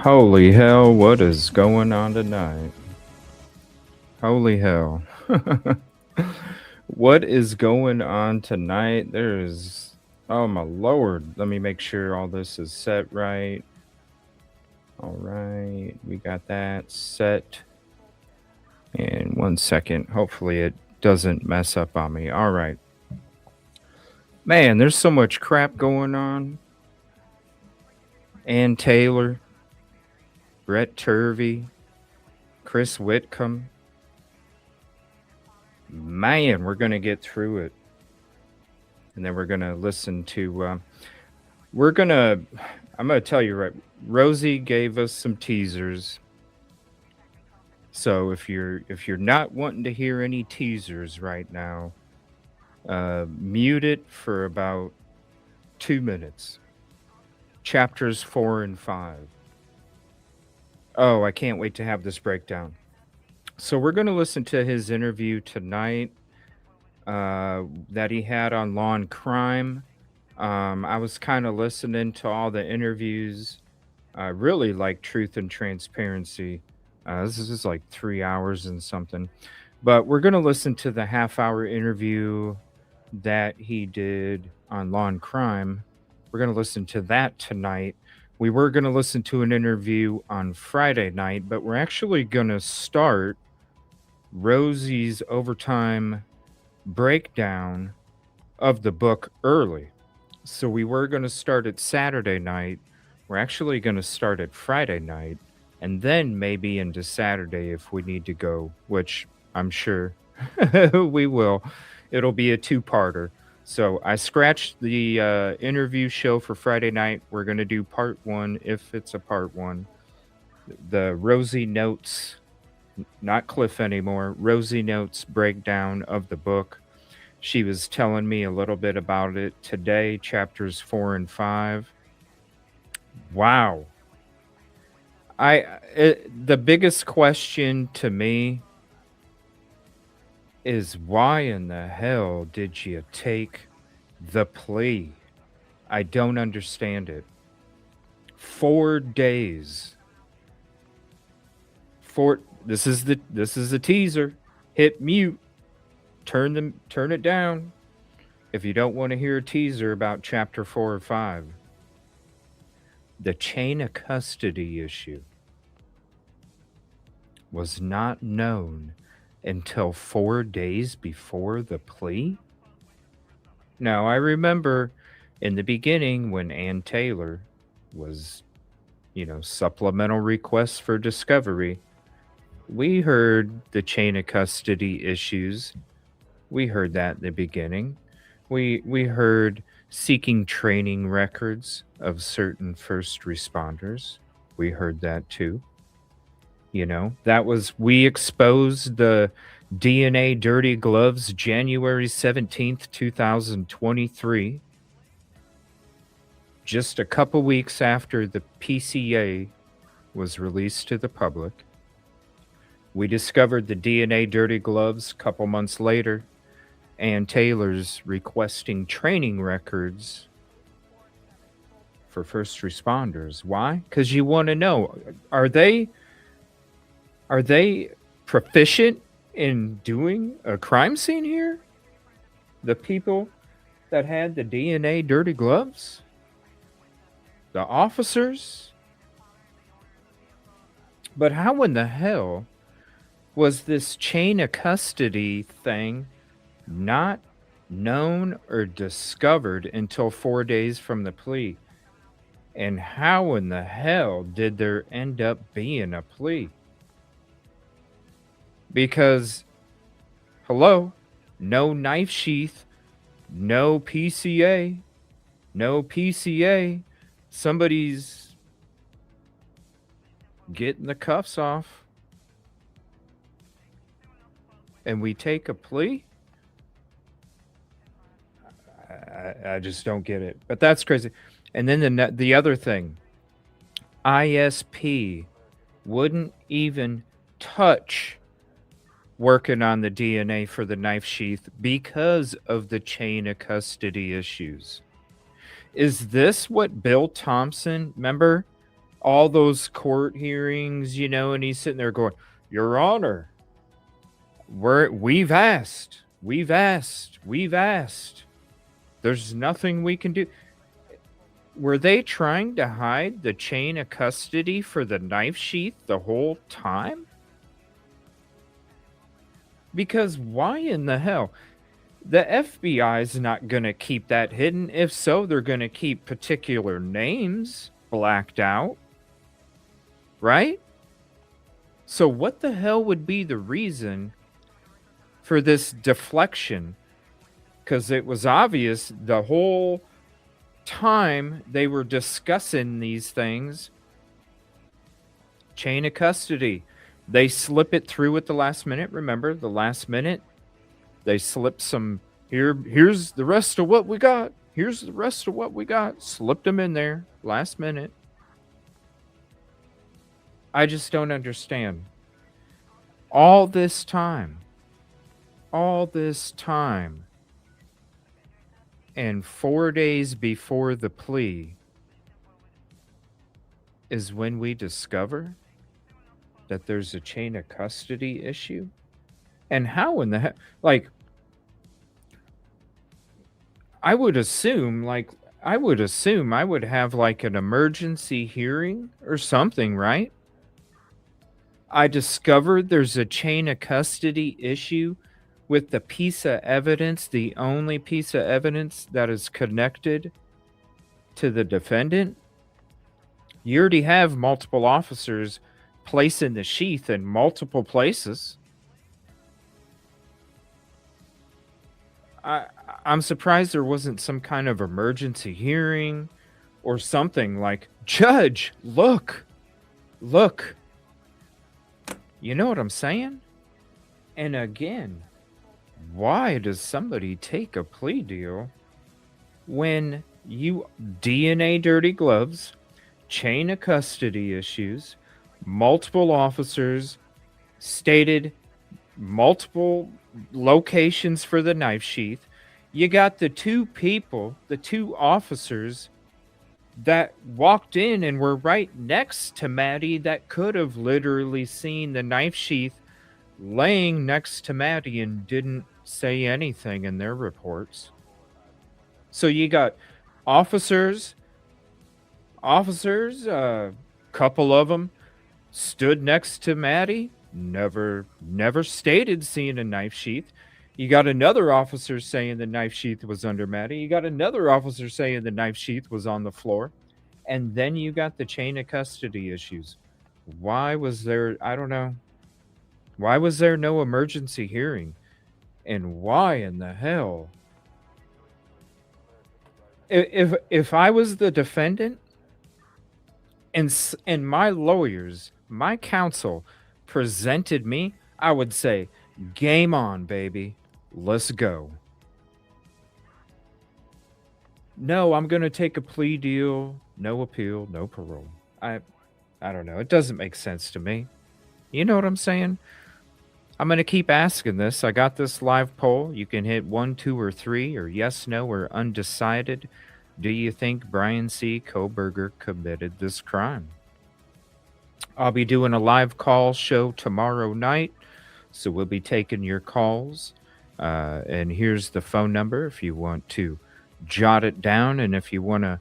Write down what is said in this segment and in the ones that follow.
Holy hell, what is going on tonight? Holy hell. What is going on tonight? There's. Oh my lord. Let me make sure all this is set right. All right. We got that set. In 1 second. Hopefully it doesn't mess up on me. All right. Man, there's so much crap going on. Ann Taylor, Brett Turvey, Chris Whitcom. Man, we're going to get through it. And then we're going to listen to, I'm going to tell you right. Rosie gave us some teasers. So if you're not wanting to hear any teasers right now, mute it for about 2 minutes. Chapters 4 and 5. Oh, I can't wait to have this breakdown. So we're going to listen to his interview tonight that he had on Law and Crime. I was kind of listening to all the interviews. I really like Truth and Transparency. This is like 3 hours and something. But we're going to listen to the half-hour interview that he did on Law and Crime. We're going to listen to that tonight. We were going to listen to an interview on Friday night, but we're actually going to start Rosie's overtime breakdown of the book early. So we were going to start it Saturday night. We're actually going to start it Friday night and then maybe into Saturday if we need to go, which I'm sure we will. It'll be a two-parter. So I scratched the interview show for Friday night. We're going to do part one if it's a part one. The Rosie Notes, not Cliff anymore, Rosie Notes breakdown of the book. She was telling me a little bit about it today, chapters 4 and 5. Wow. The biggest question to me is why in the hell did you take the plea? I don't understand it. 4 days. This is the teaser. Hit mute. Turn it down if you don't want to hear a teaser about chapter 4 or 5. The chain of custody issue was not known until 4 days before the plea? Now, I remember in the beginning when Ann Taylor was, supplemental requests for discovery, we heard the chain of custody issues. We heard that in the beginning. We heard seeking training records of certain first responders. We heard that too. We exposed the DNA dirty gloves January 17th, 2023. Just a couple weeks after the PCA was released to the public. We discovered the DNA dirty gloves a couple months later. And Taylor's requesting training records for first responders. Why? Because you want to know, are they proficient in doing a crime scene here? The people that had the DNA dirty gloves? The officers? But how in the hell was this chain of custody thing not known or discovered until 4 days from the plea? And how in the hell did there end up being a plea? Because, hello, no knife sheath, no PCA, somebody's getting the cuffs off. And we take a plea? I just don't get it. But that's crazy. And then the other thing, ISP wouldn't even touch working on the DNA for the knife sheath because of the chain of custody issues. Is this what Bill Thompson, remember all those court hearings, and he's sitting there going, Your Honor, we've asked, we've asked, we've asked. There's nothing we can do. Were they trying to hide the chain of custody for the knife sheath the whole time? Because why in the hell? The FBI's not going to keep that hidden. If so, they're going to keep particular names blacked out. Right? So what the hell would be the reason for this deflection? Because it was obvious the whole time they were discussing these things. Chain of custody. They slip it through at the last minute. Remember, the last minute, they slip some, here's the rest of what we got. Here's the rest of what we got. Slipped them in there, last minute. I just don't understand. All this time, and 4 days before the plea is when we discover that there's a chain of custody issue. And how in the heck, I would assume I would have like an emergency hearing or something, right? I discovered there's a chain of custody issue with the piece of evidence, the only piece of evidence that is connected to the defendant. You already have multiple officers placing the sheath in multiple places. I'm surprised there wasn't some kind of emergency hearing or something like, Judge, look. You know what I'm saying? And again, why does somebody take a plea deal when you DNA dirty gloves, chain of custody issues, multiple officers stated multiple locations for the knife sheath? You got the two officers that walked in and were right next to Maddie that could have literally seen the knife sheath laying next to Maddie and didn't say anything in their reports. So you got officers, a couple of them stood next to Maddie, never stated seeing a knife sheath. You got another officer saying the knife sheath was under Maddie. You got another officer saying the knife sheath was on the floor. And then you got the chain of custody issues. Why was there, I don't know. Why was there no emergency hearing? And why in the hell? If I was the defendant and my lawyers, my counsel presented me, I would say, game on, baby. Let's go. No, I'm going to take a plea deal, no appeal, no parole. I don't know. It doesn't make sense to me. You know what I'm saying? I'm going to keep asking this. I got this live poll. You can hit 1, 2, or 3, or yes, no, or undecided. Do you think Brian C. Kohberger committed this crime? I'll be doing a live call show tomorrow night, so we'll be taking your calls. And here's the phone number if you want to jot it down. And if you want to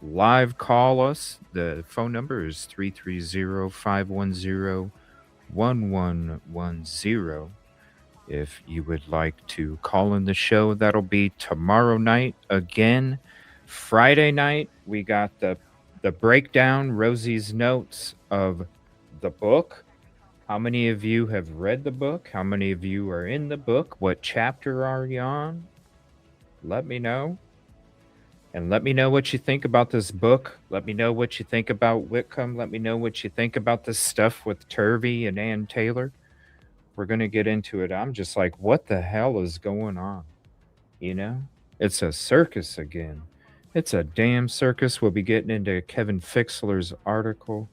live call us, the phone number is 330-510-1110. If you would like to call in the show, that'll be tomorrow night. Again, Friday night, we got the breakdown, Rosie's notes of the book. How many of you have read the book? How many of you are in the book? What chapter are you on? Let me know. And let me know what you think about this book. Let me know what you think about Whitcomb. Let me know what you think about this stuff with Turvey and A.Taylors. We're going to get into it. I'm just like, what the hell is going on? You know? It's a circus again. It's a damn circus. We'll be getting into Kevin Fixler's article.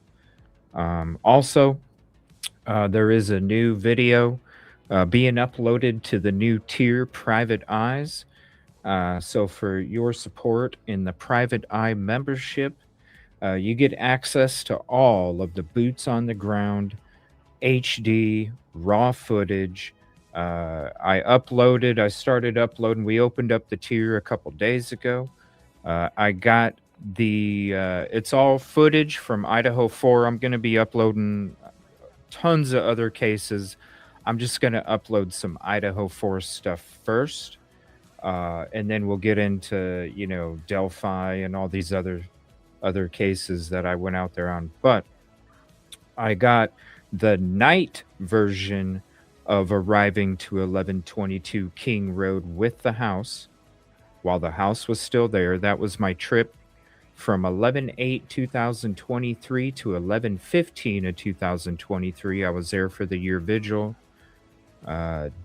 Also, there is a new video being uploaded to the new tier Private Eyes. So for your support in the Private Eye membership, You get access to all of the boots on the ground, HD, raw footage. I started uploading. We opened up the tier a couple days ago. I got it's all footage from Idaho 4. I'm going to be uploading tons of other cases. I'm just going to upload some Idaho 4 stuff first. And then we'll get into, Delphi and all these other cases that I went out there on. But I got the night version of arriving to 1122 King Road with the house while the house was still there. That was my trip from 11/8/2023 to 11/15 of 2023. I was there for the year vigil.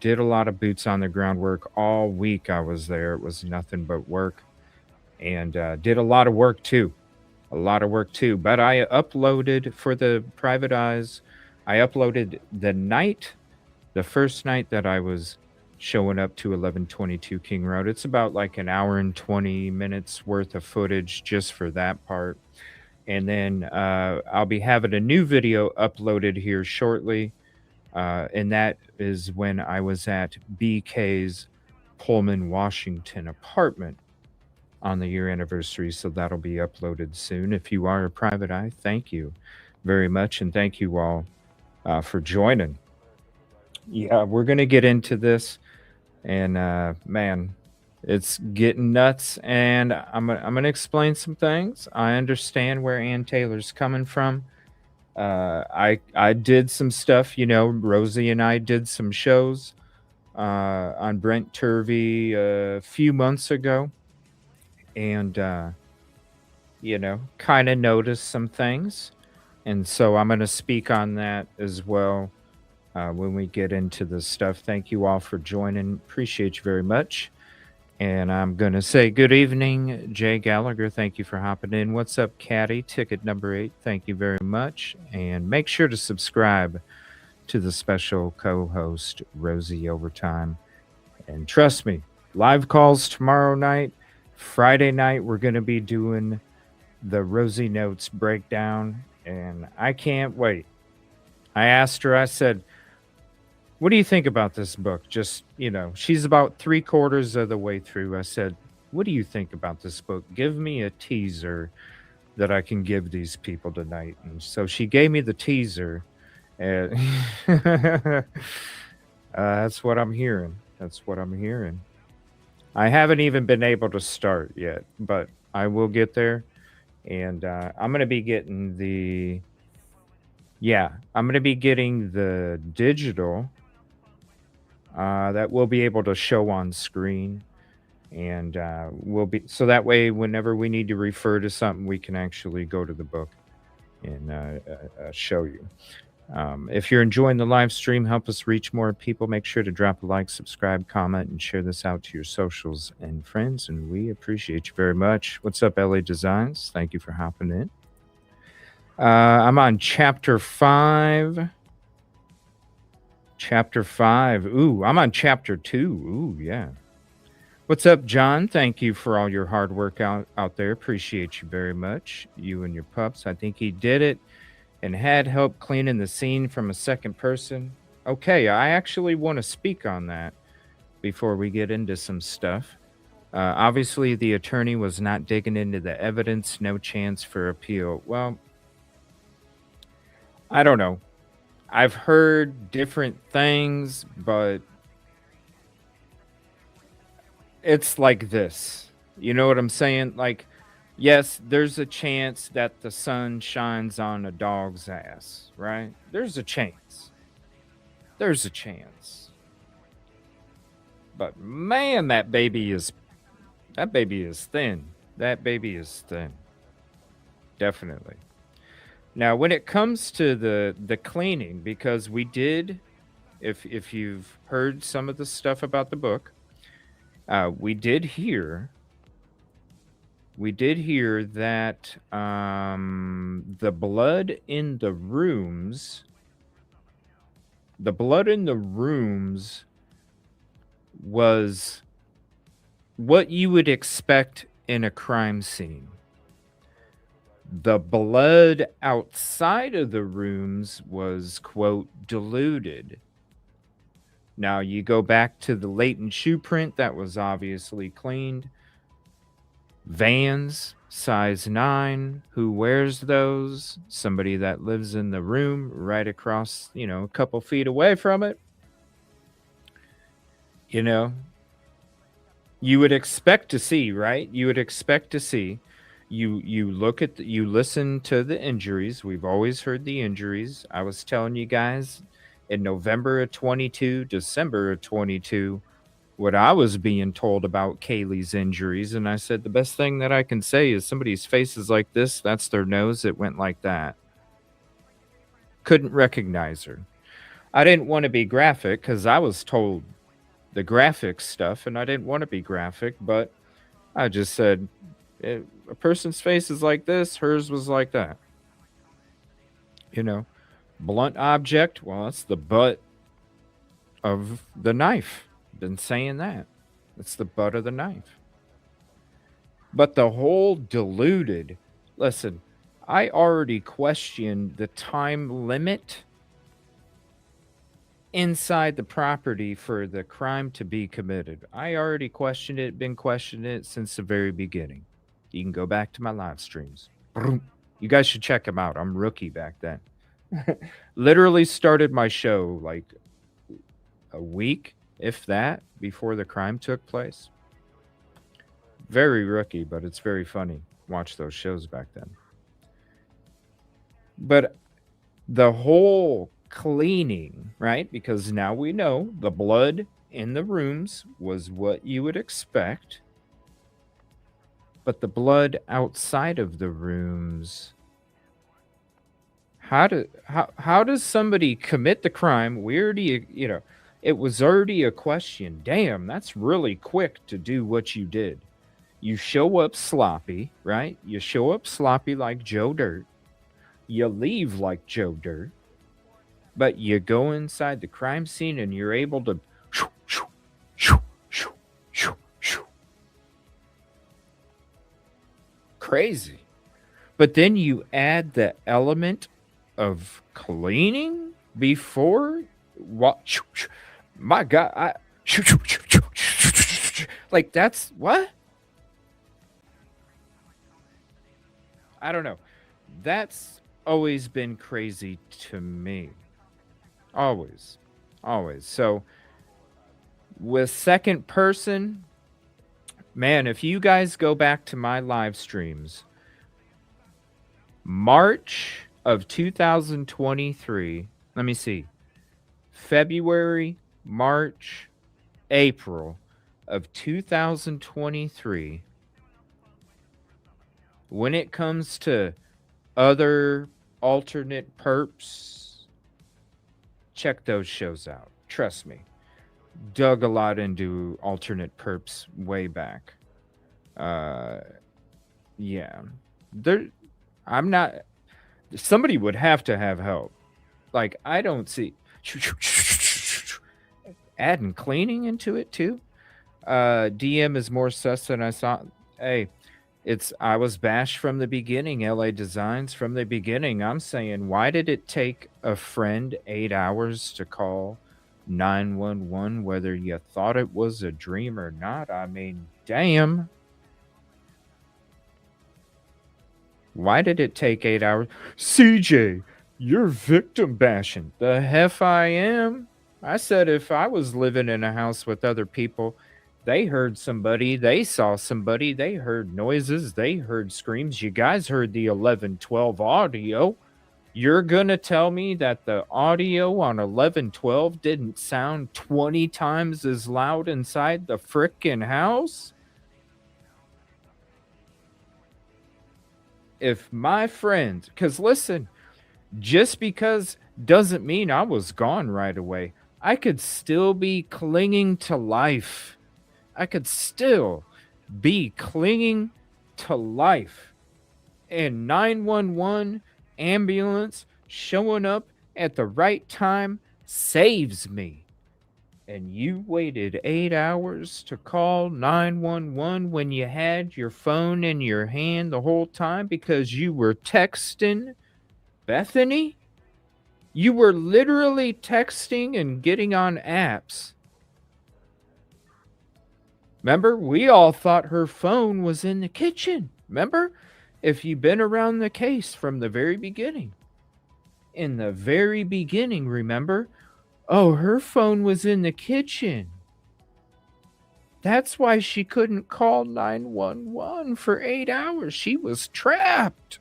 Did a lot of boots on the ground work all week. I was there. It was nothing but work, and did a lot of work too. A lot of work too. But I uploaded for the private eyes. I uploaded the first night that I was showing up to 1122 King Road. It's about like an hour and 20 minutes worth of footage just for that part. And then I'll be having a new video uploaded here shortly. And that is when I was at BK's Pullman, Washington apartment on the year anniversary. So that'll be uploaded soon. If you are a private eye, thank you very much. And thank you all for joining. Yeah, we're going to get into this. And man, it's getting nuts. And I'm going to explain some things. I understand where A.Taylors coming from. I did some stuff, Rosie and I did some shows on Brent Turvey a few months ago. And, kind of noticed some things. And so I'm going to speak on that as well when we get into this stuff. Thank you all for joining. Appreciate you very much. And I'm going to say good evening, Jay Gallagher. Thank you for hopping in. What's up, Caddy? Ticket number 8. Thank you very much. And make sure to subscribe to the special co-host, Rosie Overtime. And trust me, live calls tomorrow night. Friday night, we're going to be doing the Rosie Notes breakdown. And I can't wait. I asked her, I said, what do you think about this book? Just, she's about 3/4 of the way through. I said, what do you think about this book? Give me a teaser that I can give these people tonight. And so she gave me the teaser. And that's what I'm hearing. That's what I'm hearing. I haven't even been able to start yet, but I will get there. And I'm going to be getting I'm going to be getting the digital that we'll be able to show on screen. And so that way, whenever we need to refer to something, we can actually go to the book and show you. If you're enjoying the live stream, help us reach more people. Make sure to drop a like, subscribe, comment, and share this out to your socials and friends. And we appreciate you very much. What's up, LA Designs? Thank you for hopping in. I'm on chapter 5. Chapter 5. Ooh, I'm on chapter 2. Ooh, yeah. What's up, John? Thank you for all your hard work out there. Appreciate you very much. You and your pups. I think he did it and had help cleaning the scene from a second person. Okay, I actually want to speak on that before we get into some stuff. Obviously, the attorney was not digging into the evidence. No chance for appeal. Well, I don't know. I've heard different things, but it's like this. You know what I'm saying? Like, yes, there's a chance that the sun shines on a dog's ass, right? There's a chance. There's a chance. But man, that baby is thin. That baby is thin. Definitely. Now, when it comes to the cleaning, because we did, if you've heard some of the stuff about the book, we did hear that the blood in the rooms was what you would expect in a crime scene. The blood outside of the rooms was, quote, diluted. Now you go back to the latent shoe print that was obviously cleaned. Vans, size 9. Who wears those? Somebody that lives in the room right across, a couple feet away from it. You would expect to see, right? You would expect to see. You look at you listen to the injuries. We've always heard the injuries. I was telling you guys in November of 22, December of 22, what I was being told about Kaylee's injuries, and I said the best thing that I can say is somebody's face is like this, that's their nose, it went like that. Couldn't recognize her. I didn't want to be graphic because I was told the graphic stuff, and I didn't want to be graphic, but I just said, a person's face is like this, hers was like that. Blunt object, well, that's the butt of the knife. Been saying that. It's the butt of the knife. But the whole diluted, listen, I already questioned the time limit inside the property for the crime to be committed. I already questioned it, been questioning it since the very beginning. You can go back to my live streams. You guys should check them out. I'm rookie back then. Literally started my show like a week, if that, before the crime took place. Very rookie, but it's very funny. Watch those shows back then. But the whole cleaning, right? Because now we know the blood in the rooms was what you would expect. But the blood outside of the rooms, how does somebody commit the crime? We already, it was already a question. Damn, that's really quick to do what you did. You show up sloppy, right? You show up sloppy like Joe Dirt. You leave like Joe Dirt. But you go inside the crime scene and you're able to crazy. But then you add the element of cleaning before what? My God, like that's what? I don't know. That's always been crazy to me. Always. Always. So with second person, man, if you guys go back to my live streams, March of 2023, let me see, February, March, April of 2023, when it comes to other alternate perps, check those shows out. Trust me. Dug a lot into alternate perps way back. Yeah. I'm not, somebody would have to have help. Like, I don't see adding cleaning into it too. DM is more sus than I saw. Hey, I was bashed from the beginning. LA Designs from the beginning. I'm saying, why did it take a friend 8 hours to call 911, whether you thought it was a dream or not? I mean, damn. Why did it take 8 hours? CJ, you're victim bashing. The heck I am. I said if I was living in a house with other people, they heard somebody, they saw somebody, they heard noises, they heard screams. You guys heard the 1112 audio. You're going to tell me that the audio on 1112 didn't sound 20 times as loud inside the frickin' house? If my friends, because listen, just because doesn't mean I was gone right away. I could still be clinging to life. I could still be clinging to life. And 911 ambulance showing up at the right time saves me. And you waited 8 hours to call 911 when you had your phone in your hand the whole time because you were texting Bethany? You were literally texting and getting on apps. Remember, we all thought her phone was in the kitchen. Remember? If you've been around the case from the very beginning. In the very beginning, remember? Oh, her phone was in the kitchen. That's why she couldn't call 911 for 8 hours. She was trapped.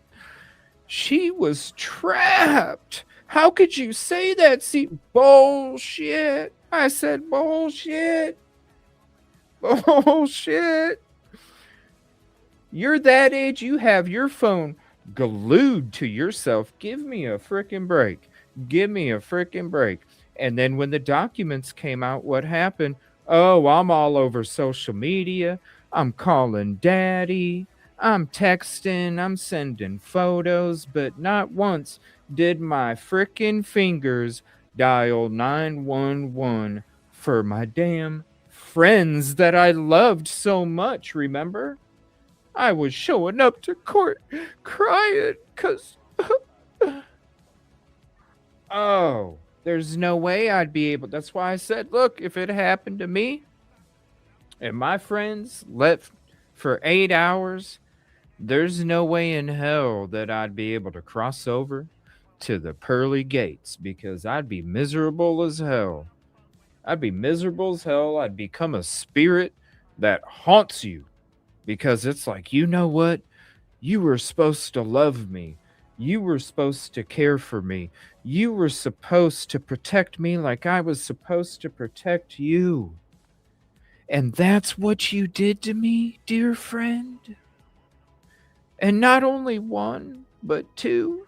She was trapped. How could you say that? See, bullshit. I said bullshit. Bullshit. You're that age, you have your phone glued to yourself. Give me a frickin' break. Give me a frickin' break. And then when the documents came out, what happened? Oh, I'm all over social media. I'm calling daddy. I'm texting. I'm sending photos. But not once did my frickin' fingers dial 911 for my damn friends that I loved so much, remember? I was showing up to court crying because, oh, there's no way I'd be able. That's why I said, look, if it happened to me and my friends left for 8 hours, there's no way in hell that I'd be able to cross over to the pearly gates because I'd be miserable as hell. I'd be miserable as hell. I'd become a spirit that haunts you because it's like, you know what? You were supposed to love me. You were supposed to care for me. You were supposed to protect me like I was supposed to protect you. And that's what you did to me, dear friend. And not only one, but two.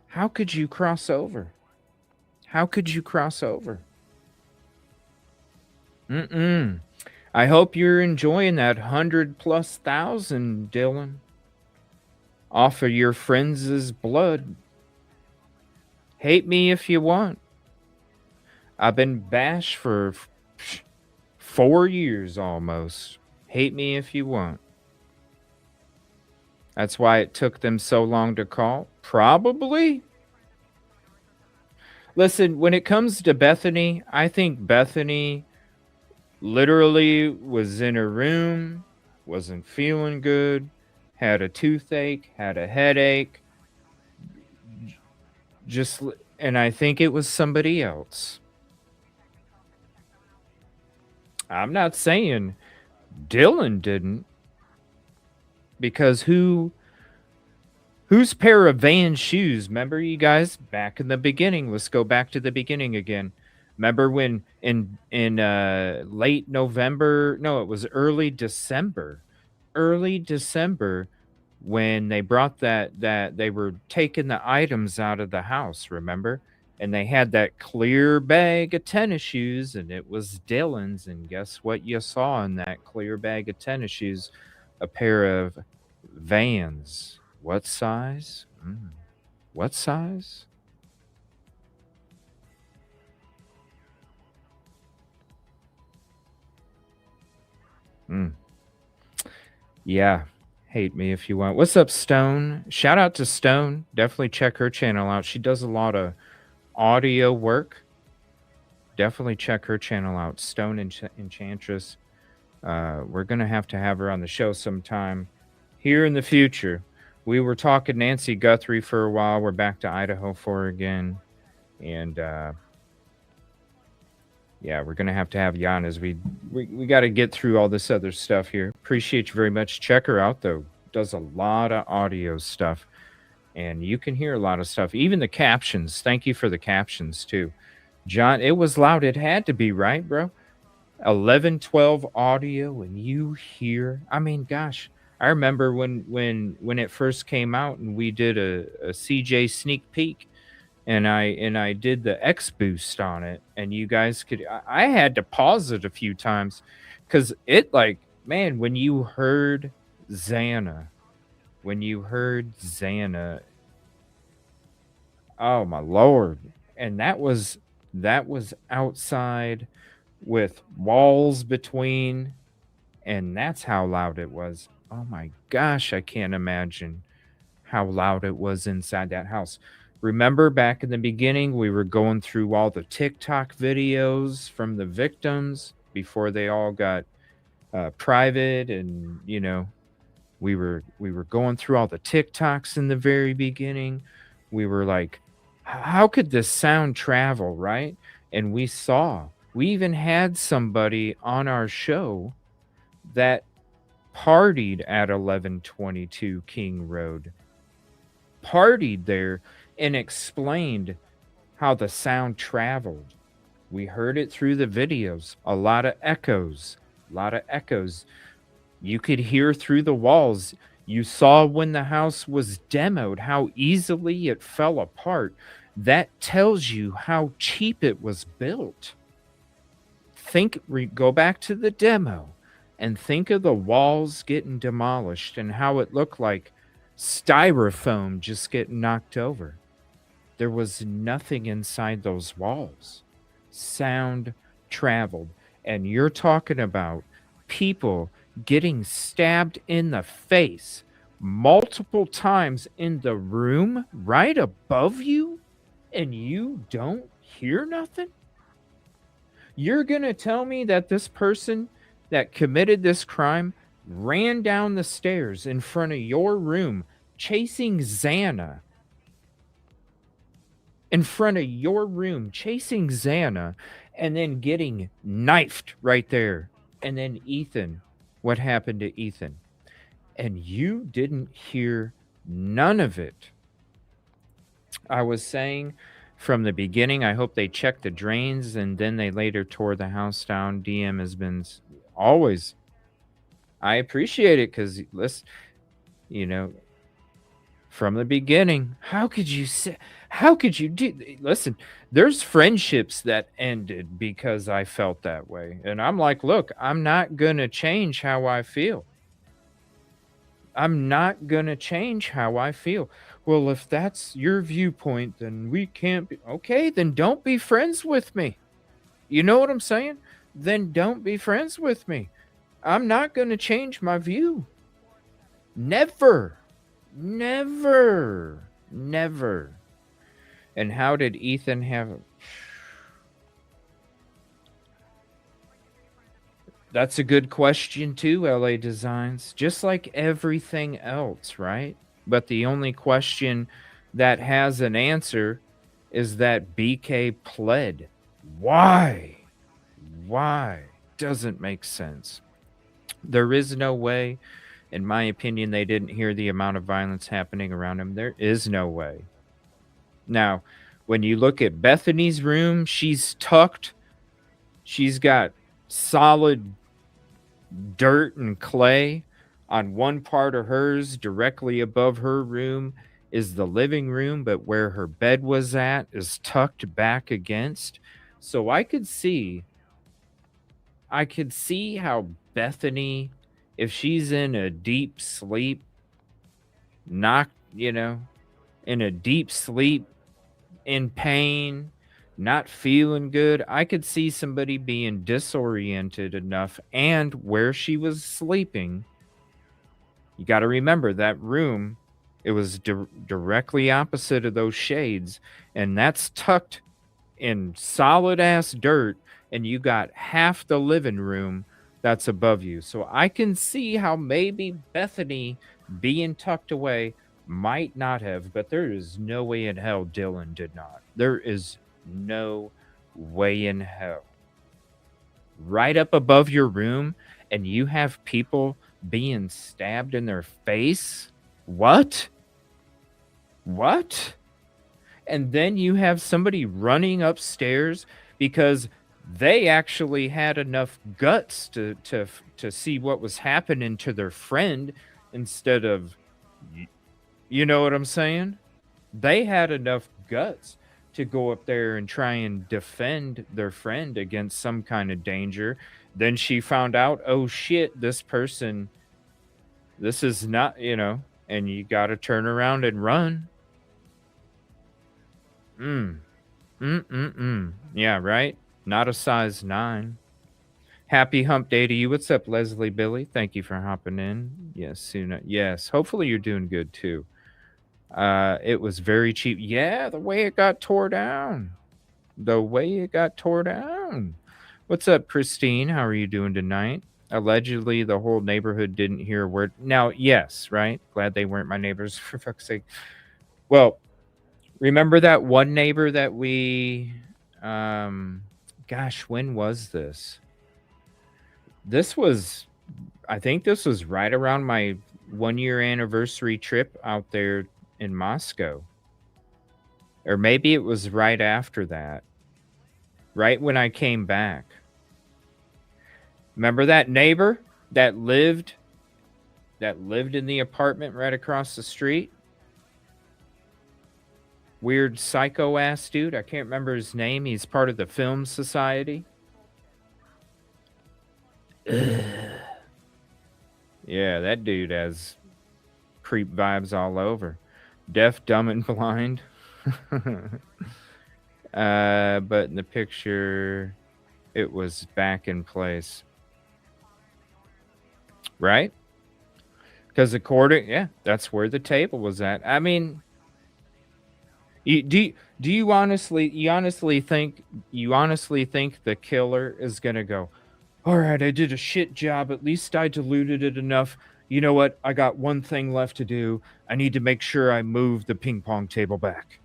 How could you cross over? How could you cross over? I hope you're enjoying that 100,000+, Dylan, off of your friends' blood. Hate me if you want. I've been bashed for 4 years almost. Hate me if you want. That's why it took them so long to call. Probably. Listen, when it comes to Bethany, I think Bethany literally was in her room, wasn't feeling good, had a toothache, had a headache. And I think it was somebody else. I'm not saying Dylan didn't, because whose pair of Vans shoes, remember you guys back in the beginning, let's go back to the beginning again. Remember when in late November, no, it was early December when they brought that they were taking the items out of the house, remember? And they had that clear bag of tennis shoes, and it was Dylan's. And guess what you saw in that clear bag of tennis shoes? A pair of Vans. What size? What size? Yeah. Hate me if you want. What's up, Stone? Shout out to Stone. Definitely check her channel out. She does a lot of audio work. Definitely check her channel out. Stone Enchantress. We're going to have her on the show sometime here in the future. We were talking Nancy Guthrie for a while. We're back to Idaho for again. And yeah, we're going to have you on as we got to get through all this other stuff here. Appreciate you very much. Check her out, though. Does a lot of audio stuff. And you can hear a lot of stuff. Even the captions. Thank you for the captions, too. John, it was loud. It had to be, right, bro? 1112 audio, and you hear. I mean, gosh. I remember when it first came out and we did a CJ sneak peek. And I did the X boost on it, and you guys could. I had to pause it a few times because it, like, man, when you heard Xana, oh my Lord, And that was outside with walls between, and that's how loud it was. Oh my gosh, I can't imagine how loud it was inside that house. Remember back in the beginning, we were going through all the TikTok videos from the victims before they all got private, and we were going through all the TikToks in the very beginning. We were like, How could this sound travel, right?" And we even had somebody on our show that partied at 1122 King Road, partied there, and explained how the sound traveled. We heard it through the videos, a lot of echoes, a lot of echoes. You could hear through the walls. You saw when the house was demoed how easily it fell apart. That tells you how cheap it was built. Go back to the demo and think of the walls getting demolished and how it looked like styrofoam just getting knocked over. There was nothing inside those walls. Sound traveled. And you're talking about people getting stabbed in the face multiple times in the room right above you, and you don't hear nothing? You're going to tell me that this person that committed this crime ran down the stairs in front of your room chasing Xana, in front of your room chasing Xana, and then getting knifed right there. And then Ethan, what happened to Ethan? And you didn't hear none of it. I was saying from the beginning, I hope they checked the drains and then they later tore the house down. DM has been always, I appreciate it because, listen, you know, from the beginning, how could you listen, there's friendships that ended because I felt that way. And I'm like, look, I'm not going to change how I feel. I'm not going to change how I feel. Well, if that's your viewpoint, then we can't be. Okay, then don't be friends with me. You know what I'm saying? Then don't be friends with me. I'm not going to change my view. Never. Never. Never. And how did Ethan have. That's a good question too, LA Designs. Just like everything else, right? But the only question that has an answer is that BK pled. Why? Why? Doesn't make sense. There is no way, in my opinion, they didn't hear the amount of violence happening around him. There is no way. Now, when you look at Bethany's room, she's tucked. She's got solid dirt and clay on one part of hers. Directly above her room is the living room, but where her bed was at is tucked back against. So I could see how Bethany, if she's in a deep sleep, knocked, in a deep sleep, in pain, not feeling good, I could see somebody being disoriented enough. And where she was sleeping, you got to remember that room, it was directly opposite of those shades, and that's tucked in solid ass dirt, and you got half the living room that's above you. So I can see how maybe Bethany being tucked away might not have, but there is no way in hell Dylan did not. There is no way in hell. Right up above your room, and you have people being stabbed in their face? What? What? And then you have somebody running upstairs because they actually had enough guts to see what was happening to their friend instead of, you know what I'm saying? They had enough guts to go up there and try and defend their friend against some kind of danger. Then she found out, oh shit, this is not, and you got to turn around and run. Yeah, right? Not a size 9. Happy hump day to you. What's up, Leslie Billy? Thank you for hopping in. Yes, Suna. Yes, hopefully you're doing good too. It was very cheap. Yeah, the way it got tore down. The way it got tore down. What's up, Christine? How are you doing tonight? Allegedly, the whole neighborhood didn't hear a word. Now, yes, right? Glad they weren't my neighbors, for fuck's sake. Well, remember that one neighbor that um, gosh, when was this? This was, I think this was right around my 1 year anniversary trip out there in Moscow. Or maybe it was right after that, right when I came back. Remember that neighbor that lived in the apartment right across the street? Weird psycho ass dude. I can't remember his name. He's part of the film society. Ugh. Yeah, that dude has creep vibes all over. Deaf, dumb, and blind. But in the picture, it was back in place. Right? Because yeah, that's where the table was at. I mean, you honestly think the killer is gonna go, all right, I did a shit job. At least I diluted it enough. You know what? I got one thing left to do. I need to make sure I move the ping pong table back.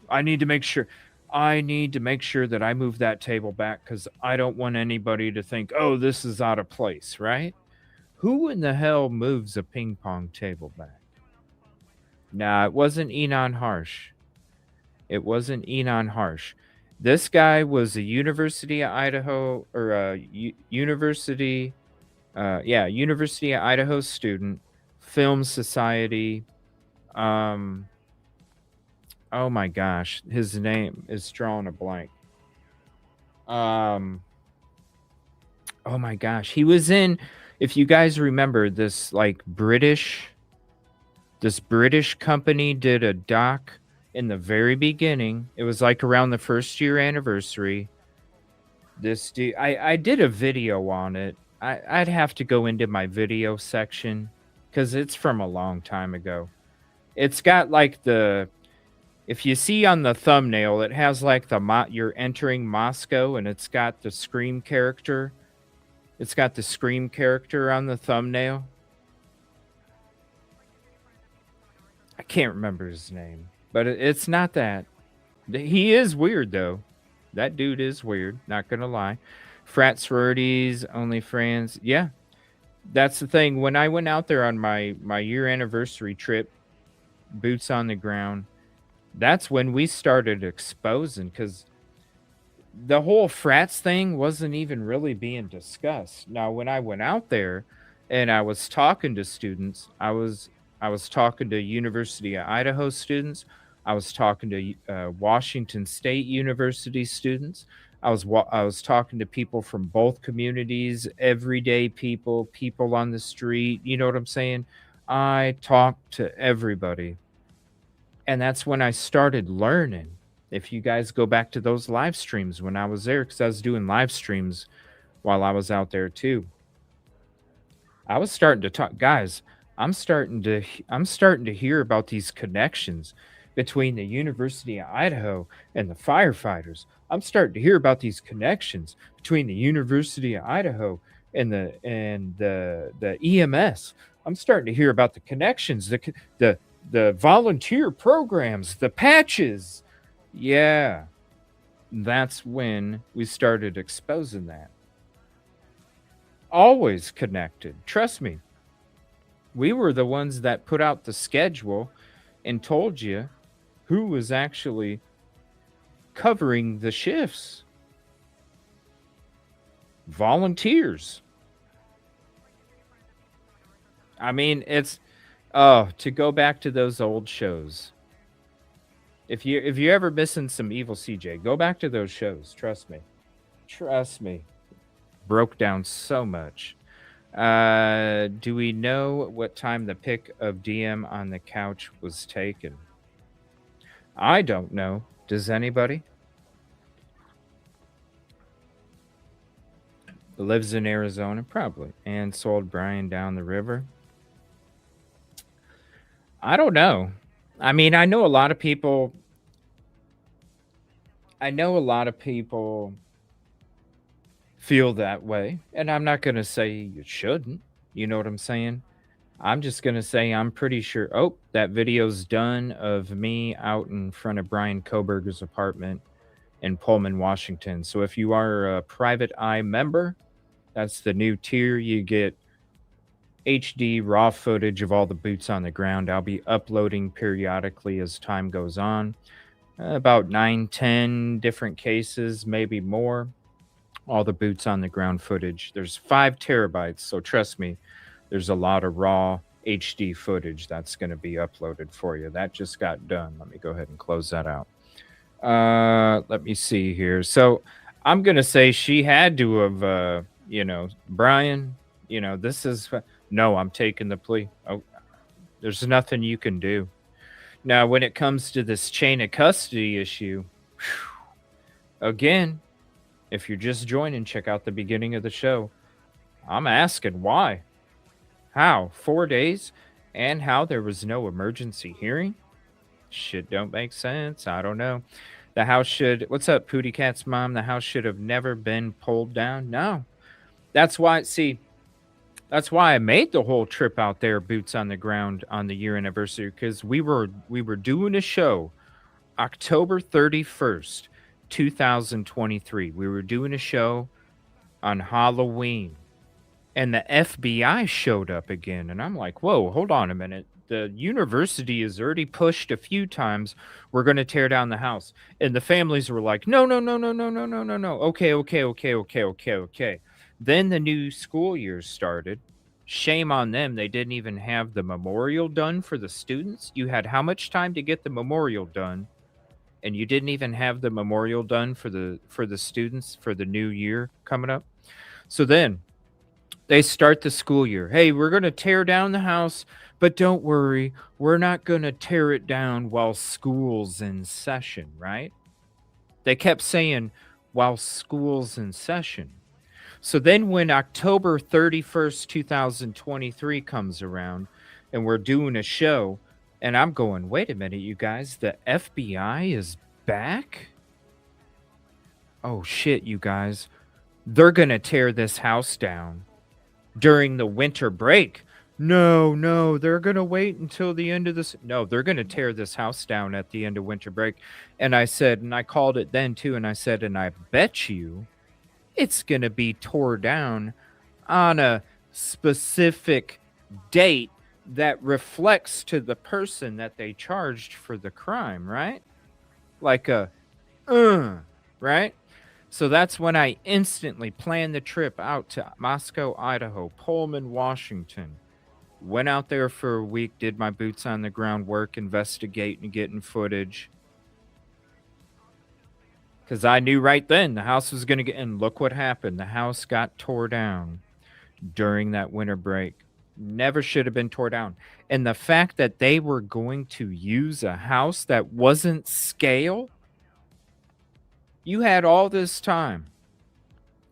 I need to make sure that I move that table back because I don't want anybody to think, oh, this is out of place, right? Who in the hell moves a ping pong table back? Nah, it wasn't Enon Harsh. It wasn't Enon Harsh. This guy was a University of Idaho or University University of Idaho student, film society. Um oh my gosh, his name is drawing a blank. Um oh my gosh, he was in, if you guys remember this, like this British company did a doc in the very beginning. It was like around the 1st year anniversary. This dude, I did a video on it. I'd have to go into my video section because it's from a long time ago. It's got like if you see on the thumbnail, it has like you're entering Moscow, and it's got the Scream character. It's got the Scream character on the thumbnail. I can't remember his name, but it's not that. He is weird though. That dude is weird. Not gonna lie. Frat sororities, only friends. Yeah, that's the thing. When I went out there on my year anniversary trip, boots on the ground, that's when we started exposing, because the whole frats thing wasn't even really being discussed. Now, when I went out there and I was talking to students, I was talking to University of Idaho students. I was talking to Washington State University students. I was talking to people from both communities, everyday people, people on the street. You know what I'm saying? I talked to everybody, and that's when I started learning. If you guys go back to those live streams when I was there, because I was doing live streams while I was out there too, I was starting to talk, guys. I'm starting to hear about these connections between the University of Idaho and the firefighters. I'm starting to hear about these connections between the University of Idaho and the EMS. I'm starting to hear about the connections, the volunteer programs, the patches. Yeah, that's when we started exposing that. Always connected. Trust me. We were the ones that put out the schedule and told you who was actually covering the shifts. Volunteers. I mean, it's to go back to those old shows. If you're ever missing some EvilleCJ, go back to those shows. Trust me. Trust me. Broke down so much. Do we know what time the pic of DM on the couch was taken? I don't know. Does anybody? Lives in Arizona, probably, and sold Brian down the river. I don't know. I mean, I know a lot of people. I know a lot of people feel that way, and I'm not going to say you shouldn't. You know what I'm saying? I'm just going to say I'm pretty sure. Oh, that video's done of me out in front of Brian Koberger's apartment in Pullman, Washington. So if you are a Private Eye member, that's the new tier. You get HD raw footage of all the boots on the ground. I'll be uploading periodically as time goes on. About 9, 10 different cases, maybe more. All the boots on the ground footage. There's 5 terabytes, so trust me, there's a lot of raw HD footage that's going to be uploaded for you. That just got done. Let me go ahead and close that out. Let me see here. So I'm going to say she had to have, Brian, this is, no, I'm taking the plea. Oh, there's nothing you can do. Now, when it comes to this chain of custody issue, again, if you're just joining, check out the beginning of the show. I'm asking why, how, 4 days, and how there was no emergency hearing? Shit don't make sense. I don't know. The house should, what's up, Pootie Cat's mom? The house should have never been pulled down. No. That's why, see, that's why I made the whole trip out there, boots on the ground, on the year anniversary, because we were doing a show October 31st, 2023. We were doing a show on Halloween, and the FBI showed up again, and I'm like, whoa, hold on a minute. The university has already pushed a few times. We're going to tear down the house. And the families were like, no, no, no, no, no, no, no, no, no. Okay. Then the new school year started. Shame on them. They didn't even have the memorial done for the students. You had how much time to get the memorial done? And you didn't even have the memorial done for the students for the new year coming up. So then they start the school year. Hey, we're going to tear down the house, but don't worry, we're not going to tear it down while school's in session, right? They kept saying, while school's in session. So then when October 31st, 2023 comes around and we're doing a show, and I'm going, wait a minute, you guys, the FBI is back? Oh, shit, you guys. They're going to tear this house down during the winter break. No, they're going to wait until the end of this. No, they're going to tear this house down at the end of winter break. And I said, and I called it then too, and I said, and I bet you it's going to be tore down on a specific date that reflects to the person that they charged for the crime, right? Like a, right? So that's when I instantly planned the trip out to Moscow, Idaho, Pullman, Washington. Went out there for a week, did my boots on the ground work, investigating, getting footage. Because I knew right then the house was going to get, and look what happened. The house got tore down during that winter break. Never should have been tore down. And the fact that they were going to use a house that wasn't scale, you had all this time.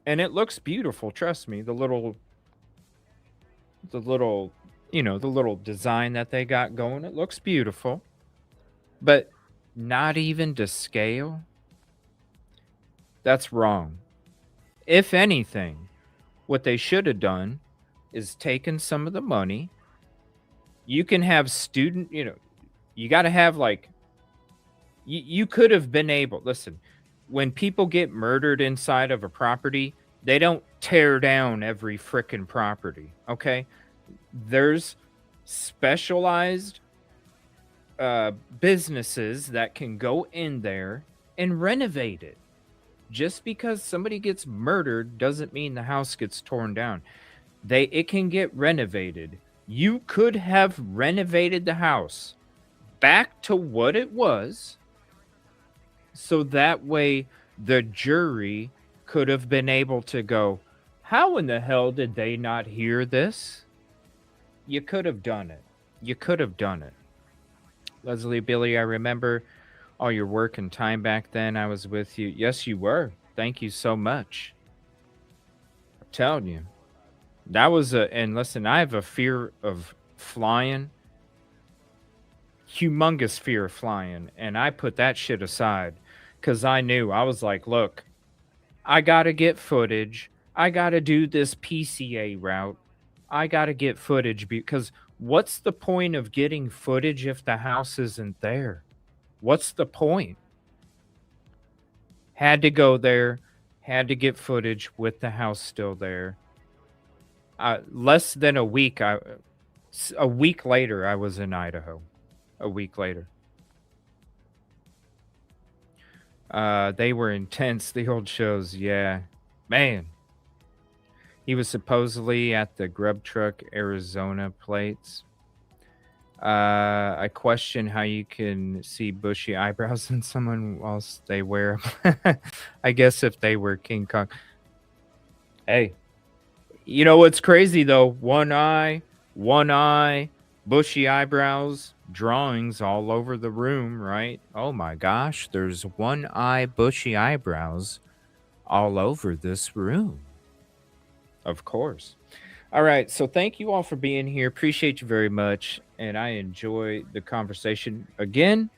And it looks beautiful, trust me. The little design that they got going, it looks beautiful. But not even to scale? That's wrong. If anything, what they should have done is taken some of the money. You can have you got to have you could have been able, listen, when people get murdered inside of a property, they don't tear down every frickin' property, okay? There's specialized businesses that can go in there and renovate it. Just because somebody gets murdered doesn't mean the house gets torn down. It can get renovated. You could have renovated the house back to what it was, so that way the jury could have been able to go, how in the hell did they not hear this? You could have done it. Leslie, Billy, I remember all your work and time back then. I was with you. Yes, you were. Thank you so much. I'm telling you. That was a and listen, I have a fear of flying, humongous fear of flying, and I put that shit aside because I knew I was like, look, I gotta get footage. I gotta do this PCA route. I gotta get footage because what's the point of getting footage if the house isn't there? What's the point? Had to go there, had to get footage with the house still there. Less than a week, a week later, I was in Idaho. A week later. They were intense, the old shows, yeah. Man. He was supposedly at the Grub Truck, Arizona plates. I question how you can see bushy eyebrows in someone whilst they wear 'em. I guess if they were King Kong. Hey, you know what's crazy though? One eye, bushy eyebrows, drawings all over the room, right? Oh my gosh, there's one eye, bushy eyebrows all over this room. Of course. All right. So thank you all for being here. Appreciate you very much. And I enjoy the conversation again.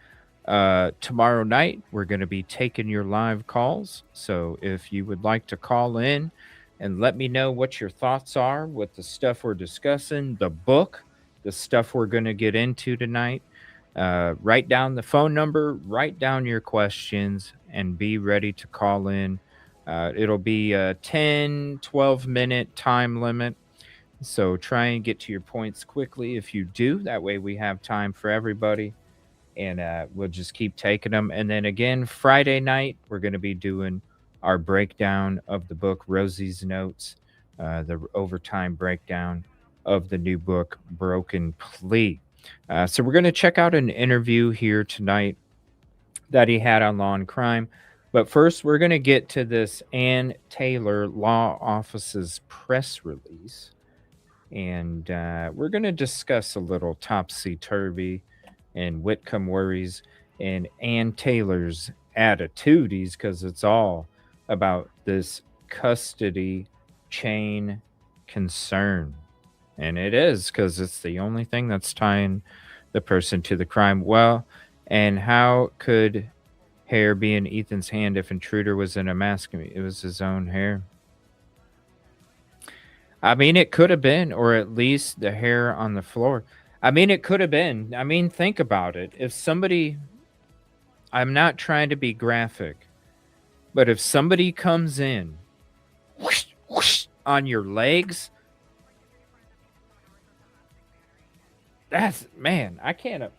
Tomorrow night, we're going to be taking your live calls. So if you would like to call in and let me know what your thoughts are with the stuff we're discussing, the book, the stuff we're going to get into tonight, write down the phone number, write down your questions, and be ready to call in. It'll be a 10, 12-minute time limit. So try and get to your points quickly if you do. That way we have time for everybody. And we'll just keep taking them. And then again, Friday night, we're going to be doing our breakdown of the book, Rosie's Notes, the overtime breakdown of the new book, Broken Plea. So we're going to check out an interview here tonight that he had on Law and Crime. But first, we're going to get to this A.Taylors Law Office's press release. And we're going to discuss a little Topsy Turvey and Whitcomb worries and A.Taylors Attitudies because it's all about this custody chain concern. And it is because it's the only thing that's tying the person to the crime. Well, and how could hair be in Ethan's hand if intruder was in a mask? It was his own hair. I mean, it could have been, or at least the hair on the floor. I mean, it could have been. I mean, think about it. If somebody, I'm not trying to be graphic, but if somebody comes in whoosh, whoosh, on your legs, that's, man, I can't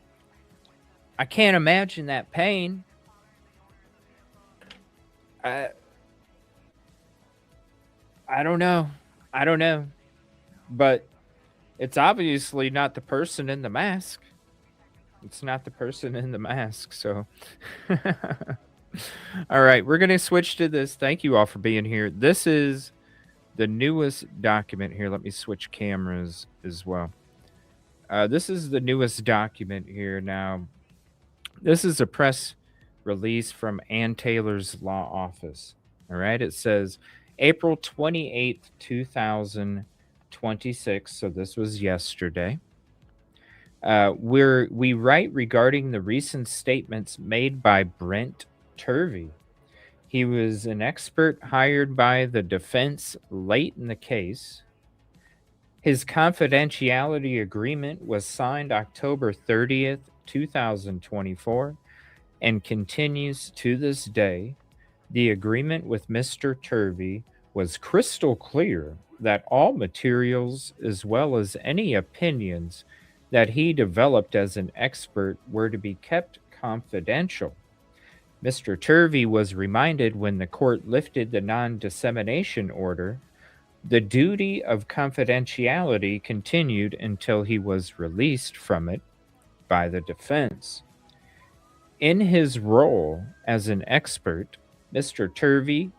imagine that pain. I don't know. I don't know. But it's obviously not the person in the mask. It's not the person in the mask. So, all right, we're going to switch to this. Thank you all for being here. This is the newest document here. Let me switch cameras as well. This is the newest document here. Now, this is a press release from A.Taylors Law Office. All right, it says April 28th, 2026. So this was yesterday. We write regarding the recent statements made by Brent Turvey. He was an expert hired by the defense late in the case. His confidentiality agreement was signed October 30th, 2024, and continues to this day. The agreement with Mr. Turvey was crystal clear that all materials, as well as any opinions that he developed as an expert, were to be kept confidential. Mr. Turvey was reminded when the court lifted the non-dissemination order, the duty of confidentiality continued until he was released from it by the defense. In his role as an expert, Mr. Turvey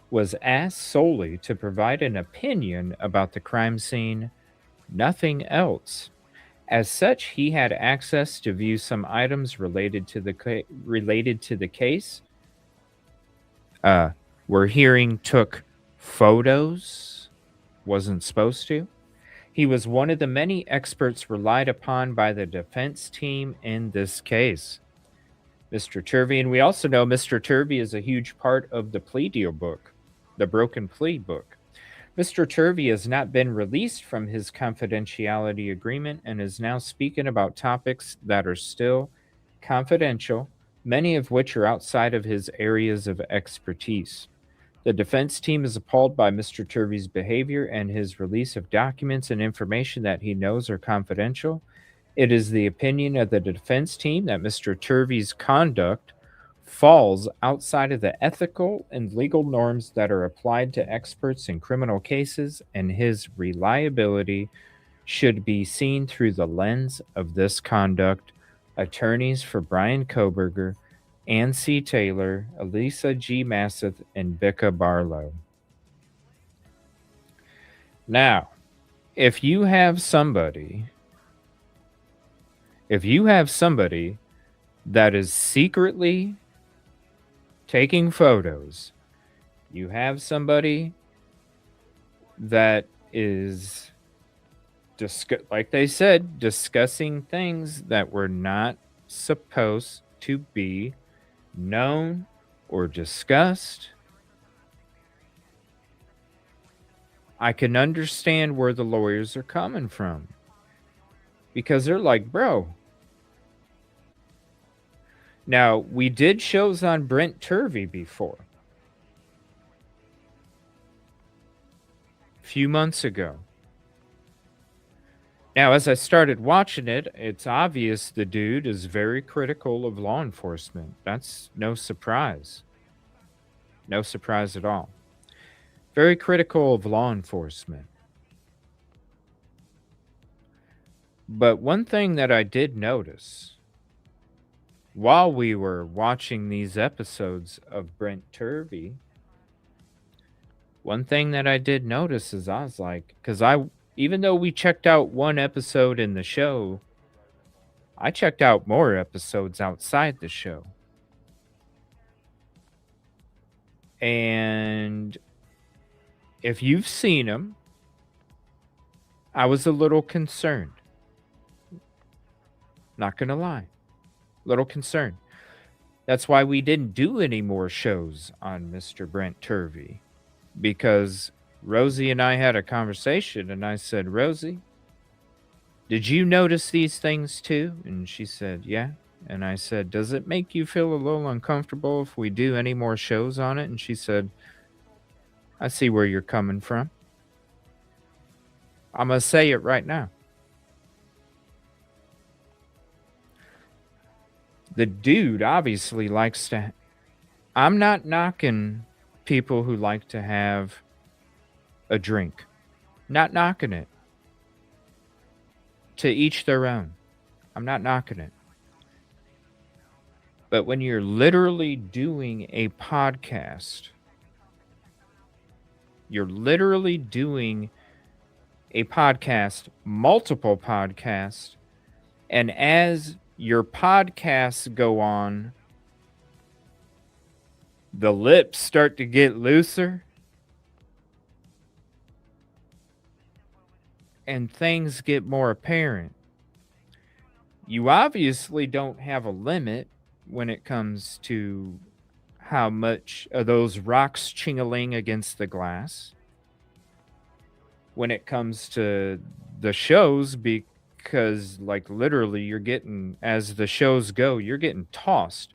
was asked solely to provide an opinion about the crime scene, nothing else, As such, he had access to view some items related to the case. We're hearing took photos, wasn't supposed to. He was one of the many experts relied upon by the defense team in this case. Mr. Turvey, and we also know Mr. Turvey is a huge part of the plea deal book, the Broken Plea book. Mr. Turvey has not been released from his confidentiality agreement and is now speaking about topics that are still confidential, many of which are outside of his areas of expertise. The defense team is appalled by Mr. Turvey's behavior and his release of documents and information that he knows are confidential. It is the opinion of the defense team that Mr. Turvey's conduct falls outside of the ethical and legal norms that are applied to experts in criminal cases, and his reliability should be seen through the lens of this conduct. Attorneys for Brian Koberger, Ann C. Taylor, Elisa G. Masseth, and Becca Barlow. Now, if you have somebody that is secretly taking photos, you have somebody that is, like they said, discussing things that were not supposed to be known or discussed, I can understand where the lawyers are coming from. Because they're like, bro. Now, we did shows on Brent Turvey before. A few months ago. Now, as I started watching it, it's obvious the dude is very critical of law enforcement. That's no surprise. No surprise at all. Very critical of law enforcement. But one thing that I did notice while we were watching these episodes of Brent Turvey, one thing that I did notice is I was like, because even though we checked out one episode in the show, I checked out more episodes outside the show. And if you've seen them, I was a little concerned. Not going to lie. A little concerned. That's why we didn't do any more shows on Mr. Brent Turvey. Because Rosie and I had a conversation, and I said, Rosie, did you notice these things too? And she said, yeah. And I said, does it make you feel a little uncomfortable if we do any more shows on it? And she said, I see where you're coming from. I'm going to say it right now. The dude obviously likes to... I'm not knocking people who like to have a drink. Not knocking it. To each their own. I'm not knocking it. But when you're literally doing a podcast, multiple podcasts, and as your podcasts go on, the lips start to get looser and things get more apparent. You obviously don't have a limit when it comes to how much of those rocks ching-a-ling against the glass. When it comes to the shows, because like literally you're getting, as the shows go, you're getting tossed.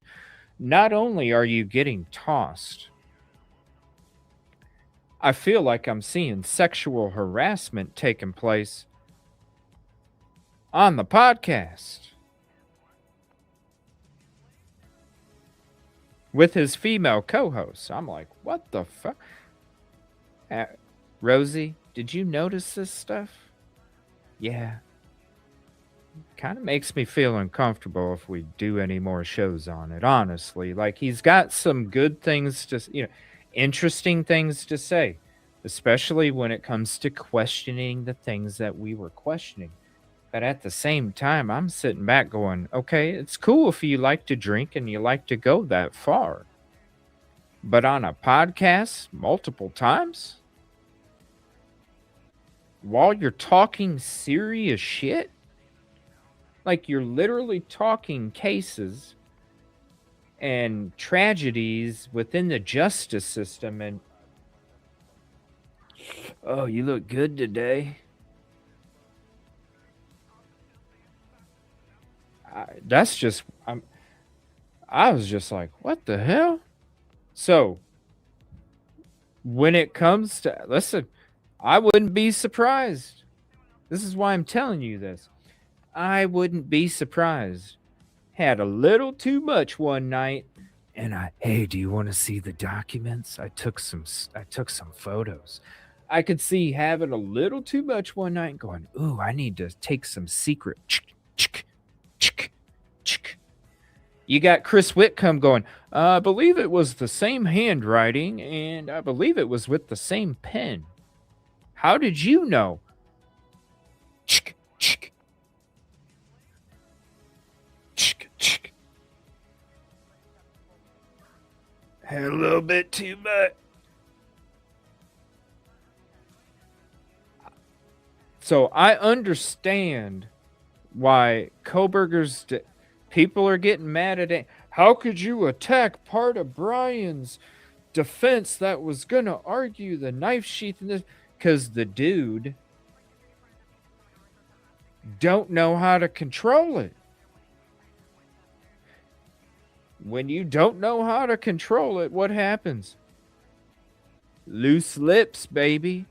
Not only are you getting tossed, I feel like I'm seeing sexual harassment taking place on the podcast with his female co-host. I'm like, what the fuck? Rosie, did you notice this stuff? Yeah. Kind of makes me feel uncomfortable if we do any more shows on it, honestly. Like, he's got some good things to, interesting things to say, especially when it comes to questioning the things that we were questioning. But at the same time, I'm sitting back going, okay, it's cool if you like to drink and you like to go that far. But on a podcast multiple times while you're talking serious shit, like you're literally talking cases and tragedies within the justice system, and oh, you look good today. I was just like, what the hell? So when it comes to, listen, I wouldn't be surprised. This is why I'm telling you this. I wouldn't be surprised. Had a little too much one night, and hey, do you want to see the documents? I took some photos. I could see having a little too much one night and going, ooh, I need to take some secret. You got Chris Whitcom going, I believe it was the same handwriting, and I believe it was with the same pen. How did you know? Had a little bit too much. So I understand why Kohberger's people are getting mad at it. How could you attack part of Brian's defense that was going to argue the knife sheath in this? Because the dude don't know how to control it. When you don't know how to control it, what happens? Loose lips, baby.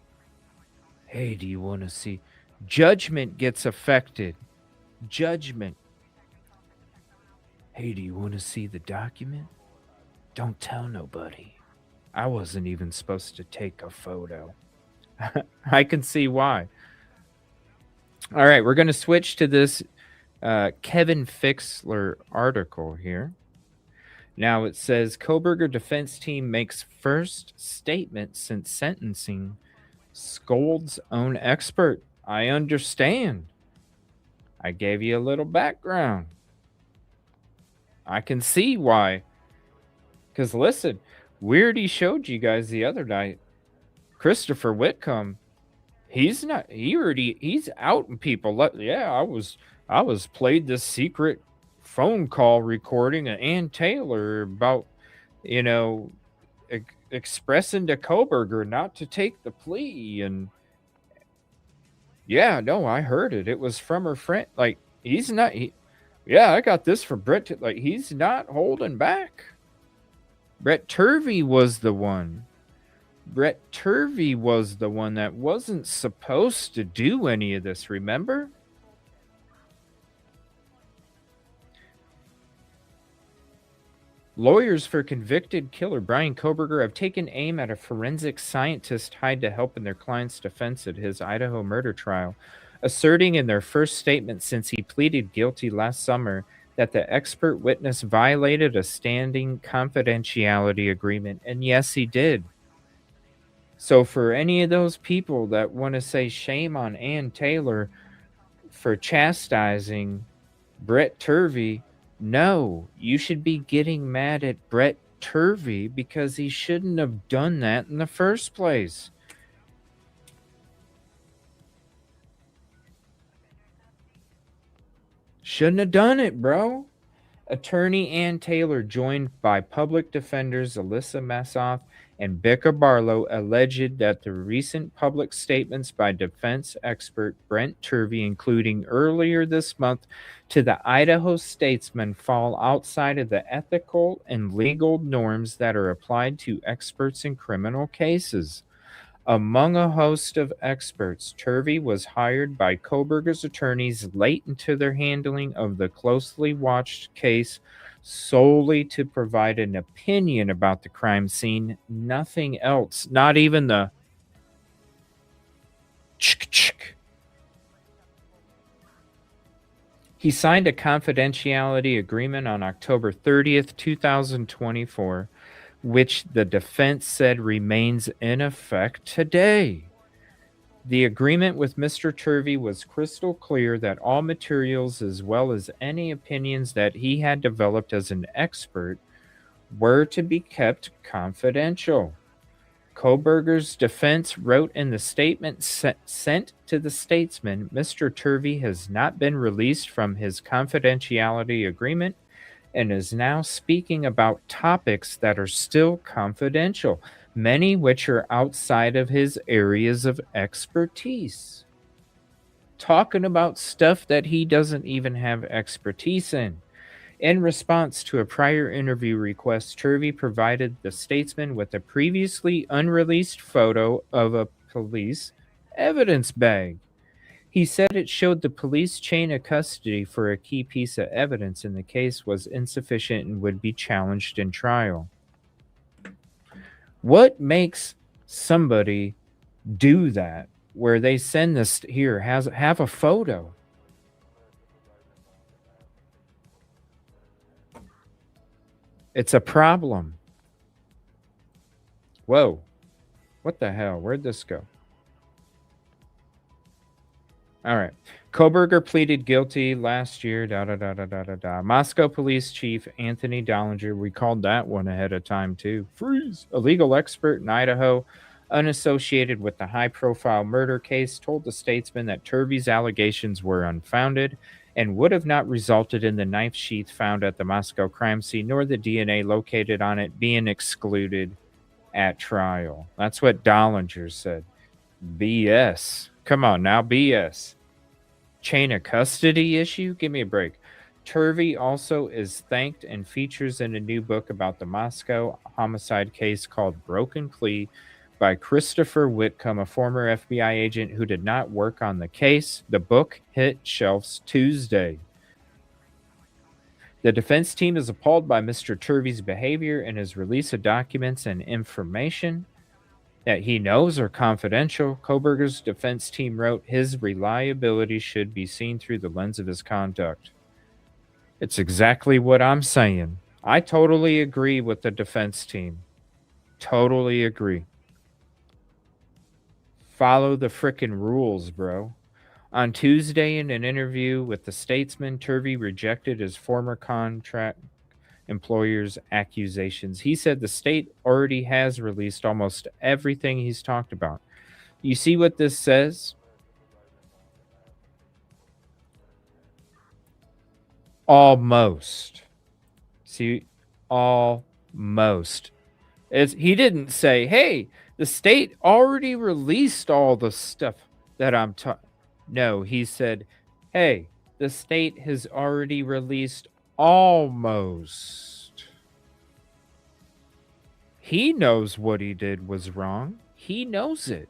Hey, do you want to see? Judgment gets affected. Judgment. Hey, do you want to see the document? Don't tell nobody. I wasn't even supposed to take a photo. I can see why. All right, we're going to switch to this Kevin Fixler article here. Now it says Kohberger defense team makes first statement since sentencing, scolds own expert. I understand. I gave you a little background. I can see why. Because listen, Weirdy showed you guys the other night. Christopher Whitcomb, he's outing people. Yeah, I was played this secret phone call recording of Ann Taylor about, expressing to Kohberger not to take the plea. And yeah, no, I heard it. It was from her friend. Like, I got this from Brett. Like, he's not holding back. Brett Turvey was the one that wasn't supposed to do any of this, remember? Lawyers for convicted killer Brian Kohberger have taken aim at a forensic scientist hired to help in their client's defense at his Idaho murder trial, asserting in their first statement since he pleaded guilty last summer that the expert witness violated a standing confidentiality agreement. And yes, he did. So for any of those people that want to say shame on Ann Taylor for chastising Brett Turvey, no, you should be getting mad at Brett Turvey because he shouldn't have done that in the first place. Shouldn't have done it, bro. Attorney Ann Taylor, joined by public defenders Alyssa Massoff and Becca Barlow, alleged that the recent public statements by defense expert Brent Turvey, including earlier this month to the Idaho Statesman, fall outside of the ethical and legal norms that are applied to experts in criminal cases. Among a host of experts, Turvey was hired by Kohberger's attorneys late into their handling of the closely watched case solely to provide an opinion about the crime scene, nothing else, not even the chick. He signed a confidentiality agreement on October 30th, 2024, which the defense said remains in effect today. The agreement with Mr. Turvey was crystal clear that all materials, as well as any opinions that he had developed as an expert, were to be kept confidential. Koberger's defense wrote in the statement sent to the Statesman, Mr. Turvey has not been released from his confidentiality agreement and is now speaking about topics that are still confidential, many which are outside of his areas of expertise. Talking about stuff that he doesn't even have expertise in. In response to a prior interview request, Turvey provided the Statesman with a previously unreleased photo of a police evidence bag. He said it showed the police chain of custody for a key piece of evidence in the case was insufficient and would be challenged in trial. What makes somebody do that where they send this here, have a photo? It's a problem. Whoa. What the hell? Where'd this go? All right. Koberger pleaded guilty last year. Moscow Police Chief Anthony Dollinger, we called that one ahead of time too. Freeze. A legal expert in Idaho, unassociated with the high-profile murder case, told the Statesman that Turvey's allegations were unfounded and would have not resulted in the knife sheath found at the Moscow crime scene, nor the DNA located on it being excluded at trial. That's what Dollinger said. BS. Come on now, BS. Chain of custody issue? Give me a break. Turvey also is thanked and features in a new book about the Moscow homicide case called Broken Plea by Christopher Whitcomb, a former FBI agent who did not work on the case. The book hit shelves Tuesday. The defense team is appalled by Mr. Turvey's behavior and his release of documents and information that he knows are confidential. Koberger's defense team wrote, his reliability should be seen through the lens of his conduct. It's exactly what I'm saying. I totally agree with the defense team. Totally agree. Follow the frickin' rules, bro. On Tuesday, in an interview with the Statesman, Turvey rejected his former contract employer's accusations. He said the state already has released almost everything he's talked about. You see what this says? Almost. See, almost. He didn't say, hey, the state already released all the stuff that I'm talking. No, he said, hey, the state has already released almost. He knows what he did was wrong. He knows it.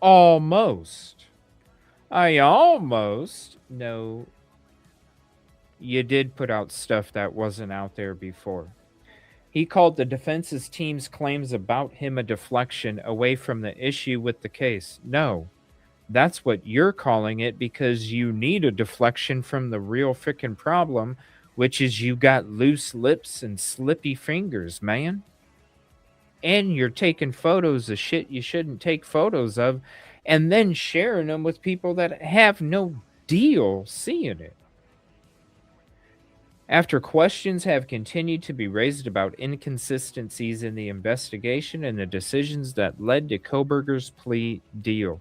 Almost. I almost know you did put out stuff that wasn't out there before. He called the defense's team's claims about him a deflection away from the issue with the case. No, that's what you're calling it because you need a deflection from the real frickin' problem, which is you got loose lips and slippy fingers, man. And you're taking photos of shit you shouldn't take photos of and then sharing them with people that have no deal seeing it. After questions have continued to be raised about inconsistencies in the investigation and the decisions that led to Koberger's plea deal,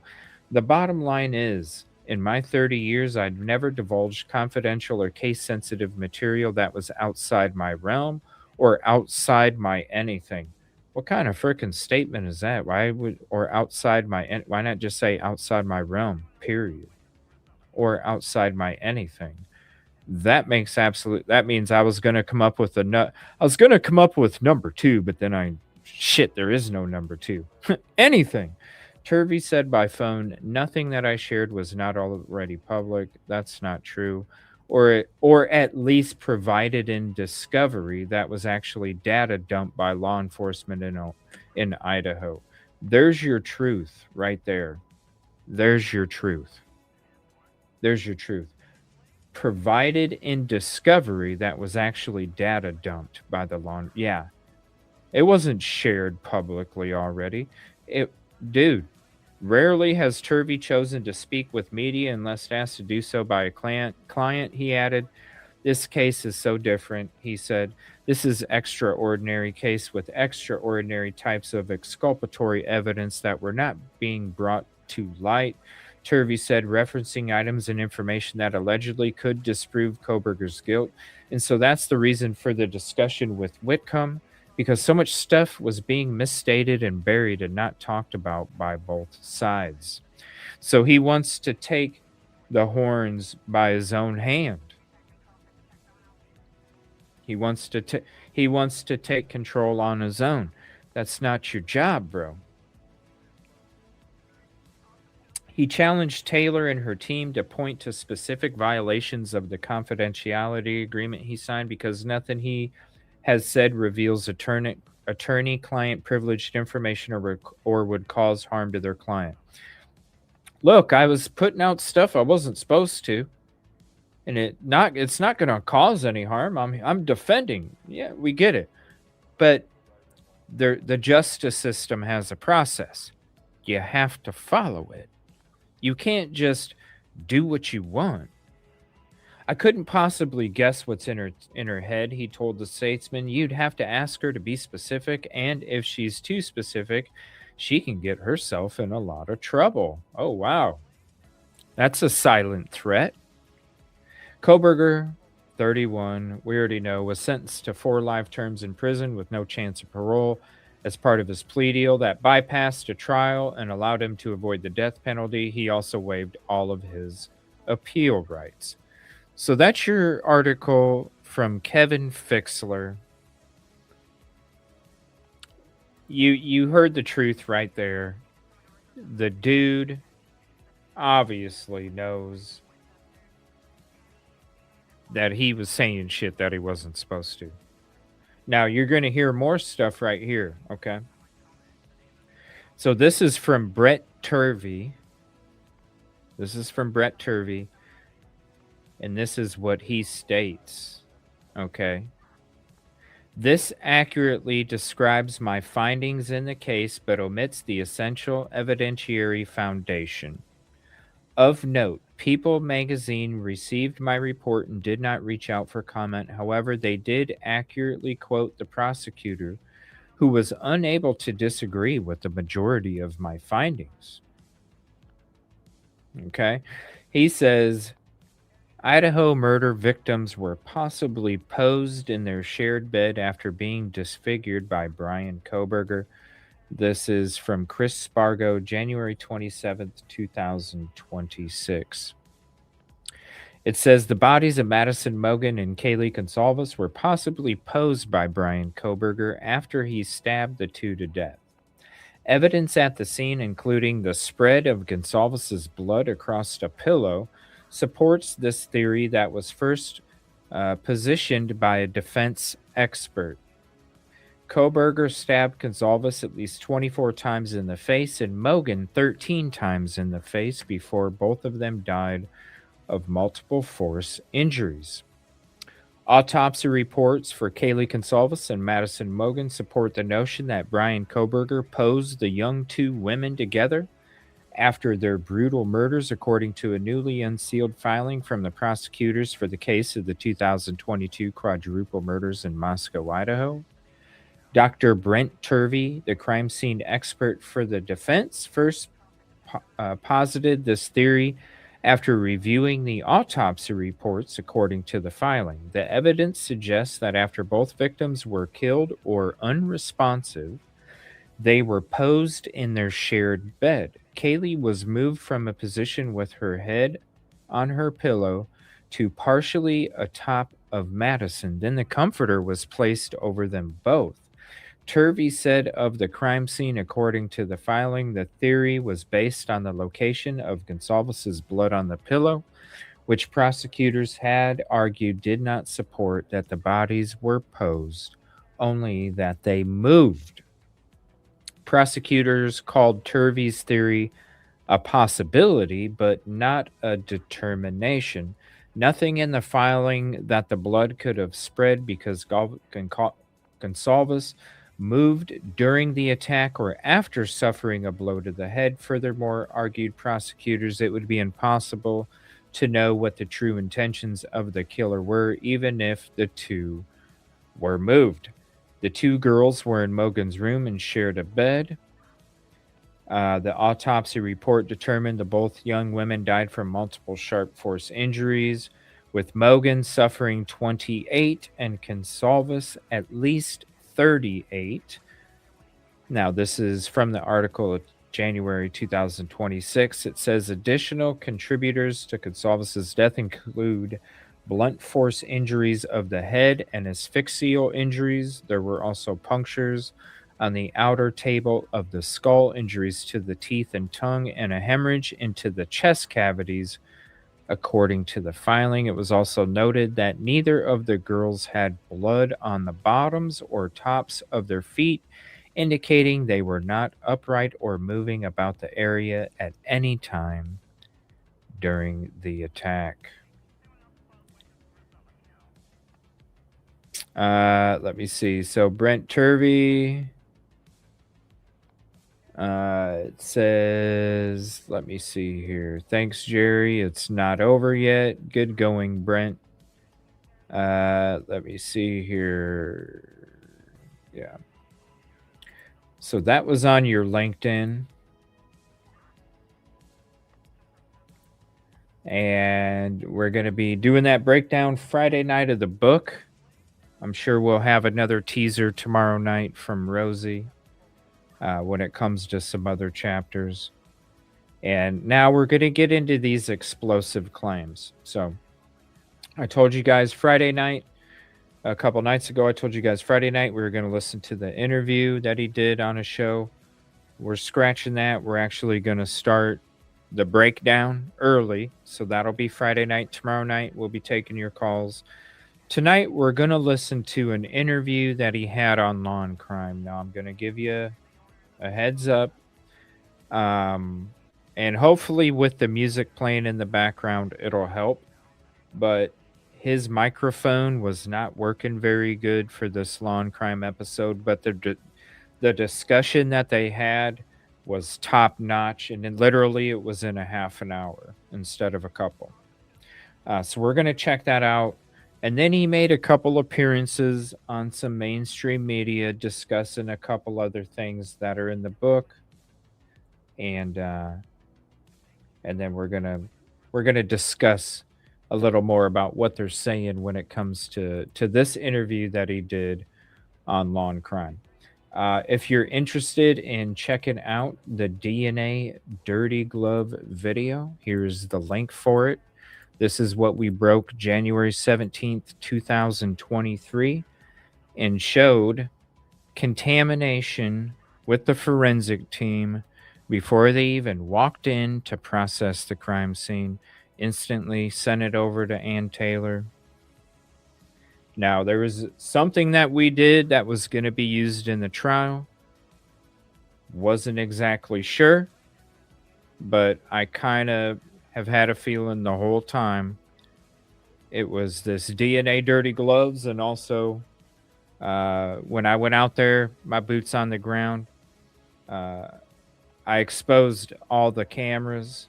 the bottom line is, in my 30 years, I'd never divulged confidential or case-sensitive material that was outside my realm or outside my anything. What kind of frickin' statement is that? Why not just say outside my realm, period? Or outside my anything? That means I was going to come up with number 2, but then there is no number 2. Anything. Turvey said by phone, nothing that I shared was not already public. That's not true. Or at least provided in discovery that was actually data dumped by law enforcement in Idaho. There's your truth right there. There's your truth. There's your truth. Provided in discovery that was actually data dumped by the law. Yeah. It wasn't shared publicly already. Dude, Rarely has Turvey chosen to speak with media unless asked to do so by a client, he added. This case is so different, he said. This is extraordinary case with extraordinary types of exculpatory evidence that were not being brought to light. Turvey said, referencing items and information that allegedly could disprove Koberger's guilt. And so that's the reason for the discussion with Whitcomb, because so much stuff was being misstated and buried and not talked about by both sides. So he wants to take the horns by his own hand. He wants to take control on his own. That's not your job, bro. He challenged Taylor and her team to point to specific violations of the confidentiality agreement he signed because nothing he has said reveals attorney-client privileged information or would cause harm to their client. Look, I was putting out stuff I wasn't supposed to, and it's not going to cause any harm. I'm defending. Yeah, we get it, but the justice system has a process. You have to follow it. You can't just do what you want. I couldn't possibly guess what's in her head, he told the statesman. You'd have to ask her to be specific, and if she's too specific, she can get herself in a lot of trouble. Oh, wow. That's a silent threat. Koberger, 31, we already know, was sentenced to 4 life terms in prison with no chance of parole as part of his plea deal that bypassed a trial and allowed him to avoid the death penalty. He also waived all of his appeal rights. So that's your article from Kevin Fixler. You heard the truth right there. The dude obviously knows that he was saying shit that he wasn't supposed to. Now, you're going to hear more stuff right here, okay? So this is from Brett Turvey. This is from Brett Turvey. And this is what he states, okay? This accurately describes my findings in the case, but omits the essential evidentiary foundation. Of note, People magazine received my report and did not reach out for comment. However, they did accurately quote the prosecutor, who was unable to disagree with the majority of my findings. Okay? He says, Idaho murder victims were possibly posed in their shared bed after being disfigured by Brian Koberger. This is from Chris Spargo, January 27th, 2026. It says the bodies of Madison Mogen and Kaylee Gonsalves were possibly posed by Brian Koberger after he stabbed the two to death. Evidence at the scene, including the spread of Gonsalves' blood across a pillow, supports this theory that was first positioned by a defense expert. Koberger stabbed Gonsalves at least 24 times in the face and Mogen 13 times in the face before both of them died of multiple force injuries. Autopsy reports for Kaylee Gonsalves and Madison Mogen support the notion that Brian Koberger posed the young two women together after their brutal murders, according to a newly unsealed filing from the prosecutors for the case of the 2022 quadruple murders in Moscow, Idaho. Dr. Brent Turvey, the crime scene expert for the defense, first posited this theory after reviewing the autopsy reports, according to the filing. The evidence suggests that after both victims were killed or unresponsive, they were posed in their shared bed. Kaylee was moved from a position with her head on her pillow to partially atop of Madison. Then the comforter was placed over them both. Turvey said of the crime scene, according to the filing, the theory was based on the location of Gonsalves' blood on the pillow, which prosecutors had argued did not support that the bodies were posed, only that they moved. Prosecutors called Turvey's theory a possibility, but not a determination. Nothing in the filing that the blood could have spread because Gonsalves moved during the attack or after suffering a blow to the head. Furthermore, argued prosecutors, it would be impossible to know what the true intentions of the killer were, even if the two were moved. The two girls were in Mogan's room and shared a bed. The autopsy report determined that both young women died from multiple sharp force injuries, with Mogan suffering 28 and Consalvis at least 38. Now, this is from the article of January 2026. It says additional contributors to Consalvis's death include blunt force injuries of the head and asphyxial injuries. There were also punctures on the outer table of the skull, injuries to the teeth and tongue, and a hemorrhage into the chest cavities. According to the filing, it was also noted that neither of the girls had blood on the bottoms or tops of their feet, indicating they were not upright or moving about the area at any time during the attack. Let me see. So Brent Turvey, it says, let me see here. Thanks, Jerry. It's not over yet. Good going, Brent. Let me see here. Yeah. So that was on your LinkedIn. And we're going to be doing that breakdown Friday night of the book. I'm sure we'll have another teaser tomorrow night from Rosie when it comes to some other chapters. And now we're going to get into these explosive claims. So I told you guys Friday night, a couple nights ago, I told you guys Friday night we were going to listen to the interview that he did on a show. We're scratching that. We're actually going to start the breakdown early. So that'll be Friday night. Tomorrow night, we'll be taking your calls. Tonight, we're going to listen to an interview that he had on Law and Crime. Now, I'm going to give you a heads up. And hopefully with the music playing in the background, it'll help. But his microphone was not working very good for this Law and Crime episode. But the discussion that they had was top notch. And then literally it was in a half an hour instead of a couple. So we're going to check that out. And then he made a couple appearances on some mainstream media discussing a couple other things that are in the book. And then we're gonna discuss a little more about what they're saying when it comes to this interview that he did on Law and Crime. If you're interested in checking out the DNA Dirty Glove video, here's the link for it. This is what we broke January 17th, 2023, and showed contamination with the forensic team before they even walked in to process the crime scene. Instantly sent it over to A.Taylor. Now, there was something that we did that was going to be used in the trial. Wasn't exactly sure, but I kind of have had a feeling the whole time it was this DNA Dirty Gloves. And also when I went out there, my boots on the ground, I exposed all the cameras,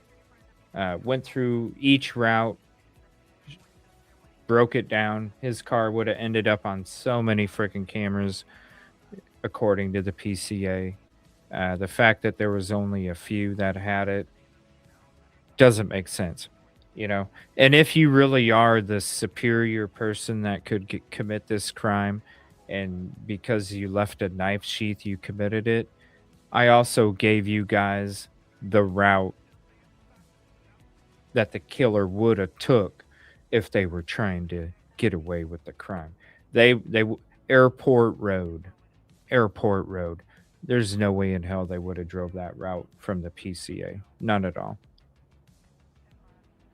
went through each route, broke it down. His car would have ended up on so many freaking cameras, according to the PCA. The fact that there was only a few that had it doesn't make sense, you know? And if you really are the superior person that could commit this crime, and because you left a knife sheath, you committed it, I also gave you guys the route that the killer would have took if they were trying to get away with the crime. They airport road. There's no way in hell they would have drove that route from the PCA. None at all.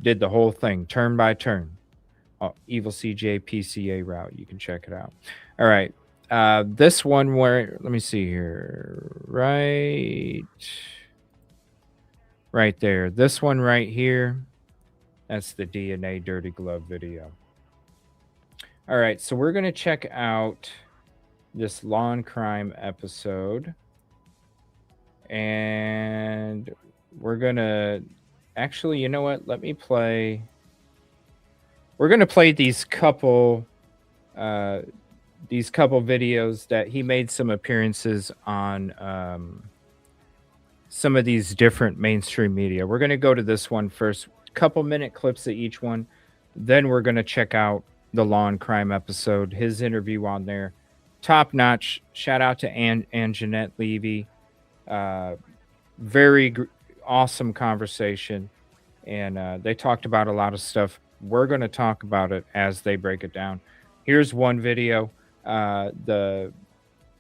Did the whole thing turn by turn. EvilleCJ PCA route. You can check it out. All right. This one where, let me see here. Right there. This one right here. That's the DNA Dirty Glove video. All right. So we're going to check out this law and crime episode. And we're gonna actually, you know what? Let me play. We're gonna play these couple videos that he made some appearances on some of these different mainstream media. We're gonna go to this one first, couple minute clips of each one. Then we're gonna check out the law and crime episode, his interview on there. Top notch. Shout out to Ann Jeanette Levy. Very awesome conversation, and they talked about a lot of stuff. We're going to talk about it as they break it down. Here's one video. The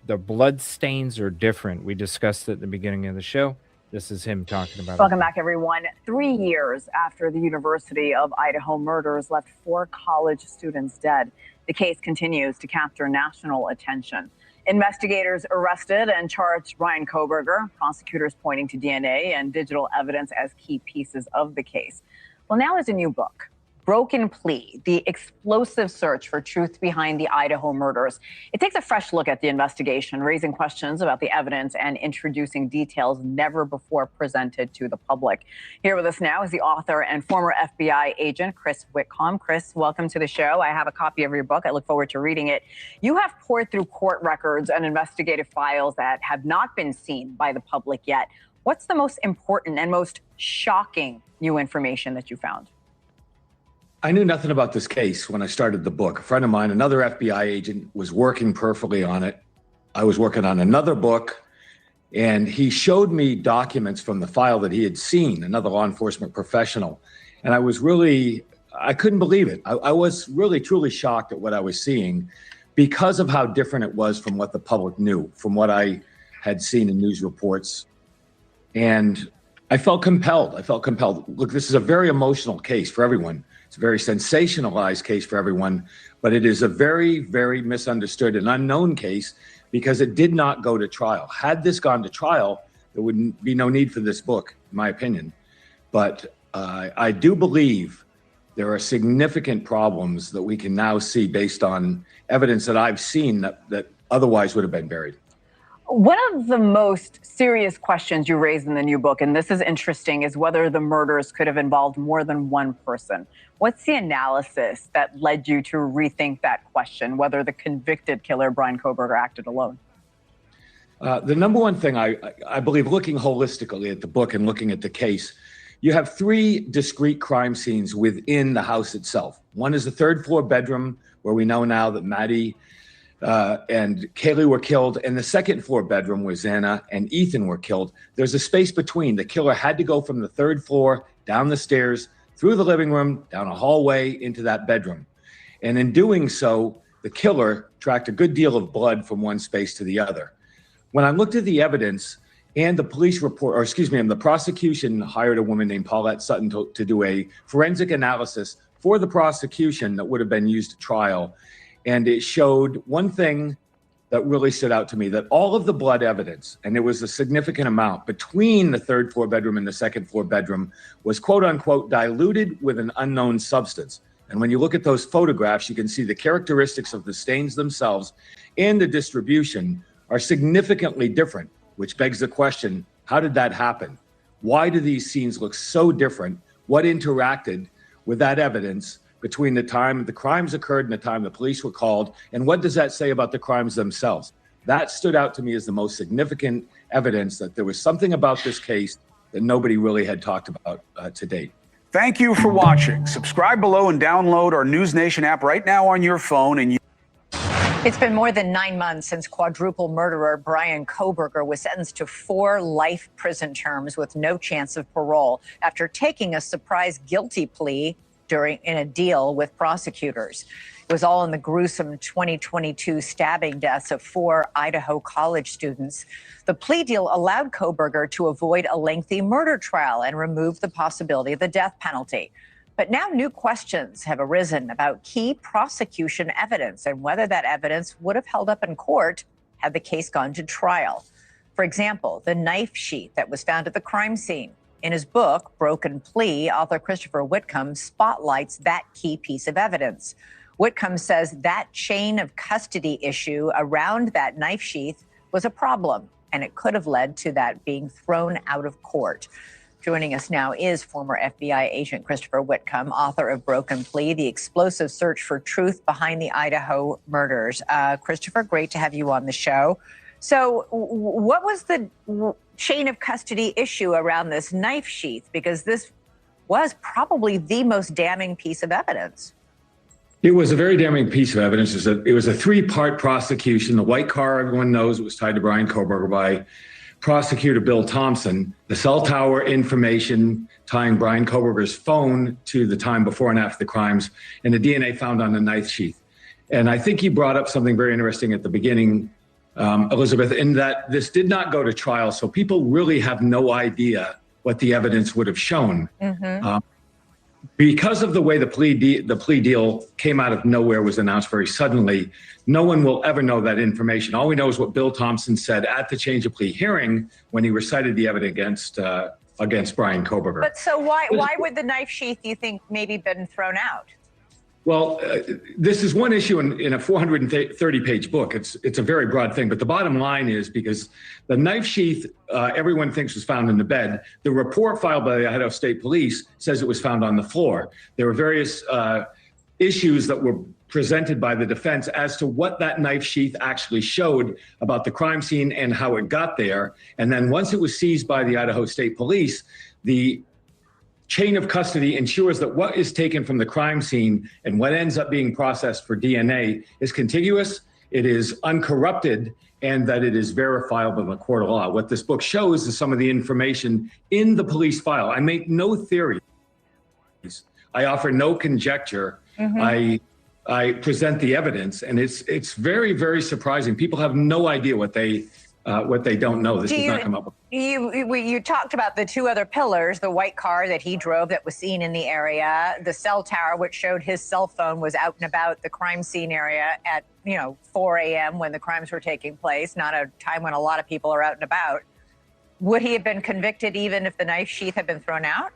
blood stains are different. We discussed it at the beginning of the show. This is him talking about it. Welcome back, everyone. 3 years after the University of Idaho murders left 4 college students dead, the case continues to capture national attention. Investigators arrested and charged Bryan Kohberger, prosecutors pointing to DNA and digital evidence as key pieces of the case. Well, now there's a new book, Broken Plea, the explosive search for truth behind the Idaho murders. It takes a fresh look at the investigation, raising questions about the evidence and introducing details never before presented to the public. Here with us now is the author and former FBI agent, Chris Whitcom. Chris, welcome to the show. I have a copy of your book. I look forward to reading it. You have poured through court records and investigative files that have not been seen by the public yet. What's the most important and most shocking new information that you found? I knew nothing about this case when I started the book. A friend of mine, another FBI agent, was working perfectly on it. I was working on another book, and he showed me documents from the file that he had seen, another law enforcement professional. And I couldn't believe it. I was really, truly shocked at what I was seeing because of how different it was from what the public knew, from what I had seen in news reports. And I felt compelled. Look, this is a very emotional case for everyone. It's a very sensationalized case for everyone, but it is a very, very misunderstood and unknown case because it did not go to trial. Had this gone to trial, there would be no need for this book, in my opinion. But I do believe there are significant problems that we can now see based on evidence that I've seen that otherwise would have been buried. One of the most serious questions you raised in the new book, and this is interesting, is whether the murders could have involved more than one person. What's the analysis that led you to rethink that question, whether the convicted killer, Bryan Kohberger, acted alone? The number one thing I believe, looking holistically at the book and looking at the case, you have 3 discrete crime scenes within the house itself. One is the 3rd floor bedroom, where we know now that Maddie and Kaylee were killed, and the 2nd floor bedroom where Xana and Ethan were killed. There's a space between. The killer had to go from the 3rd floor, down the stairs, through the living room, down a hallway, into that bedroom. And in doing so, the killer tracked a good deal of blood from one space to the other. When I looked at the evidence and the police report, and the prosecution hired a woman named Paulette Sutton to do a forensic analysis for the prosecution that would have been used at trial. And it showed one thing that really stood out to me, that all of the blood evidence, and it was a significant amount, between the 3rd floor bedroom and the 2nd floor bedroom was quote unquote diluted with an unknown substance. And when you look at those photographs, you can see the characteristics of the stains themselves and the distribution are significantly different, which begs the question, how did that happen? Why do these scenes look so different? What interacted with that evidence between the time the crimes occurred and the time the police were called? And what does that say about the crimes themselves? That stood out to me as the most significant evidence that there was something about this case that nobody really had talked about to date. Thank you for watching. Subscribe below and download our News Nation app right now on your phone. It's been more than 9 months since quadruple murderer Bryan Kohberger was sentenced to 4 life prison terms with no chance of parole after taking a surprise guilty plea in a deal with prosecutors. It was all in the gruesome 2022 stabbing deaths of 4 Idaho college students. The plea deal allowed Kohberger to avoid a lengthy murder trial and remove the possibility of the death penalty. But now new questions have arisen about key prosecution evidence and whether that evidence would have held up in court had the case gone to trial. For example, the knife sheath that was found at the crime scene. In his book, Broken Plea, author Chris Whitcom spotlights that key piece of evidence. Whitcomb says that chain of custody issue around that knife sheath was a problem, and it could have led to that being thrown out of court. Joining us now is former FBI agent Christopher Whitcom, author of Broken Plea, The Explosive Search for Truth Behind the Idaho Murders. Christopher, great to have you on the show. So what was the chain of custody issue around this knife sheath? Because this was probably the most damning piece of evidence. It was a very damning piece of evidence. It was a three-part prosecution. The white car, everyone knows, it was tied to Bryan Kohberger by prosecutor Bill Thompson. The cell tower information tying Bryan Kohberger's phone to the time before and after the crimes, and the DNA found on the knife sheath. And I think you brought up something very interesting at the beginning, Elizabeth, in that this did not go to trial, so people really have no idea what the evidence would have shown. Because of the way the plea deal came out of nowhere, was announced very suddenly, no one will ever know that information. All we know is what Bill Thompson said at the change of plea hearing when he recited the evidence against Bryan Kohberger. But so why would the knife sheath, you think, maybe been thrown out? Well, this is one issue in a 430-page book. It's a very broad thing, but the bottom line is because the knife sheath everyone thinks was found in the bed. The report filed by the Idaho State Police says it was found on the floor. There were various issues that were presented by the defense as to what that knife sheath actually showed about the crime scene and how it got there. And then once it was seized by the Idaho State Police, the chain of custody ensures that what is taken from the crime scene and what ends up being processed for DNA is contiguous, it is uncorrupted, and that it is verifiable in the court of law. What this book shows is some of the information in the police file. I make no theories. I offer no conjecture. I present the evidence, and it's very, very surprising. People have no idea what they don't know. This does not come up with. You talked about the two other pillars, the white car that he drove that was seen in the area, the cell tower, which showed his cell phone was out and about the crime scene area at 4 a.m. when the crimes were taking place, not a time when a lot of people are out and about. Would he have been convicted even if the knife sheath had been thrown out?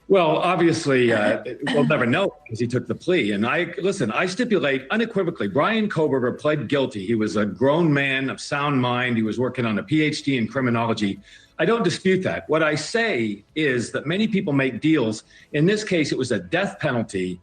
Well, obviously, we'll never know because he took the plea. And I stipulate unequivocally, Bryan Kohberger pled guilty. He was a grown man of sound mind. He was working on a PhD in criminology. I don't dispute that. What I say is that many people make deals. In this case, it was a death penalty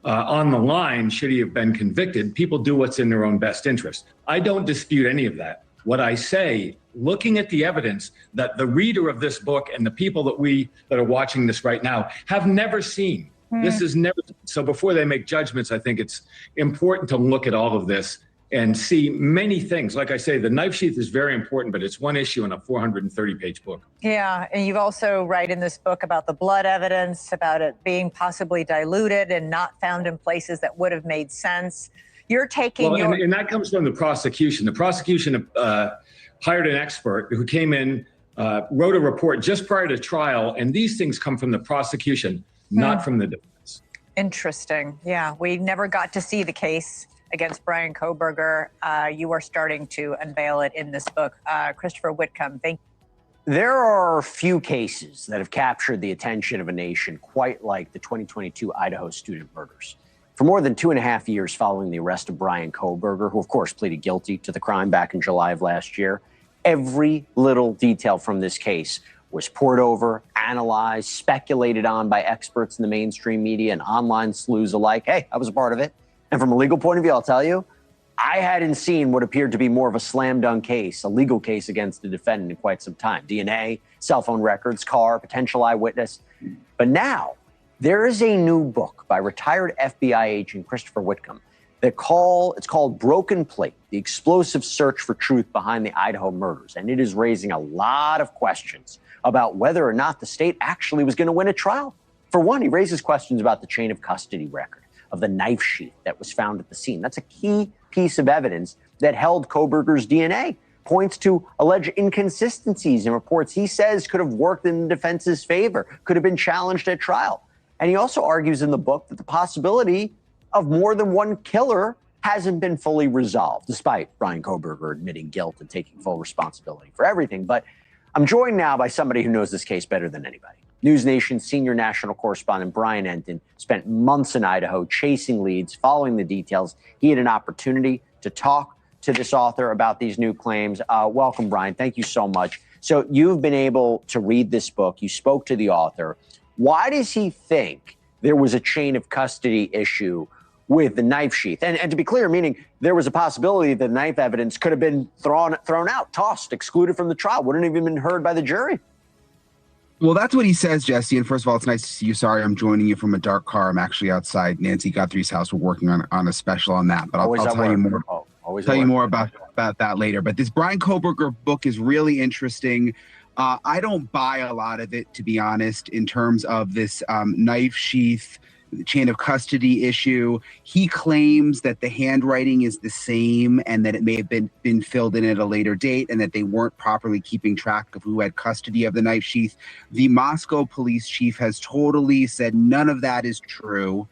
on the line. Should he have been convicted? People do what's in their own best interest. I don't dispute any of that. What I say, looking at the evidence that the reader of this book and the people that are watching this right now have never seen. This is never. So before they make judgments, I think it's important to look at all of this and see many things. Like I say, the knife sheath is very important, but it's one issue in a 430-page book. Yeah, and you also write in this book about the blood evidence, about it being possibly diluted and not found in places that would have made sense. You're taking and that comes from the prosecution. The prosecution hired an expert who came in, wrote a report just prior to trial, and these things come from the prosecution, not from the defense. Interesting. Yeah, we never got to see the case against Bryan Kohberger. You are starting to unveil it in this book. Christopher Whitcom, thank you. There are few cases that have captured the attention of a nation quite like the 2022 Idaho student murders. For more than 2.5 years following the arrest of Bryan Kohberger, who of course pleaded guilty to the crime back in July of last year, every little detail from this case was poured over, analyzed, speculated on by experts in the mainstream media and online sleuths alike. Hey, I was a part of it. And from a legal point of view, I'll tell you, I hadn't seen what appeared to be more of a slam dunk case, a legal case against the defendant in quite some time. DNA, cell phone records, car, potential eyewitness. But now, there is a new book by retired FBI agent Christopher Whitcom. It's called Broken Plea, The Explosive Search for Truth Behind the Idaho Murders. And it is raising a lot of questions about whether or not the state actually was going to win a trial. For one, he raises questions about the chain of custody record of the knife sheath that was found at the scene. That's a key piece of evidence that held Kohberger's DNA. Points to alleged inconsistencies in reports he says could have worked in the defense's favor, could have been challenged at trial. And he also argues in the book that the possibility of more than one killer hasn't been fully resolved, despite Bryan Kohberger admitting guilt and taking full responsibility for everything. But I'm joined now by somebody who knows this case better than anybody. News Nation senior national correspondent Brian Enton spent months in Idaho chasing leads, following the details. He had an opportunity to talk to this author about these new claims. Welcome, Brian. Thank you so much. So you've been able to read this book. You spoke to the author. Why does he think there was a chain of custody issue with the knife sheath? And to be clear, meaning there was a possibility that knife evidence could have been thrown out, tossed, excluded from the trial, wouldn't have even been heard by the jury. Well, that's what he says, Jesse. And first of all, it's nice to see you. Sorry, I'm joining you from a dark car. I'm actually outside Nancy Guthrie's house. We're working on a special on that, but I'll tell you more. Tell you more about that later. But this Bryan Kohberger book is really interesting. I don't buy a lot of it, to be honest, in terms of this knife sheath chain of custody issue. He claims that the handwriting is the same and that it may have been filled in at a later date and that they weren't properly keeping track of who had custody of the knife sheath. The Moscow police chief has totally said none of that is true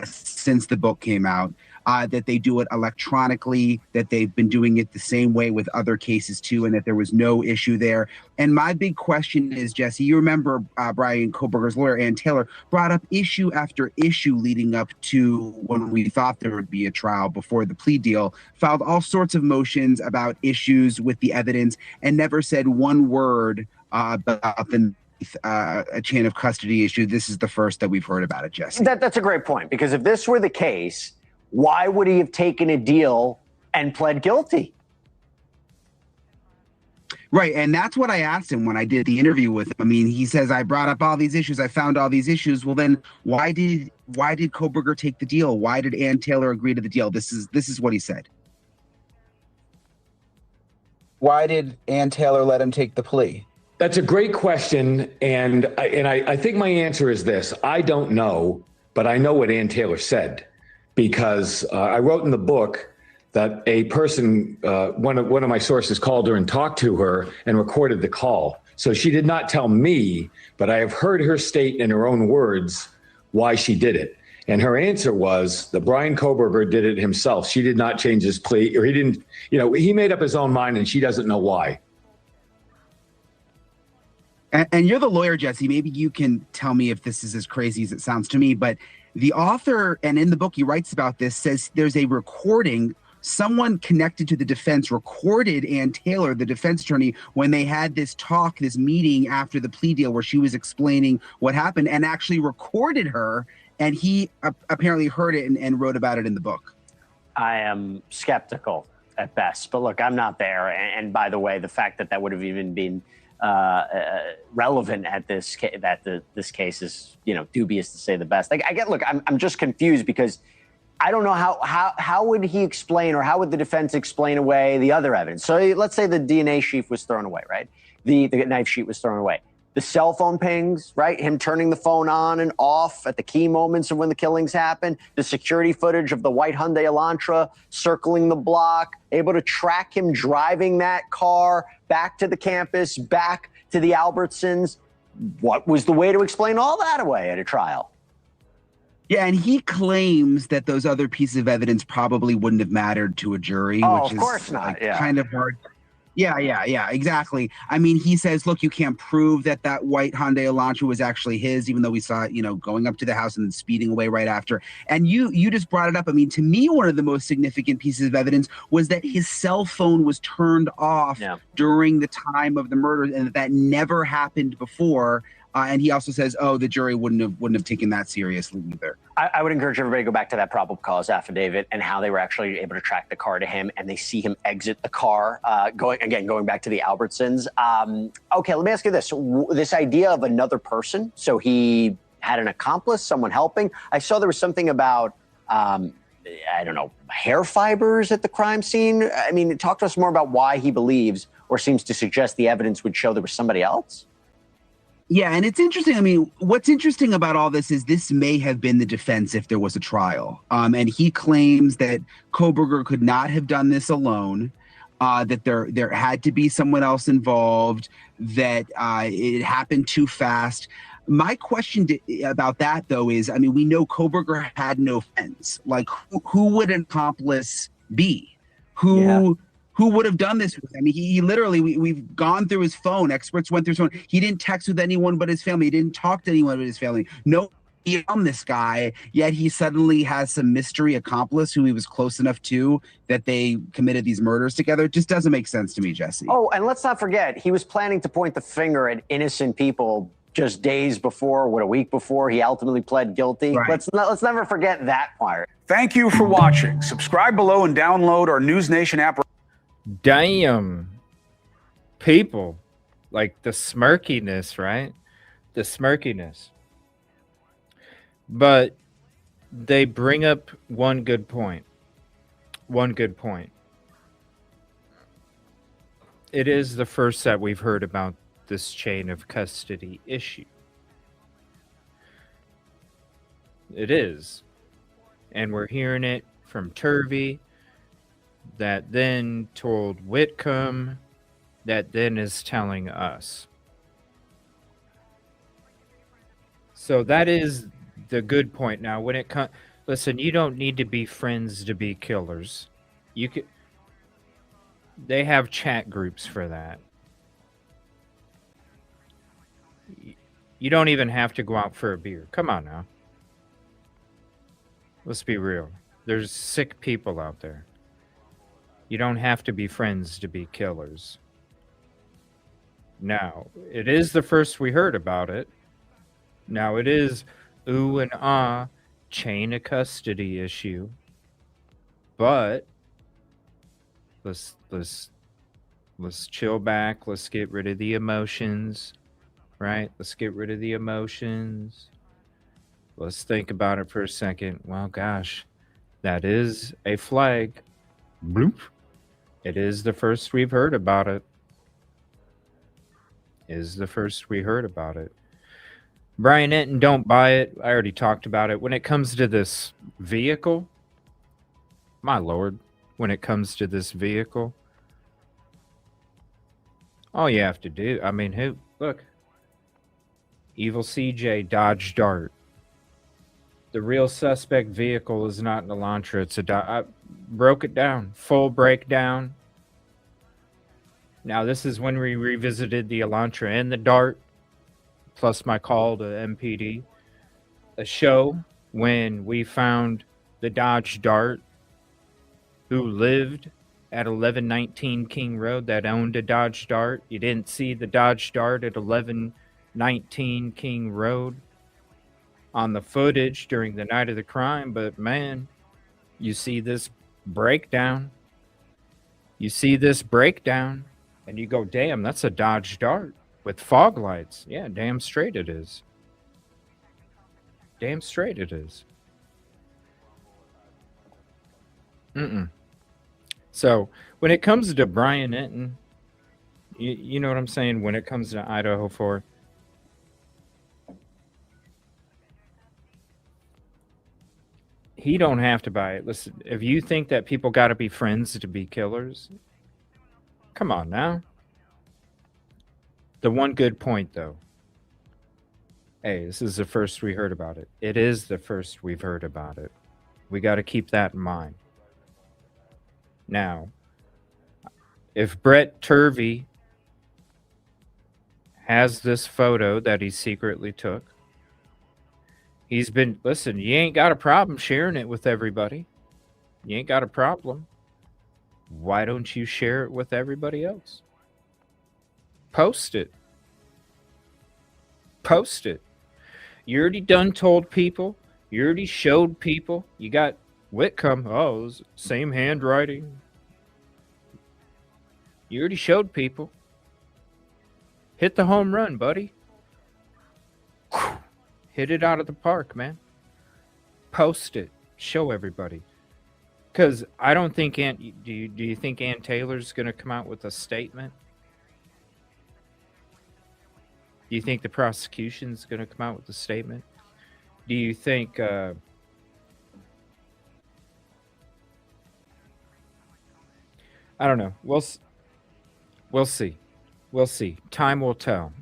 since the book came out. That they do it electronically, that they've been doing it the same way with other cases too, and that there was no issue there. And my big question is, Jesse, you remember Bryan Kohberger's lawyer, A.Taylor, brought up issue after issue leading up to when we thought there would be a trial before the plea deal, filed all sorts of motions about issues with the evidence and never said one word about a chain of custody issue. This is the first that we've heard about it, Jesse. That's a great point, because if this were the case, why would he have taken a deal and pled guilty? Right. And that's what I asked him when I did the interview with him. I mean, he says, I brought up all these issues. I found all these issues. Well, then why did Kohberger take the deal? Why did A.Taylor agree to the deal? This is what he said. Why did A.Taylor let him take the plea? That's a great question. And I think my answer is this. I don't know, but I know what A.Taylor said. Because I wrote in the book that a person, one of my sources called her and talked to her and recorded the call. So she did not tell me, but I have heard her state in her own words why she did it. And her answer was that Bryan Kohberger did it himself. She did not change his plea, or he didn't, he made up his own mind and she doesn't know why. And you're the lawyer, Jesse. Maybe you can tell me if this is as crazy as it sounds to me, but the author, and in the book he writes about this, says there's a recording, someone connected to the defense recorded A.Taylor, the defense attorney, when they had this talk, this meeting after the plea deal where she was explaining what happened, and actually recorded her, and he apparently heard it and wrote about it in the book. I am skeptical at best, but look, I'm not there. And by the way, the fact that would have even been relevant at this this case is dubious to say the best. I'm just confused because I don't know how would he explain, or how would the defense explain away the other evidence? So let's say the DNA sheath was thrown away, right? The knife sheath was thrown away. The cell phone pings, right? Him turning the phone on and off at the key moments of when the killings happened. The security footage of the white Hyundai Elantra circling the block, able to track him driving that car back to the campus, back to the Albertsons. What was the way to explain all that away at a trial? Yeah, and he claims that those other pieces of evidence probably wouldn't have mattered to a jury, which of course not. Yeah. Kind of hard. Yeah, exactly. I mean, he says, look, you can't prove that white Hyundai Elantra was actually his, even though we saw it, going up to the house and then speeding away right after. And you just brought it up. I mean, to me, one of the most significant pieces of evidence was that his cell phone was turned off during the time of the murder, and that never happened before. And he also says, the jury wouldn't have taken that seriously either. I would encourage everybody to go back to that probable cause affidavit and how they were actually able to track the car to him, and they see him exit the car, going back to the Albertsons. Okay, let me ask you this. This idea of another person, so he had an accomplice, someone helping. I saw there was something about, hair fibers at the crime scene. I mean, talk to us more about why he believes or seems to suggest the evidence would show there was somebody else. Yeah, and it's interesting. I mean, what's interesting about all this is this may have been the defense if there was a trial. And he claims that Kohberger could not have done this alone, that there had to be someone else involved, that it happened too fast. My question about that, though, is, I mean, we know Kohberger had no friends. Like, who would an accomplice be? Who who would have done this with him? He literally, we've gone through his phone. Experts went through his phone. He didn't text with anyone but his family. He didn't talk to anyone but his family. No, on this guy, yet he suddenly has some mystery accomplice who he was close enough to that they committed these murders together. It just doesn't make sense to me, Jesse. Oh, and let's not forget, he was planning to point the finger at innocent people just days before, a week before he ultimately pled guilty. Right. Let's never forget that part. Thank you for watching. Subscribe below and download our News Nation app. Damn. People. Like the smirkiness, right? The smirkiness. But they bring up one good point. One good point. It is the first that we've heard about this chain of custody issue. It is. And we're hearing it from Turvey, that then told Whitcomb, that then is telling us. So that is the good point. Now, when it comes, listen, you don't need to be friends to be killers. You could. They have chat groups for that. You don't even have to go out for a beer. Come on now. Let's be real. There's sick people out there. You don't have to be friends to be killers. Now, it is the first we heard about it. Now, it is ooh and ah chain of custody issue. But let's chill back. Let's get rid of the emotions. Right? Let's get rid of the emotions. Let's think about it for a second. Well, gosh, that is a flag. Bloop. It is the first we've heard about it. Is the first we heard about it. Brian Enton, don't buy it. I already talked about it. When it comes to this vehicle, my Lord, when it comes to this vehicle, all you have to do, I mean, look, EvilleCJ Dodge Dart. The real suspect vehicle is not an Elantra. It's I broke it down. Full breakdown. Now, this is when we revisited the Elantra and the Dart, plus my call to MPD. A show when we found the Dodge Dart, who lived at 1119 King Road, that owned a Dodge Dart. You didn't see the Dodge Dart at 1119 King Road on the footage during the night of the crime, but man, you see this breakdown. You see this breakdown, and you go, damn, that's a Dodge Dart with fog lights. Yeah, damn straight it is. Damn straight it is. So, when it comes to Brian Enton, you know what I'm saying? When it comes to Idaho 4, he don't have to buy it. Listen, if you think that people got to be friends to be killers, come on now. The one good point, though. Hey, this is the first we heard about it. It is the first we've heard about it. We got to keep that in mind. Now, if Brett Turvey has this photo that he secretly took, he's been, listen, you ain't got a problem sharing it with everybody. You ain't got a problem. Why don't you share it with everybody else? Post it. Post it. You already done told people. You already showed people. You got Whitcomb. Oh, it was same handwriting. You already showed people. Hit the home run, buddy. Hit it out of the park, man. Post it. Show everybody. Because I don't think do you think A.Taylors going to come out with a statement? Do you think the prosecution's going to come out with a statement? Do you think I don't know. We'll see. We'll see. Time will tell.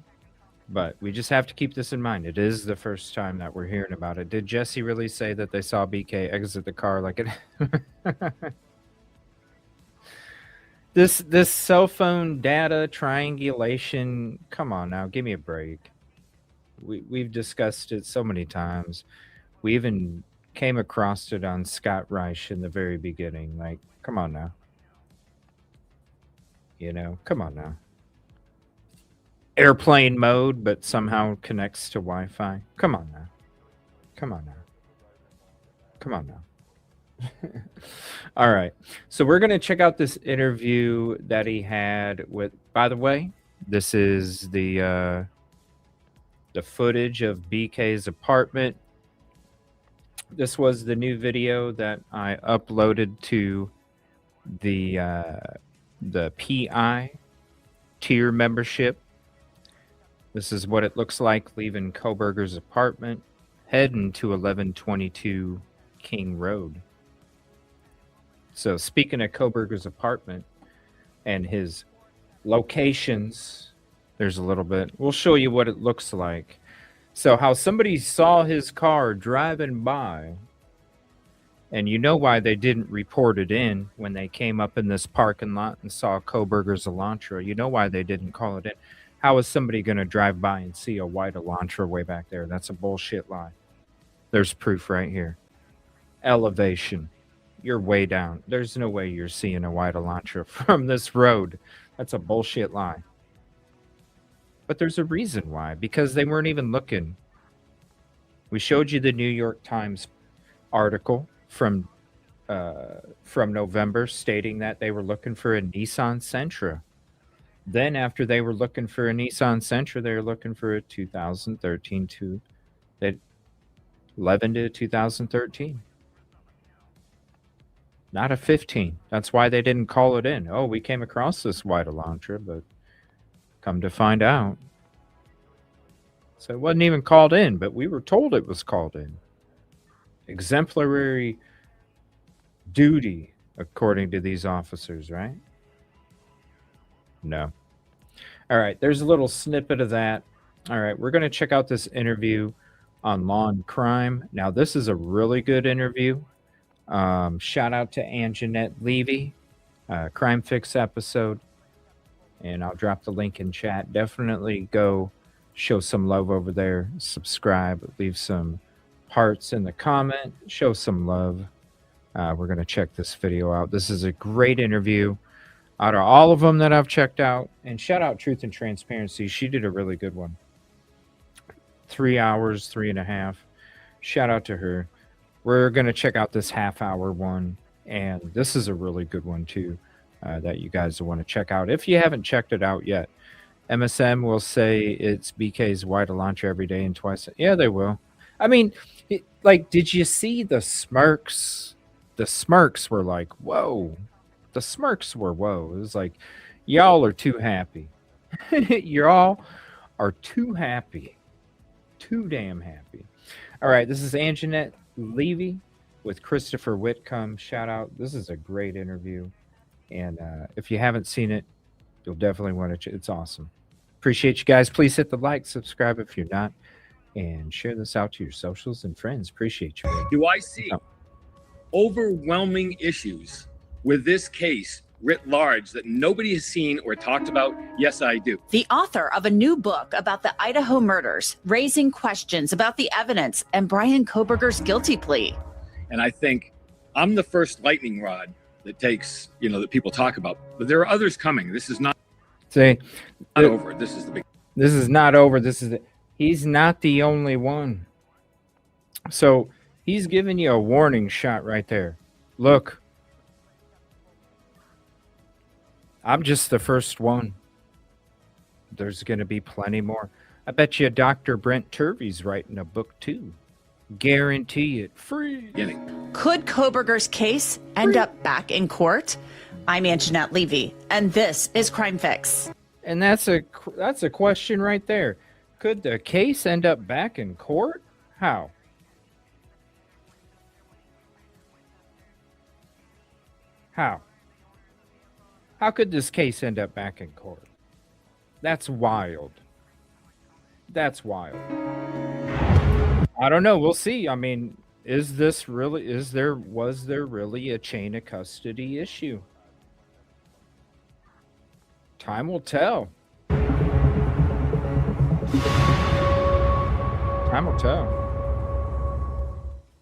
But we just have to keep this in mind. It is the first time that we're hearing about it. Did Jesse really say that they saw BK exit the car like it? This cell phone data triangulation, come on now, give me a break. We've discussed it so many times. We even came across it on Scott Reich in the very beginning. Like, come on now. Come on now. Airplane mode, but somehow connects to Wi-Fi. Come on now. Come on now. Come on now. All right. So we're going to check out this interview that he had with, by the way, this is the footage of BK's apartment. This was the new video that I uploaded to the PI tier membership. This is what it looks like leaving Kohberger's apartment, heading to 1122 King Road. So speaking of Kohberger's apartment and his locations, there's a little bit. We'll show you what it looks like. So how somebody saw his car driving by, and you know why they didn't report it in when they came up in this parking lot and saw Kohberger's Elantra. You know why they didn't call it in. How is somebody going to drive by and see a white Elantra way back there? That's a bullshit lie. There's proof right here. Elevation. You're way down. There's no way you're seeing a white Elantra from this road. That's a bullshit lie. But there's a reason why. Because they weren't even looking. We showed you the New York Times article from November stating that they were looking for a Nissan Sentra. Then after they were looking for a Nissan Sentra, they were looking for a 2013 to 11 to 2013. Not a 15. That's why they didn't call it in. Oh, we came across this white Elantra, but come to find out. So it wasn't even called in, but we were told it was called in. Exemplary duty, according to these officers, right? No. All right, there's a little snippet of that. All right, we're going to check out this interview on law and crime. Now, this is a really good interview. Shout out to Anjanette Levy, Crime Fix episode. And I'll drop the link in chat. Definitely go show some love over there. Subscribe, leave some hearts in the comment. Show some love. We're going to check this video out. This is a great interview. Out of all of them that I've checked out, and shout out Truth and Transparency. She did a really good one. 3 hours, 3.5. Shout out to her. We're going to check out this half-hour one, and this is a really good one too that you guys will want to check out if you haven't checked it out yet. MSM will say it's BK's white Elantra every day and twice. Yeah, they will. I mean, did you see the smirks? The smirks were like, whoa. The smirks were whoa. It was like, y'all are too happy. Y'all are too happy. Too damn happy. All right, this is Anjanette Levy with Christopher Whitcomb. Shout out. This is a great interview. And if you haven't seen it, you'll definitely want to. It's awesome. Appreciate you guys. Please hit the like, subscribe if you're not, and share this out to your socials and friends. Appreciate you. Do I see overwhelming issues with this case writ large that nobody has seen or talked about? Yes, I do. The author of a new book about the Idaho murders, raising questions about the evidence and Brian Kohberger's guilty plea. And I think I'm the first lightning rod that takes, that people talk about. But there are others coming. This is not over. This is the big. This is not over. He's not the only one. So he's giving you a warning shot right there. Look. I'm just the first one. There's going to be plenty more. I bet you Dr. Brent Turvey's writing a book too. Guarantee it. Free. Could Kohberger's case end up back in court? I'm Anjanette Levy, and this is Crime Fix. And that's a question right there. Could the case end up back in court? How? How? How could this case end up back in court? That's wild. That's wild. I don't know. We'll see. I mean, was there really a chain of custody issue? Time will tell. Time will tell.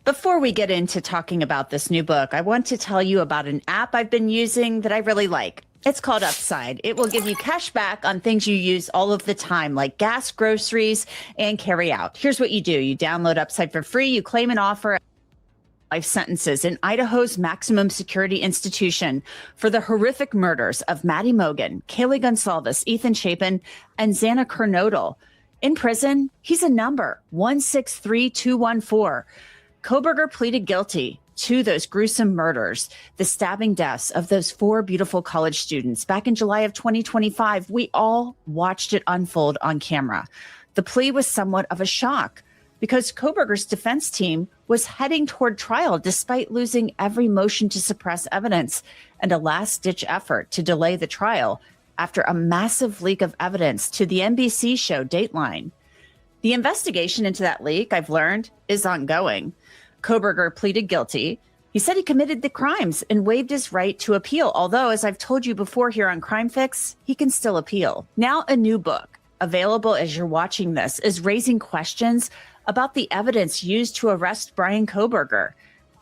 Before we get into talking about this new book, I want to tell you about an app I've been using that I really like. It's called Upside. It will give you cash back on things you use all of the time, like gas, groceries, and carry out. Here's what you do. You download Upside for free. You claim an offer. Life sentences in Idaho's maximum security institution for the horrific murders of Maddie Mogen, Kaylee Gonsalves, Ethan Chapin, and Xana Kernodle. In prison, he's a number, 163214. Kohberger pleaded guilty to those gruesome murders, the stabbing deaths of those 4 beautiful college students back in July of 2025. We all watched it unfold on camera. The plea was somewhat of a shock because Kohberger's defense team was heading toward trial despite losing every motion to suppress evidence and a last-ditch effort to delay the trial after a massive leak of evidence to the NBC show Dateline. The investigation into that leak, I've learned, is ongoing. Kohberger pleaded guilty. He said he committed the crimes and waived his right to appeal, although, as I've told you before here on Crime Fix, he can still appeal. Now, a new book, available as you're watching this, is raising questions about the evidence used to arrest Bryan Kohberger,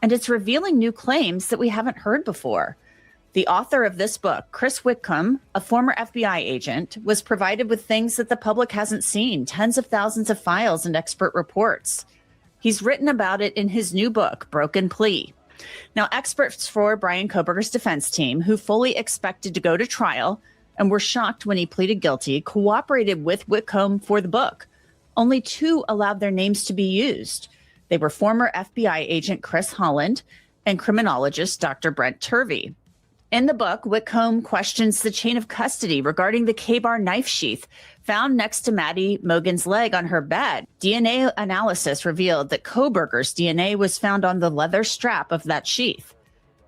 and it's revealing new claims that we haven't heard before. The author of this book, Chris Whitcom, a former FBI agent, was provided with things that the public hasn't seen, tens of thousands of files and expert reports. He's written about it in his new book, Broken Plea. Now, experts for Bryan Kohberger's defense team, who fully expected to go to trial and were shocked when he pleaded guilty, cooperated with Whitcomb for the book. Only 2 allowed their names to be used. They were former FBI agent Chris Holland and criminologist Dr. Brent Turvey. In the book, Whitcomb questions the chain of custody regarding the K-bar knife sheath found next to Maddie Mogen's leg on her bed. DNA analysis revealed that Kohberger's DNA was found on the leather strap of that sheath.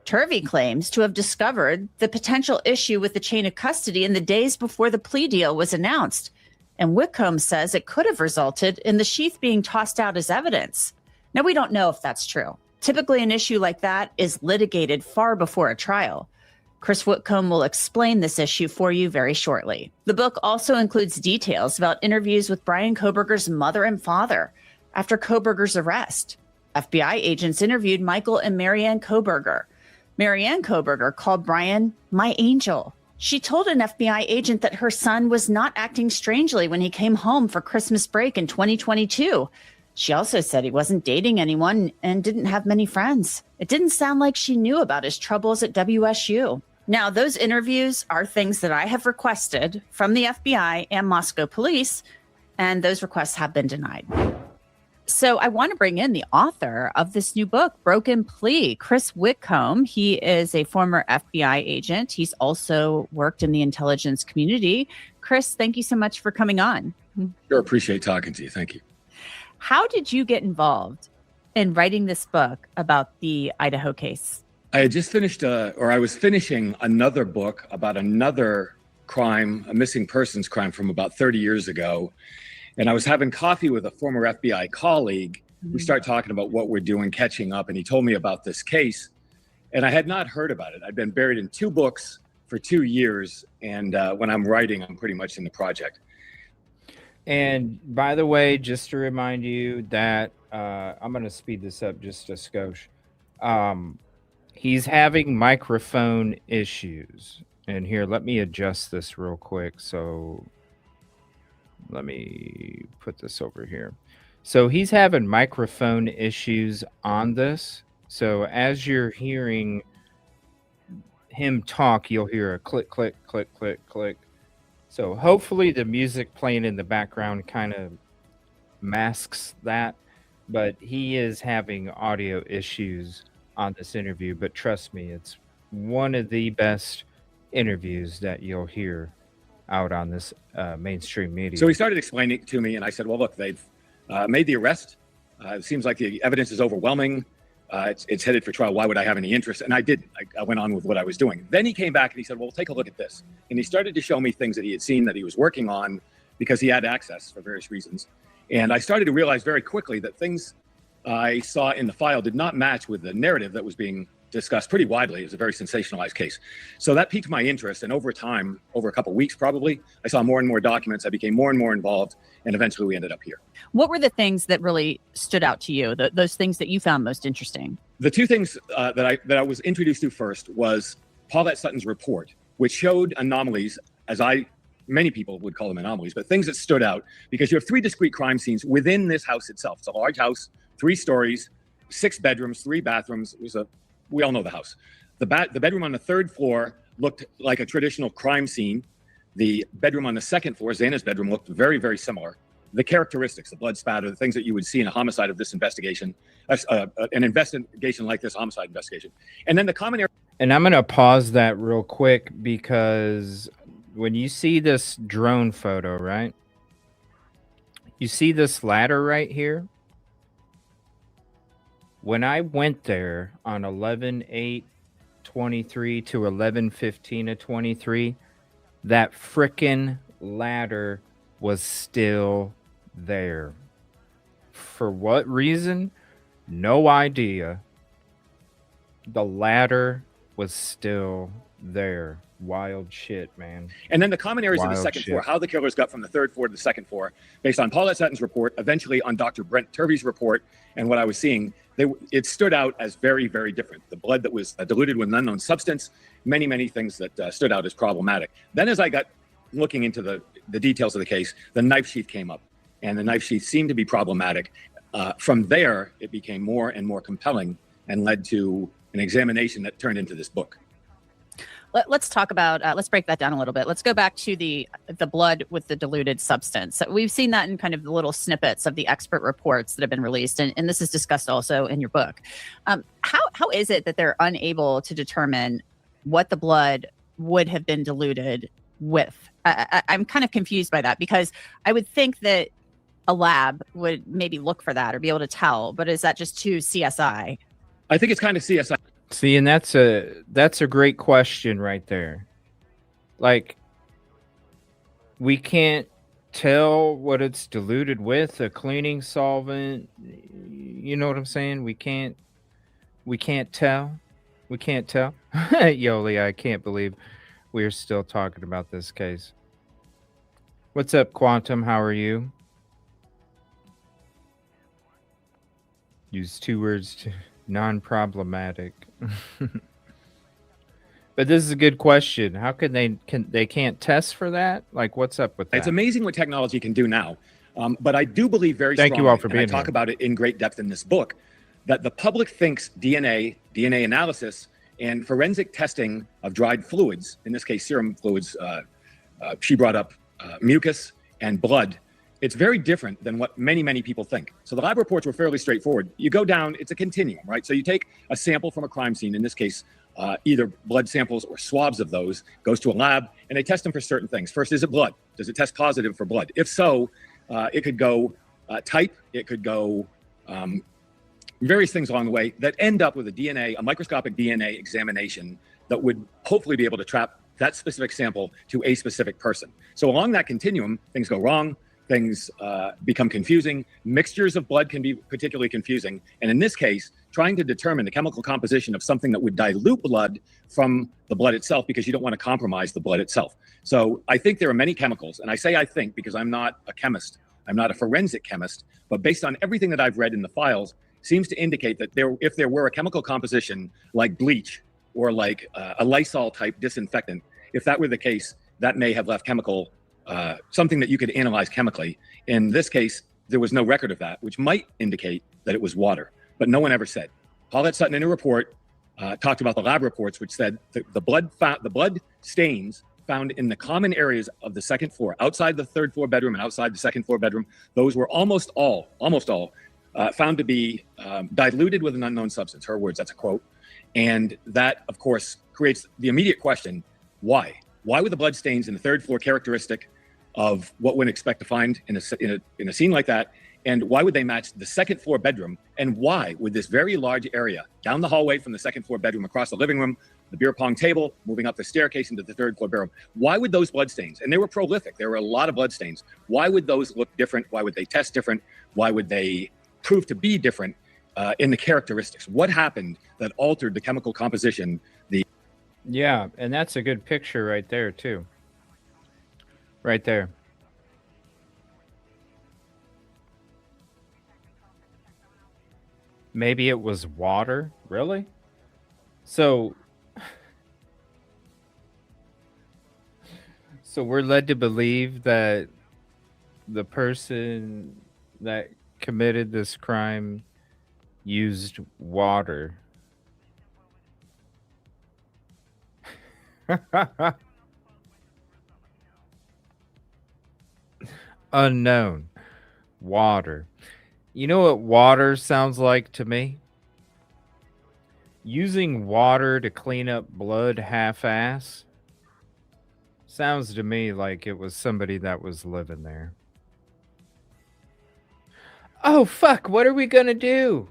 Turvey claims to have discovered the potential issue with the chain of custody in the days before the plea deal was announced. And Whitcomb says it could have resulted in the sheath being tossed out as evidence. Now, we don't know if that's true. Typically, an issue like that is litigated far before a trial. Chris Whitcomb will explain this issue for you very shortly. The book also includes details about interviews with Bryan Kohberger's mother and father after Kohberger's arrest. FBI agents interviewed Michael and Marianne Kohberger. Marianne Kohberger called Bryan my angel. She told an FBI agent that her son was not acting strangely when he came home for Christmas break in 2022. She also said he wasn't dating anyone and didn't have many friends. It didn't sound like she knew about his troubles at WSU. Now, those interviews are things that I have requested from the FBI and Moscow police, and those requests have been denied. So I want to bring in the author of this new book, Broken Plea, Chris Whitcom. He is a former FBI agent. He's also worked in the intelligence community. Chris, thank you so much for coming on. Sure, appreciate talking to you. Thank you. How did you get involved in writing this book about the Idaho case? I had just finished, I was finishing another book about another crime, a missing persons crime from about 30 years ago. And I was having coffee with a former FBI colleague. We started talking about what we're doing, catching up, and he told me about this case. And I had not heard about it. I'd been buried in 2 books for 2 years. And when I'm writing, I'm pretty much in the project. And by the way, just to remind you that I'm going to speed this up just a skosh. He's having microphone issues. And here, let me adjust this real quick. So let me put this over here. So he's having microphone issues on this. So as you're hearing him talk, you'll hear a click, click, click, click, click. So hopefully the music playing in the background kind of masks that. But he is having audio issues on this interview. But trust me, it's one of the best interviews that you'll hear out on this mainstream media. So he started explaining it to me, and I said, well, look, they've made the arrest. It seems like the evidence is overwhelming. It's headed for trial. Why would I have any interest? And I didn't. I went on with what I was doing. Then he came back and he said, well, take a look at this. And he started to show me things that he had seen that he was working on because he had access for various reasons. And I started to realize very quickly that things I saw in the file did not match with the narrative that was being discussed pretty widely. It was a very sensationalized case. So that piqued my interest. And over time, over a couple of weeks probably, I saw more and more documents. I became more and more involved. And eventually we ended up here. What were the things that really stood out to you, those things that you found most interesting? The two things that I was introduced to first was Paulette Sutton's report, which showed anomalies, many people would call them anomalies, but things that stood out because you have 3 discrete crime scenes within this house itself. It's a large house, 3 stories, 6 bedrooms, 3 bathrooms. We all know the house. The bedroom on the 3rd floor looked like a traditional crime scene. The bedroom on the 2nd floor, Xana's bedroom, looked very, very similar. The characteristics, the blood spatter, the things that you would see in a homicide of this investigation, an investigation like this, homicide investigation. And then the common area. And I'm going to pause that real quick because when you see this drone photo, right? You see this ladder right here? When I went there on 11/8/23 to 11/15/23, that frickin' ladder was still there. For what reason? No idea. The ladder was still there. Wild shit, man. And then the common areas of the 2nd floor, how the killers got from the 3rd floor to the 2nd floor, based on Paulette Sutton's report, eventually on Dr. Brent Turvey's report, and what I was seeing, it stood out as very, very different. The blood that was diluted with an unknown substance, many, many things that stood out as problematic. Then as I got looking into the details of the case, the knife sheath came up, and the knife sheath seemed to be problematic. From there, it became more and more compelling and led to an examination that turned into this book. Let's talk about, let's break that down a little bit. Let's go back to the blood with the diluted substance. So we've seen that in kind of the little snippets of the expert reports that have been released. And this is discussed also in your book. How is it that they're unable to determine what the blood would have been diluted with? I'm kind of confused by that because I would think that a lab would maybe look for that or be able to tell, but is that just too CSI? I think it's kind of CSI. See, and that's a great question right there. Like, we can't tell what it's diluted with, a cleaning solvent. You know what I'm saying? We can't tell. We can't tell. Yoli, I can't believe we're still talking about this case. What's up, Quantum? How are you? Use 2 words, non-problematic. But this is a good question. How can they can't test for that? Like, what's up with that? It's amazing what technology can do now. But I do believe very strongly, thank you all for being here. I talk about it in great depth in this book, that the public thinks DNA analysis, and forensic testing of dried fluids, in this case serum fluids, she brought up mucus and blood. It's very different than what many, many people think. So the lab reports were fairly straightforward. You go down, it's a continuum, right? So you take a sample from a crime scene, in this case, either blood samples or swabs of those, goes to a lab, and they test them for certain things. First, is it blood? Does it test positive for blood? If so, it could go type, it could go various things along the way that end up with a microscopic DNA examination that would hopefully be able to trap that specific sample to a specific person. So along that continuum, things go wrong, things become confusing. Mixtures of blood can be particularly confusing. And in this case, trying to determine the chemical composition of something that would dilute blood from the blood itself, because you don't want to compromise the blood itself. So I think there are many chemicals, and I say I think because I'm not a chemist, I'm not a forensic chemist, but based on everything that I've read in the files, seems to indicate that if there were a chemical composition like bleach or like a Lysol type disinfectant, if that were the case, that may have left something that you could analyze chemically. In this case, there was no record of that, which might indicate that it was water, but no one ever said. Paulette Sutton in a report talked about the lab reports, which said the blood stains found in the common areas of the second floor, outside the third floor bedroom and outside the second floor bedroom, those were almost all found to be diluted with an unknown substance. Her words, that's a quote. And that, of course, creates the immediate question, why? Why would the blood stains in the third floor characteristic of what one expect to find in a scene like that? And why would they match the second floor bedroom? And why would this very large area down the hallway from the second floor bedroom, across the living room, the beer pong table, moving up the staircase into the third floor bedroom, why would those blood stains, and they were prolific, there were a lot of blood stains, why would those look different? Why would they test different? Why would they prove to be different? in the characteristics. What happened that altered the chemical composition? Yeah, and that's a good picture right there, too. Right there. Maybe it was water? Really? So we're led to believe that the person that committed this crime used water. Unknown. Water. You know what water sounds like to me? Using water to clean up blood half-ass sounds to me like it was somebody that was living there. Oh, fuck, what are we gonna do?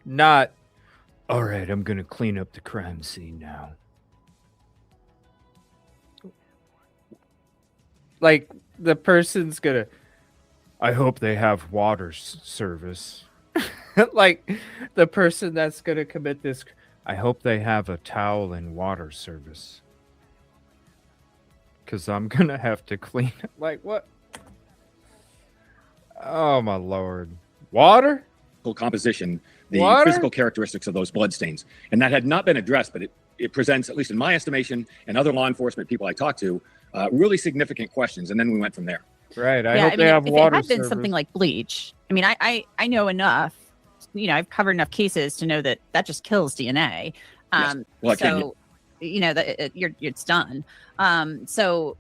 Not, all right, I'm gonna clean up the crime scene now. Like, the person's gonna, I hope they have water service. Like, the person that's gonna commit this, I hope they have a towel and water service. Because I'm gonna have to clean it. Like, what? Oh, my Lord. Water? Composition, the Water? physical characteristics of those bloodstains. And that had not been addressed, but it presents, at least in my estimation, and other law enforcement people I talked to, really significant questions. And then we went from there. Right. I hope they have water if it had been service. something like bleach, I mean, I know enough, you know, I've covered enough cases to know that just kills DNA. Yes. Well, so, you know, that it's done. So,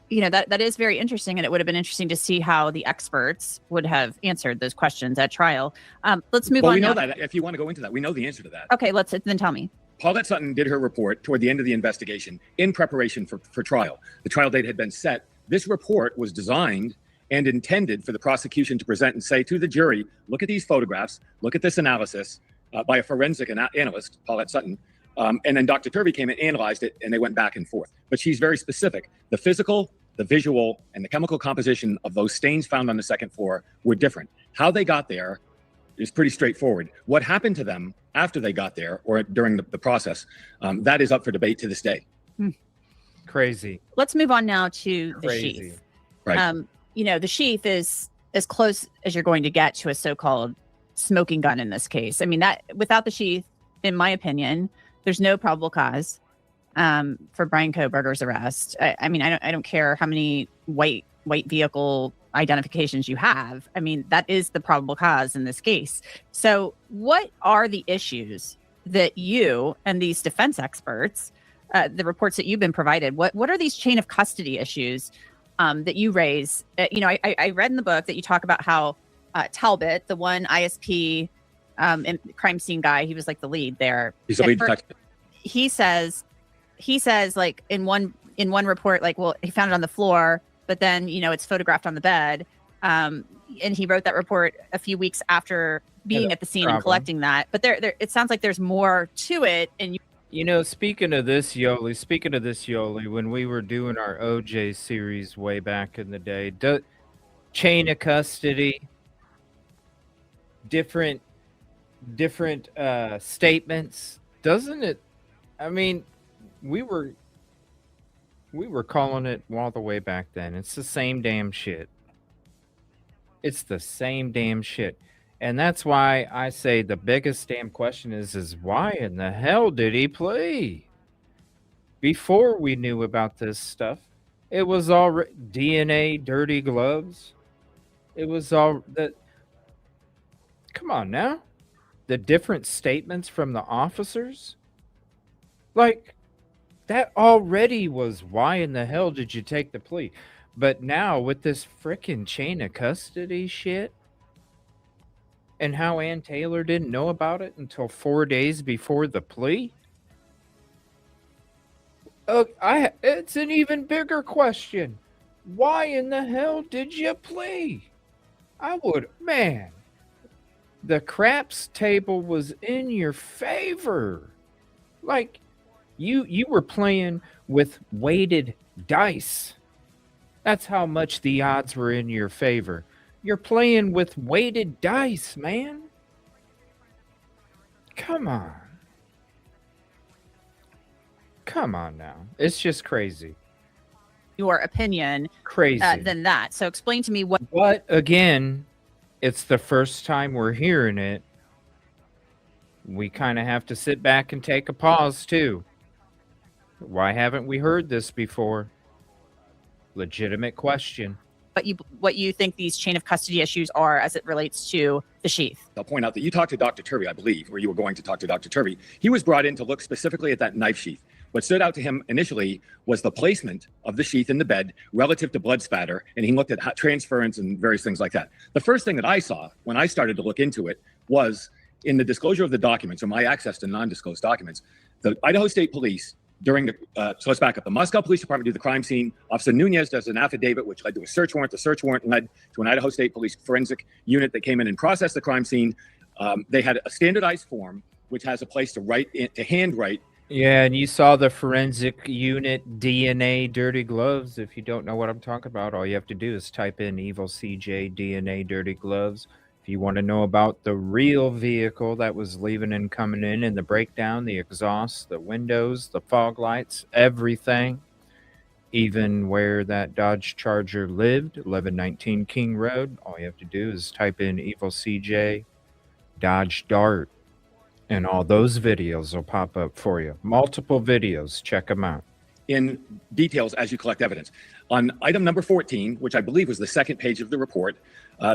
you know, that is very interesting, and it would have been interesting to see how the experts would have answered those questions at trial. Let's move on. We know now. that. If you want to go into that, we know the answer to that. Okay, then tell me. Paulette Sutton did her report toward the end of the investigation in preparation for trial. The trial date had been set. This report was designed and intended for the prosecution to present and say to the jury, look at these photographs, look at this analysis by a forensic analyst, Paulette Sutton. And then Dr. Turvey came and analyzed it, and they went back and forth. But she's very specific. The physical, the visual, and the chemical composition of those stains found on the second floor were different. How they got there is pretty straightforward. What happened to them after they got there or during the process, that is up for debate to this day. Crazy. Let's move on now to the Crazy. sheath. Right. You know, the sheath is as close as you're going to get to a so-called smoking gun in this case. I mean, that without the sheath, in my opinion, there's no probable cause for Brian Kohberger's arrest. I mean, I don't care how many white vehicle identifications you have. I mean, that is the probable cause in this case. So what are the issues that you and these defense experts, the reports that you've been provided, what are these chain of custody issues that you raise? You know, I read in the book that you talk about how Talbot, the one ISP crime scene guy, he was like the lead there. He's the lead detective. He says like in one report, like, well, he found it on the floor, but then, you know, it's photographed on the bed. And he wrote that report a few weeks after being at the scene and collecting that. But there, it sounds like there's more to it. And you know, speaking of this, Yoli, when we were doing our OJ series way back in the day, chain of custody, different statements, doesn't it? I mean, we were calling it all the way back then. It's the same damn shit. It's the same damn shit. And that's why I say the biggest damn question is why in the hell did he plea? Before we knew about this stuff, it was all DNA, dirty gloves. It was all that. Come on now. The different statements from the officers. Like, that already was why in the hell did you take the plea? But now with this frickin' chain of custody shit, and how Ann Taylor didn't know about it until 4 days before the plea? It's an even bigger question. Why in the hell did you plea? The craps table was in your favor. Like, you were playing with weighted dice. That's how much the odds were in your favor. You're playing with weighted dice, man. Come on. Come on now. It's just crazy. Your opinion Crazy. than that. So explain to me what. But again, it's the first time we're hearing it. We kind of have to sit back and take a pause too. Why haven't we heard this before? Legitimate question. What you think these chain of custody issues are as it relates to the sheath. I'll point out that you talked to Dr. Turvey, I believe, or you were going to talk to Dr. Turvey. He was brought in to look specifically at that knife sheath. What stood out to him initially was the placement of the sheath in the bed relative to blood spatter, and he looked at transference and various things like that. The first thing that I saw when I started to look into it was in the disclosure of the documents, or my access to non-disclosed documents, the Idaho State Police during the, so let's back up. The Moscow Police Department do the crime scene. Officer Nunez does an affidavit, which led to a search warrant. The search warrant led to an Idaho State Police forensic unit that came in and processed the crime scene. They had a standardized form, which has a place to write, to handwrite. Yeah, and you saw the forensic unit DNA dirty gloves. If you don't know what I'm talking about, all you have to do is type in EvilleCJ DNA dirty gloves. If you want to know about the real vehicle that was leaving and coming in, and the breakdown, the exhaust, the windows, the fog lights, everything, even where that Dodge Charger lived, 1119 King Road, all you have to do is type in EvilleCJ Dodge Dart, and all those videos will pop up for you. Multiple videos. Check them out. In details as you collect evidence. On item number 14, which I believe was the second page of the report,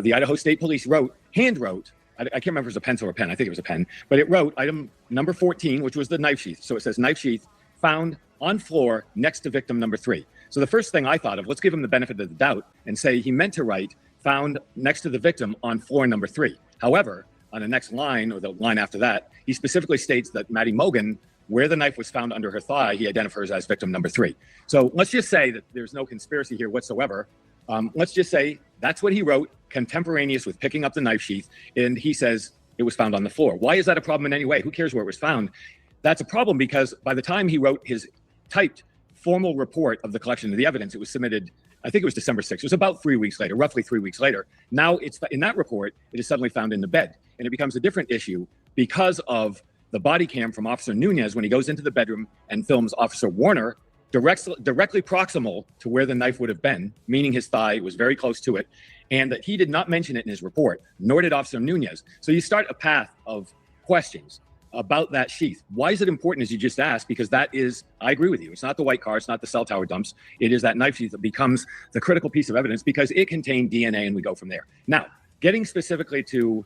the Idaho State Police hand wrote, I can't remember if it was a pencil or a pen, I think it was a pen, but it wrote item number 14, which was the knife sheath. So it says knife sheath found on floor next to victim number 3. So the first thing I thought of, let's give him the benefit of the doubt and say he meant to write found next to the victim on floor number 3. However, on the next line, or the line after that, he specifically states that Maddie Mogan, where the knife was found under her thigh, he identifies her as victim number 3. So let's just say that there's no conspiracy here whatsoever. Let's just say that's what he wrote, contemporaneous with picking up the knife sheath, and he says it was found on the floor. Why is that a problem in any way? Who cares where it was found? That's a problem because by the time he wrote his typed formal report of the collection of the evidence, it was submitted, I think it was December 6th. It was about 3 weeks later, roughly 3 weeks later. Now it's in that report, it is suddenly found in the bed. And it becomes a different issue because of the body cam from Officer Nunez when he goes into the bedroom and films Officer Warner directly proximal to where the knife would have been, meaning his thigh was very close to it, and that he did not mention it in his report, nor did Officer Nunez. So you start a path of questions about that sheath. Why is it important, as you just asked? Because that is, I agree with you, it's not the white car, it's not the cell tower dumps, it is that knife sheath that becomes the critical piece of evidence because it contained DNA and we go from there. Now, getting specifically to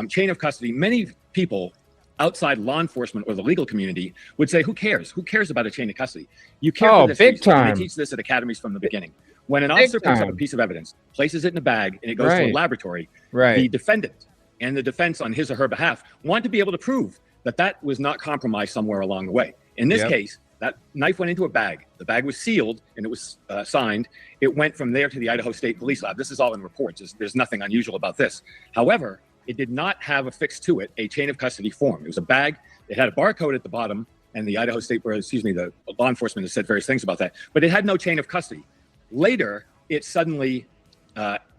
chain of custody, many people outside law enforcement or the legal community would say, who cares? Who cares about a chain of custody? You care for this big reason. time. And they teach this at academies from the beginning. When an officer picks up a piece of evidence, places it in a bag, and it goes to a laboratory, the defendant and the defense on his or her behalf want to be able to prove that that was not compromised somewhere along the way. In this case, that knife went into a bag. The bag was sealed and it was signed. It went from there to the Idaho State Police Lab. This is all in reports. There's nothing unusual about this. However, it did not have affixed to it a chain of custody form. It was a bag. It had a barcode at the bottom, and the Idaho State, or excuse me, the law enforcement has said various things about that, but it had no chain of custody. Later, it suddenly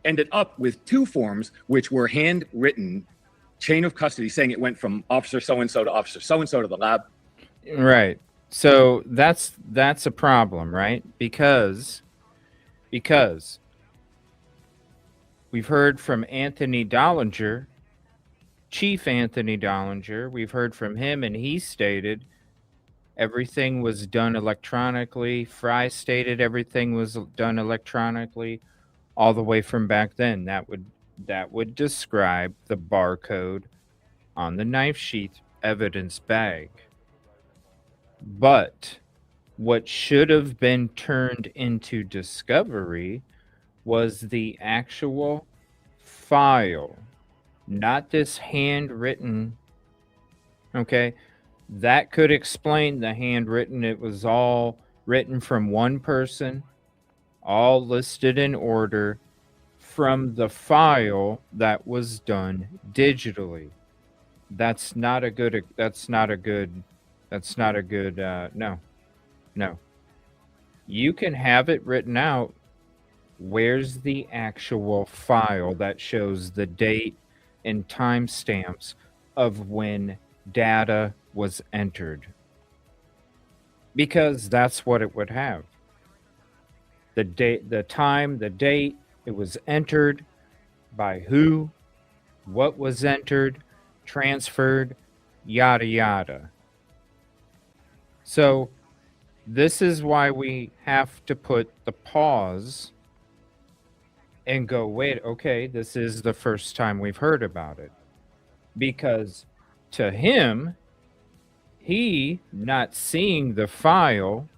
ended up with 2 forms, which were handwritten chain of custody, saying it went from officer so-and-so to officer so-and-so to the lab. Right. So that's a problem, right? Because we've heard from Anthony Dollinger, Chief Anthony Dollinger. We've heard from him, and he stated everything was done electronically. Fry stated everything was done electronically all the way from back then. That would describe the barcode on the knife sheath evidence bag. But what should have been turned into discovery was the actual file, not this handwritten. Okay, that could explain the handwritten. It was all written from one person, all listed in order from the file that was done digitally. That's not a good no. You can have it written out. Where's the actual file that shows the date and timestamps of when data was entered. Because that's what it would have. The date, the time, the date, it was entered, by who, what was entered, transferred, yada yada. So this is why we have to put the pause and go, wait, okay, this is the first time we've heard about it. Because to him, he not seeing the file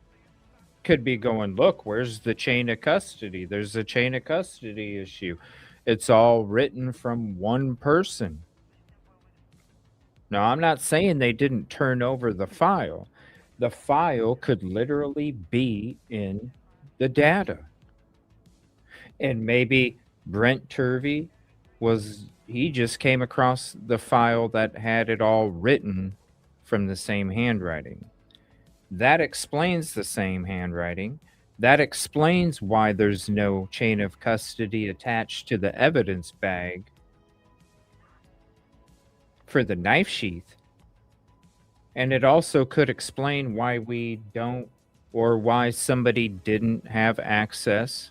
could be going, look, where's the chain of custody? There's a chain of custody issue. It's all written from one person. Now, I'm not saying they didn't turn over the file. The file could literally be in the data. And maybe Brent Turvey he just came across the file that had it all written from the same handwriting. That explains the same handwriting. That explains why there's no chain of custody attached to the evidence bag for the knife sheath. And it also could explain why we don't, or why somebody didn't have access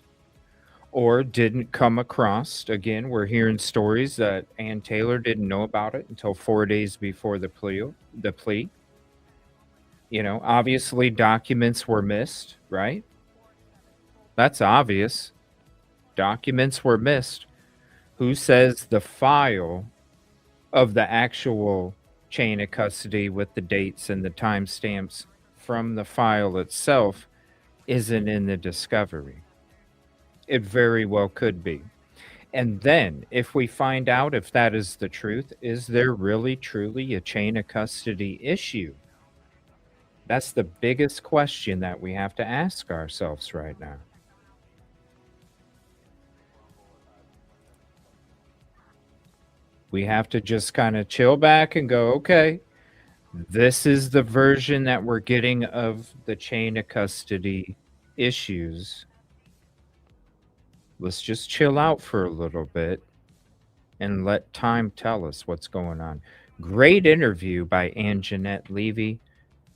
or didn't come across. Again, we're hearing stories that A.Taylor didn't know about it until 4 days before the plea. You know, obviously documents were missed, right? That's obvious. Documents were missed. Who says the file of the actual chain of custody with the dates and the timestamps from the file itself isn't in the discovery? It very well could be. And then if we find out if that is the truth, is there really truly a chain of custody issue? That's the biggest question that we have to ask ourselves right now. We have to just kind of chill back and go, okay, this is the version that we're getting of the chain of custody issues. Let's just chill out for a little bit and let time tell us what's going on. Great interview by Ann Jeanette Levy.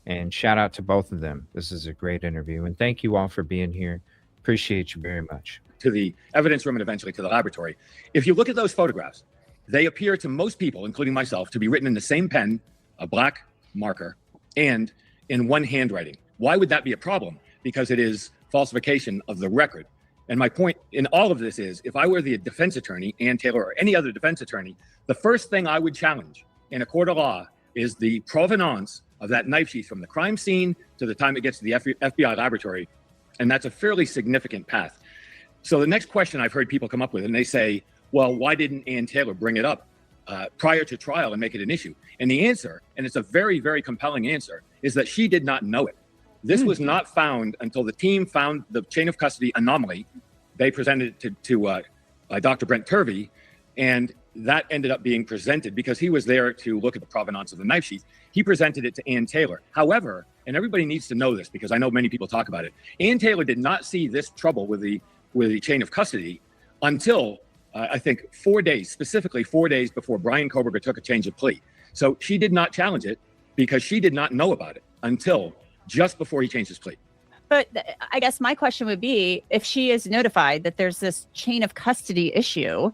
And shout out to both of them. This is a great interview. And thank you all for being here. Appreciate you very much. To the evidence room and eventually to the laboratory. If you look at those photographs, they appear to most people, including myself, to be written in the same pen, a black marker, and in one handwriting. Why would that be a problem? Because it is falsification of the record. And my point in all of this is, if I were the defense attorney, A.Taylor, or any other defense attorney, the first thing I would challenge in a court of law is the provenance of that knife sheath from the crime scene to the time it gets to the FBI laboratory. And that's a fairly significant path. So the next question I've heard people come up with, and they say, well, why didn't A.Taylor bring it up prior to trial and make it an issue? And the answer, and it's a very, very compelling answer, is that she did not know it. This was not found until the team found the chain of custody anomaly. They presented it to Dr. Brent Turvey, and that ended up being presented because he was there to look at the provenance of the knife sheath. He presented it to A.Taylor. However, and everybody needs to know this because I know many people talk about it, A.Taylor did not see this trouble with the chain of custody until I think 4 days, specifically 4 days before Brian Kohberger took a change of plea. So she did not challenge it because she did not know about it until just before he changed his plea. But I guess my question would be, if she is notified that there's this chain of custody issue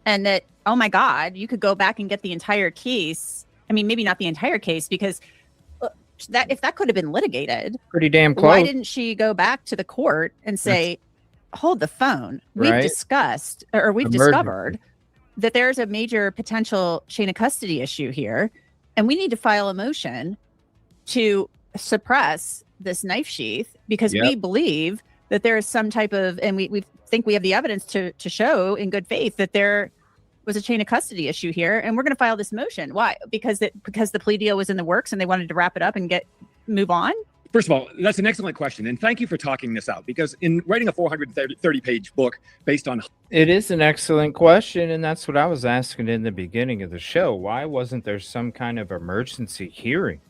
and that, oh my God, you could go back and get the entire case. I mean, maybe not the entire case, because that if that could have been litigated, pretty damn close. Why didn't she go back to the court and say, hold the phone? We've Right. discussed, or we've discovered that there's a major potential chain of custody issue here, and we need to file a motion to suppress this knife sheath because we believe that there is some type of, and we think we have the evidence to show in good faith that there was a chain of custody issue here, and we're going to file this motion. Why? Because the plea deal was in the works and they wanted to wrap it up and move on? First of all, that's an excellent question. And thank you for talking this out, because in writing a 430-page book based on... It is an excellent question, and that's what I was asking in the beginning of the show. Why wasn't there some kind of emergency hearing?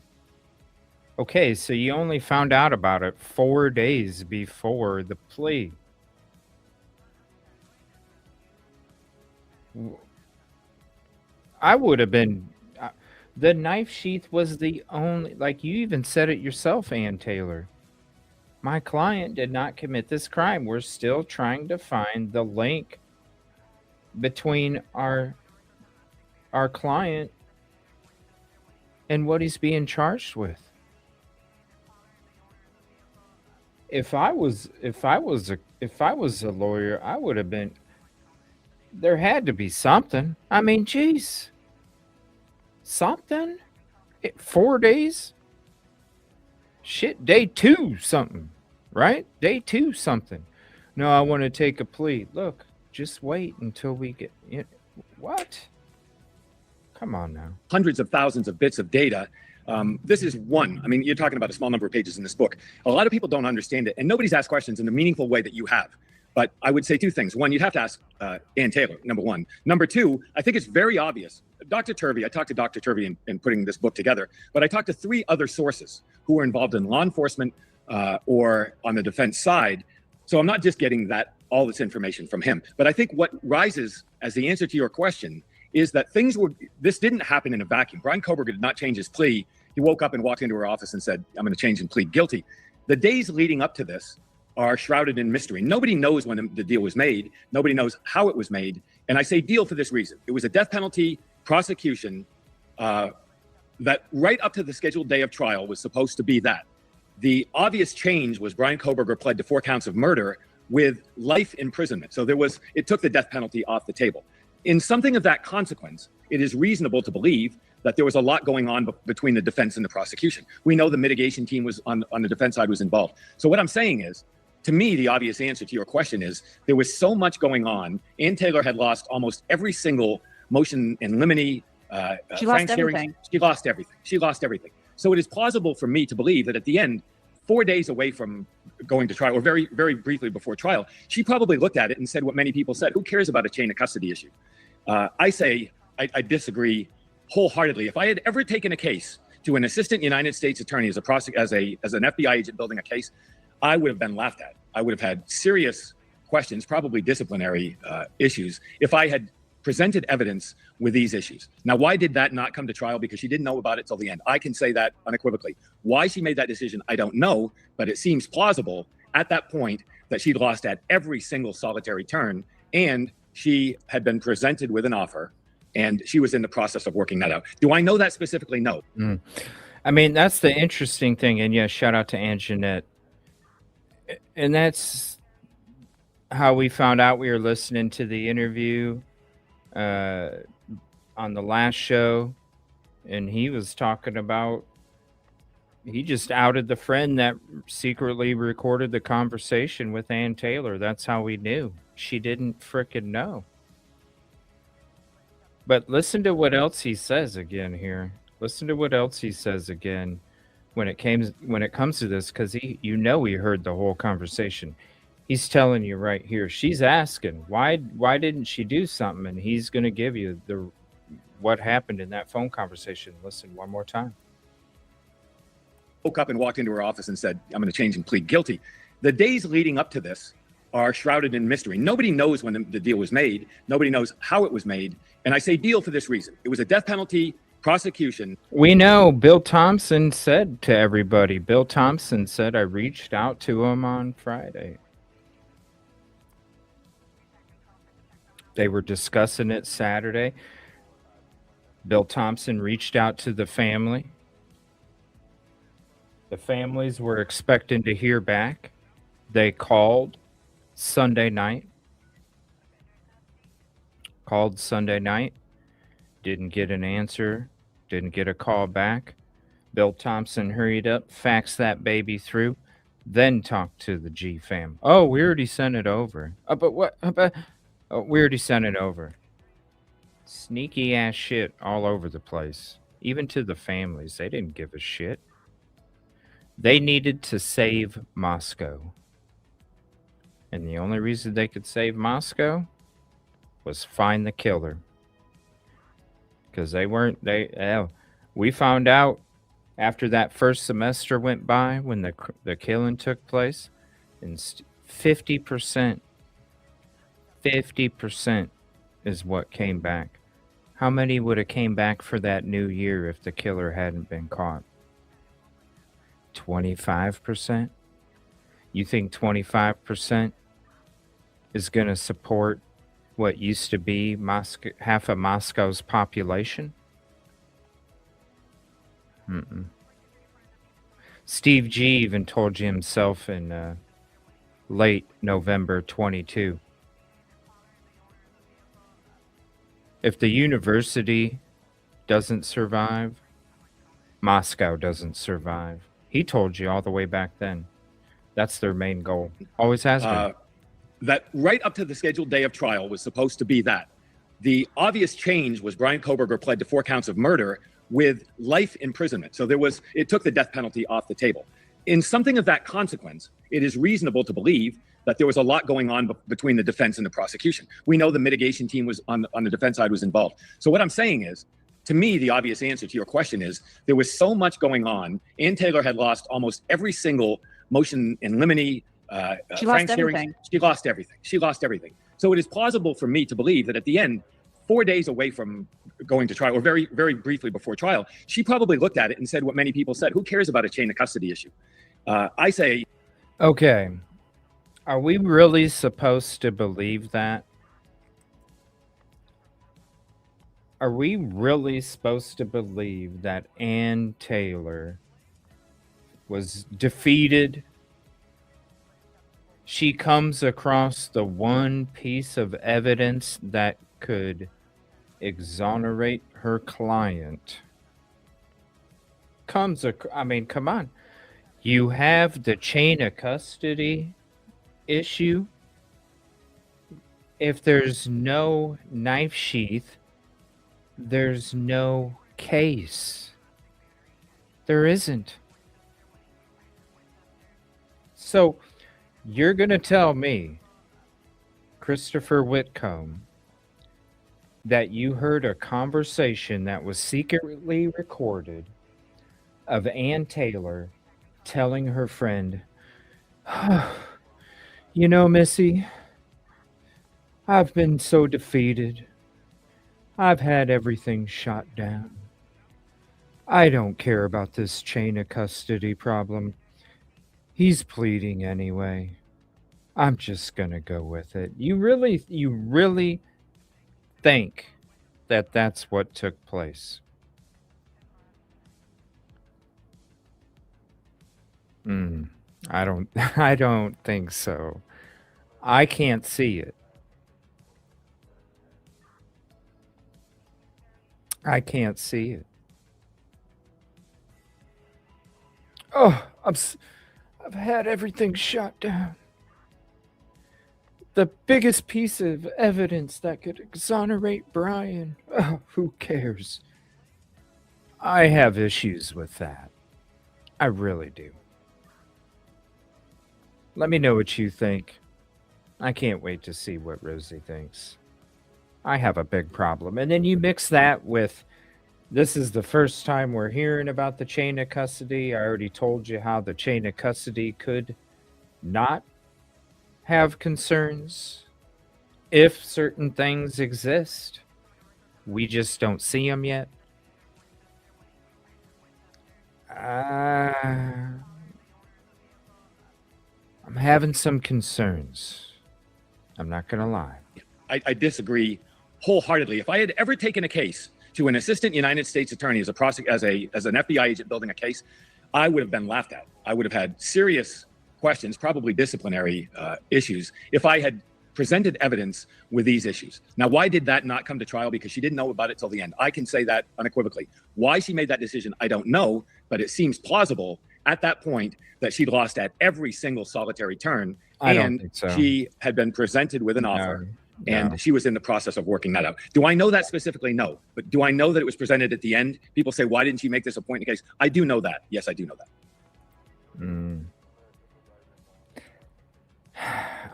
Okay, so you only found out about it 4 days before the plea. I would have been... The knife sheath was the only, like you even said it yourself, A.Taylor. My client did not commit this crime. We're still trying to find the link between our client and what he's being charged with. If I was a lawyer, I would have been, there had to be something. I mean, geez. Something? 4 days? Shit, day 2 something, right? Day 2 something. No, I want to take a plea. Look, just wait until we get it. What? Come on now. Hundreds of thousands of bits of data. This is one. I mean, you're talking about a small number of pages in this book. A lot of people don't understand it, and nobody's asked questions in the meaningful way that you have. But I would say 2 things. One, you'd have to ask A.Taylor, number 1. Number 2, I think it's very obvious. Dr. Turvey, I talked to Dr. Turvey in putting this book together, but I talked to 3 other sources who were involved in law enforcement or on the defense side. So I'm not just getting all this information from him. But I think what rises as the answer to your question is that this didn't happen in a vacuum. Brian Kohberger did not change his plea. He woke up and walked into her office and said, I'm going to change and plead guilty. The days leading up to this are shrouded in mystery. Nobody knows when the deal was made. Nobody knows how it was made. And I say deal for this reason. It was a death penalty prosecution that right up to the scheduled day of trial was supposed to be that. The obvious change was Brian Kohberger pled to 4 counts of murder with life imprisonment. So it took the death penalty off the table. In something of that consequence, it is reasonable to believe that there was a lot going on between the defense and the prosecution. We know the mitigation team was on the defense side was involved. So what I'm saying is, to me, the obvious answer to your question is there was so much going on. A.Taylor had lost almost every single motion in limine. She lost everything. She lost everything. She lost everything. So it is plausible for me to believe that at the end, 4 days away from going to trial, or very, very briefly before trial, she probably looked at it and said what many people said: who cares about a chain of custody issue? I disagree wholeheartedly. If I had ever taken a case to an assistant United States attorney as an FBI agent building a case, I would have been laughed at. I would have had serious questions, probably disciplinary issues, if I had presented evidence with these issues. Now, why did that not come to trial? Because she didn't know about it till the end. I can say that unequivocally. Why she made that decision, I don't know, but it seems plausible at that point that she'd lost at every single solitary turn, and she had been presented with an offer, and she was in the process of working that out. Do I know that specifically? No. I mean, that's the interesting thing. And yes, shout out to Anjanette. And that's how we found out. We were listening to the interview on the last show, and he was talking about, he just outed the friend that secretly recorded the conversation with A.Taylor. That's how we knew. She didn't frickin' know. But listen to what else he says again here. Listen to what else he says again when it comes to this, because he heard the whole conversation. He's telling you right here. She's asking why didn't she do something, and he's going to give you what happened in that phone conversation. Listen one more time. Woke up and walked into her office and said, I'm going to change and plead guilty. The days leading up to this are shrouded in mystery. Nobody knows when the deal was made. Nobody knows how it was made. And I say deal for this reason. It was a death penalty prosecution. We know Bill Thompson said to everybody, Bill Thompson said, I reached out to him on Friday. They were discussing it Saturday. Bill Thompson reached out to the family. The families were expecting to hear back. They called Sunday night. Didn't get an answer. Didn't get a call back. Bill Thompson hurried up, faxed that baby through, then talked to the G fam. Oh, we already sent it over. We already sent it over. Sneaky ass shit all over the place. Even to the families. They didn't give a shit. They needed to save Moscow. And the only reason they could save Moscow was find the killer. Because we found out after that first semester went by when the killing took place, and 50% is what came back. How many would have came back for that new year if the killer hadn't been caught? 25%? You think 25% is going to support what used to be half of Moscow's population? Mm-mm. Steve G even told you himself in late November 22. If the university doesn't survive, Moscow doesn't survive. He told you all the way back then. That's their main goal. Always has been. That right up to the scheduled day of trial was supposed to be that. The obvious change was Brian Kohberger pled to 4 counts of murder with life imprisonment. So it took the death penalty off the table. In something of that consequence, it is reasonable to believe that there was a lot going on between the defense and the prosecution. We know the mitigation team was on the defense side was involved. So what I'm saying is, to me, the obvious answer to your question is there was so much going on. A.Taylor had lost almost every single motion in limine. She lost everything. She lost everything. She lost everything. So it is plausible for me to believe that at the end, 4 days away from going to trial, or very, very briefly before trial, she probably looked at it and said what many people said: who cares about a chain of custody issue? I say, okay, are we really supposed to believe that? Are we really supposed to believe that A.Taylor was defeated? She comes across the one piece of evidence that could exonerate her client. Come on. You have the chain of custody issue. If there's no knife sheath, there's no case. There isn't. So you're going to tell me, Christopher Whitcomb, that you heard a conversation that was secretly recorded of A.Taylor telling her friend, you know, Missy, I've been so defeated. I've had everything shot down. I don't care about this chain of custody problem. He's pleading anyway. I'm just going to go with it. You really think that that's what took place? I don't think so. I can't see it. I can't see it. Oh, I've had everything shot down. The biggest piece of evidence that could exonerate Brian. Oh, who cares? I have issues with that. I really do. Let me know what you think. I can't wait to see what Rosie thinks. I have a big problem. And then you mix that with, this is the first time we're hearing about the chain of custody. I already told you how the chain of custody could not have concerns if certain things exist. We just don't see them yet. I'm having some concerns. I'm not going to lie. I disagree wholeheartedly. If I had ever taken a case to an assistant United States attorney as an FBI agent building a case, I would have been laughed at. I would have had serious questions, probably disciplinary issues, if I had presented evidence with these issues. Now, why did that not come to trial? Because she didn't know about it till the end. I can say that unequivocally. Why she made that decision, I don't know, but it seems plausible at that point that she'd lost at every single solitary turn. I don't think so. She had been presented with an offer. And she was in the process of working that out. Do I know that specifically? No. But do I know that it was presented at the end? People say, why didn't she make this a point in the case? I do know that. Yes, I do know that.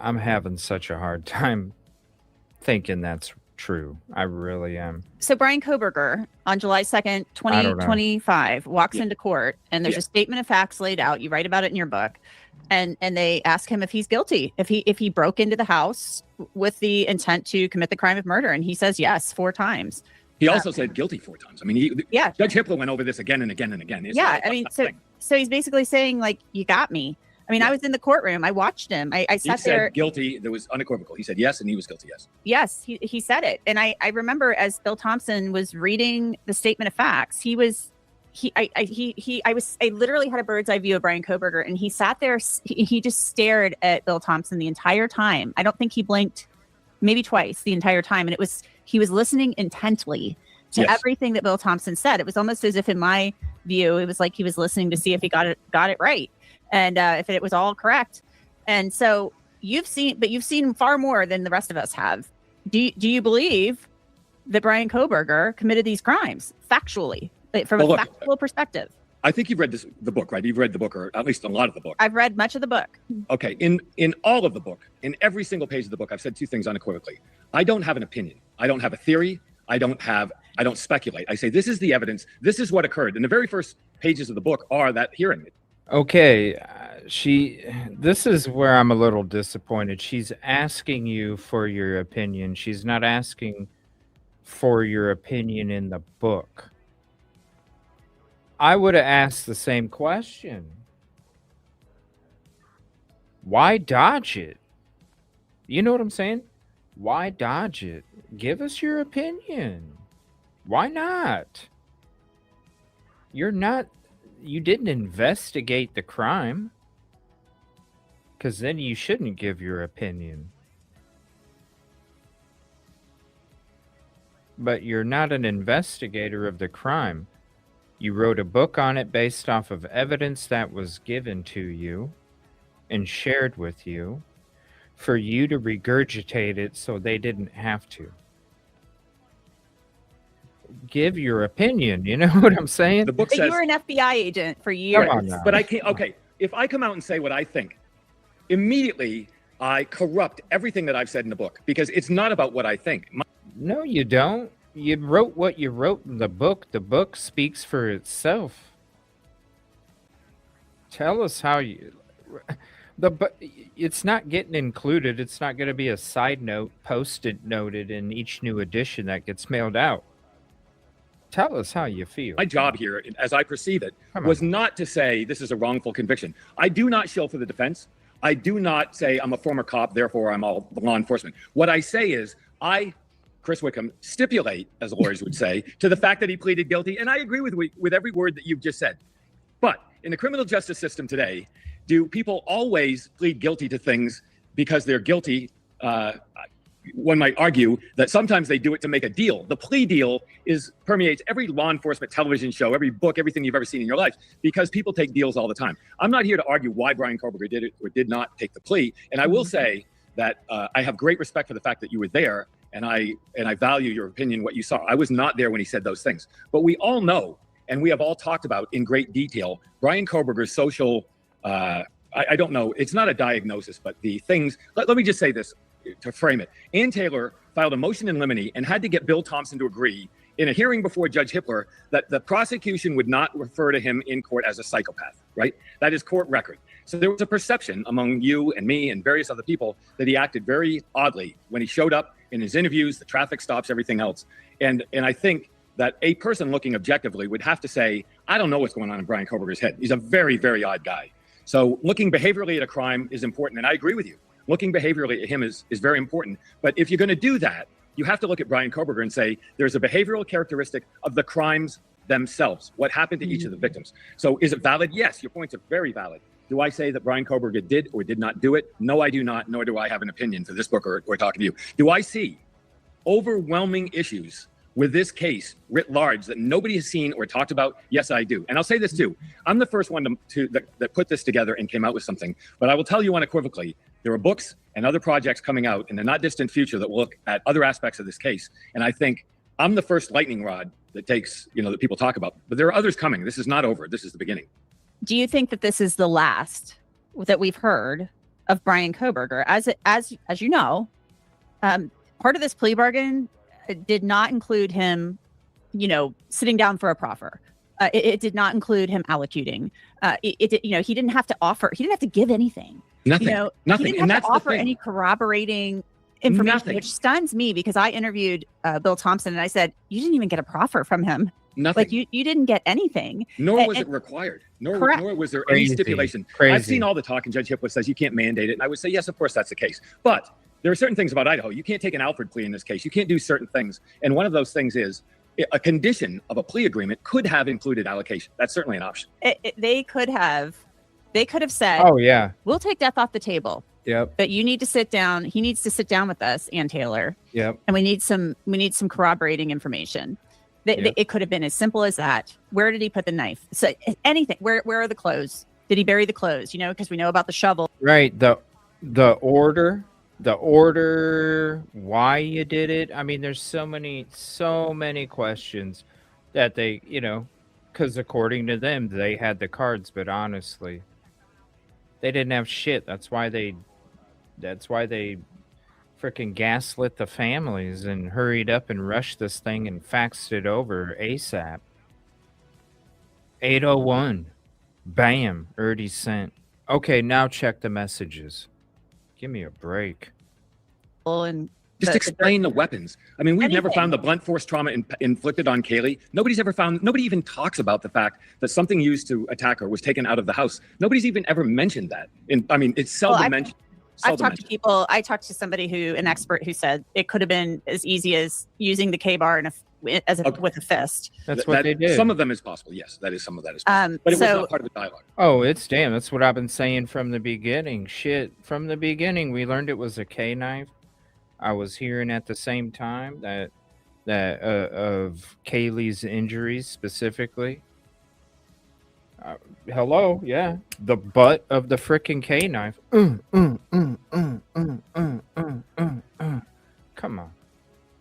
I'm having such a hard time thinking that's true. I really am. So Brian Kohberger on July 2nd, 2025 walks into court, and there's a statement of facts laid out. You write about it in your book. And they ask him if he's guilty, if he broke into the house with the intent to commit the crime of murder. And he says yes 4 times. He also said guilty 4 times. I mean, Judge Hippler went over this again and again and again. It's I mean, so he's basically saying, like, you got me. I mean, I was in the courtroom. I watched him. I sat he there. Said guilty. There was unequivocal. He said yes, and he was guilty. Yes. Yes, he said it. And I remember as Bill Thompson was reading the statement of facts, I literally had a bird's eye view of Bryan Kohberger, and he sat there. He just stared at Bill Thompson the entire time. I don't think he blinked, maybe twice the entire time. And he was listening intently to everything that Bill Thompson said. It was almost as if, in my view, it was like he was listening to see if he got it right. And if it was all correct. And so you've seen far more than the rest of us have. Do you believe that Bryan Kohberger committed these crimes factually, from a factual perspective? I think you've read the book, right? You've read the book, or at least a lot of the book. I've read much of the book. Okay. In all of the book, in every single page of the book, I've said 2 things unequivocally. I don't have an opinion. I don't have a theory. I don't speculate. I say, this is the evidence. This is what occurred. And the very first pages of the book are that hearing. Okay, this is where I'm a little disappointed. She's asking you for your opinion. She's not asking for your opinion in the book. I would have asked the same question. Why dodge it? You know what I'm saying? Why dodge it? Give us your opinion. Why not? You didn't investigate the crime, because then you shouldn't give your opinion. But you're not an investigator of the crime. You wrote a book on it based off of evidence that was given to you and shared with you for you to regurgitate it so they didn't have to. Give your opinion. You know what I'm saying? The book says you says were an FBI agent for years. Come on now. But I can't. Okay, if I come out and say what I think, immediately I corrupt everything that I've said in the book, because it's not about what I think. No, you don't. You wrote what you wrote in the book. The book speaks for itself. Tell us how you. It's not getting included. It's not going to be a side note posted noted in each new edition that gets mailed out. Tell us how you feel. My job here, as I perceive it, was not to say this is a wrongful conviction. I do not shill for the defense. I do not say I'm a former cop, therefore I'm all law enforcement. What I say is Chris Whitcom, stipulate, as lawyers would say, to the fact that he pleaded guilty. And I agree with every word that you've just said. But in the criminal justice system today, do people always plead guilty to things because they're guilty? One might argue that sometimes they do it to make a deal. The plea deal permeates every law enforcement television show, every book, everything you've ever seen in your life, because people take deals all the time. I'm not here to argue why Bryan Kohberger did it or did not take the plea. And I will say that I have great respect for the fact that you were there, and I value your opinion, what you saw. I was not there when he said those things. But we all know, and we have all talked about in great detail, Bryan Kohberger's social, I don't know, it's not a diagnosis, but the things, let me just say this to frame it. A.Taylor filed a motion in limine and had to get Bill Thompson to agree in a hearing before Judge Hippler that the prosecution would not refer to him in court as a psychopath, right? That is court record. So there was a perception among you and me and various other people that he acted very oddly when he showed up in his interviews, the traffic stops, everything else. And I think that a person looking objectively would have to say, I don't know what's going on in Bryan Kohberger's head. He's a very, very odd guy. So looking behaviorally at a crime is important. And I agree with you. Looking behaviorally at him is very important. But if you're going to do that, you have to look at Bryan Kohberger and say, there's a behavioral characteristic of the crimes themselves. What happened to each of the victims? So is it valid? Yes, your points are very valid. Do I say that Bryan Kohberger did or did not do it? No, I do not, nor do I have an opinion for this book or talking to you. Do I see overwhelming issues with this case writ large that nobody has seen or talked about? Yes, I do. And I'll say this too. I'm the first one that put this together and came out with something. But I will tell you unequivocally, there are books and other projects coming out in the not distant future that will look at other aspects of this case. And I think I'm the first lightning rod that takes, that people talk about. But there are others coming. This is not over. This is the beginning. Do you think that this is the last that we've heard of Bryan Kohberger? As you know, part of this plea bargain did not include him, sitting down for a proffer. It did not include him allocuting. He didn't have to offer. He didn't have to give anything. Nothing. He didn't have to offer any corroborating information, Nothing. which stuns me because I interviewed Bill Thompson and I said, you didn't even get a proffer from him. Nothing. Like you didn't get anything. Nor was it required. Nor was there any stipulation. I've seen all the talk, and Judge Hipwood says you can't mandate it. And I would say, yes, of course, that's the case. But there are certain things about Idaho. You can't take an Alford plea in this case. You can't do certain things. And one of those things is a condition of a plea agreement could have included allocation. That's certainly an option. They could have said, oh, yeah, we'll take death off the table. Yep. But you need to sit down. He needs to sit down with us, A.Taylor. Yep. And we need some corroborating information. It could have been as simple as that. Where did he put the knife? So anything. Where are the clothes? Did he bury the clothes? Because we know about the shovel. Right. The order, why you did it. I mean, there's so many questions that they, because according to them, they had the cards, but honestly, they didn't have shit. That's why they freaking gaslit the families and hurried up and rushed this thing and faxed it over ASAP. 801. Bam. Already sent. Okay, now check the messages. Give me a break. And just explain the weapons. I mean, we've never found the blunt force trauma inflicted on Kaylee. Nobody even talks about the fact that something used to attack her was taken out of the house. Nobody's even ever mentioned that. It's seldom mentioned. I've talked to people. I talked to an expert who said it could have been as easy as using the K-bar with a fist. That's what they did. Some of them is possible. Yes, some of that is possible. But it was not part of the dialogue. Oh, that's what I've been saying from the beginning. Shit, from the beginning, we learned it was a K knife. I was hearing at the same time that of Kaylee's injuries specifically. Hello, yeah, the butt of the freaking K knife. Come on,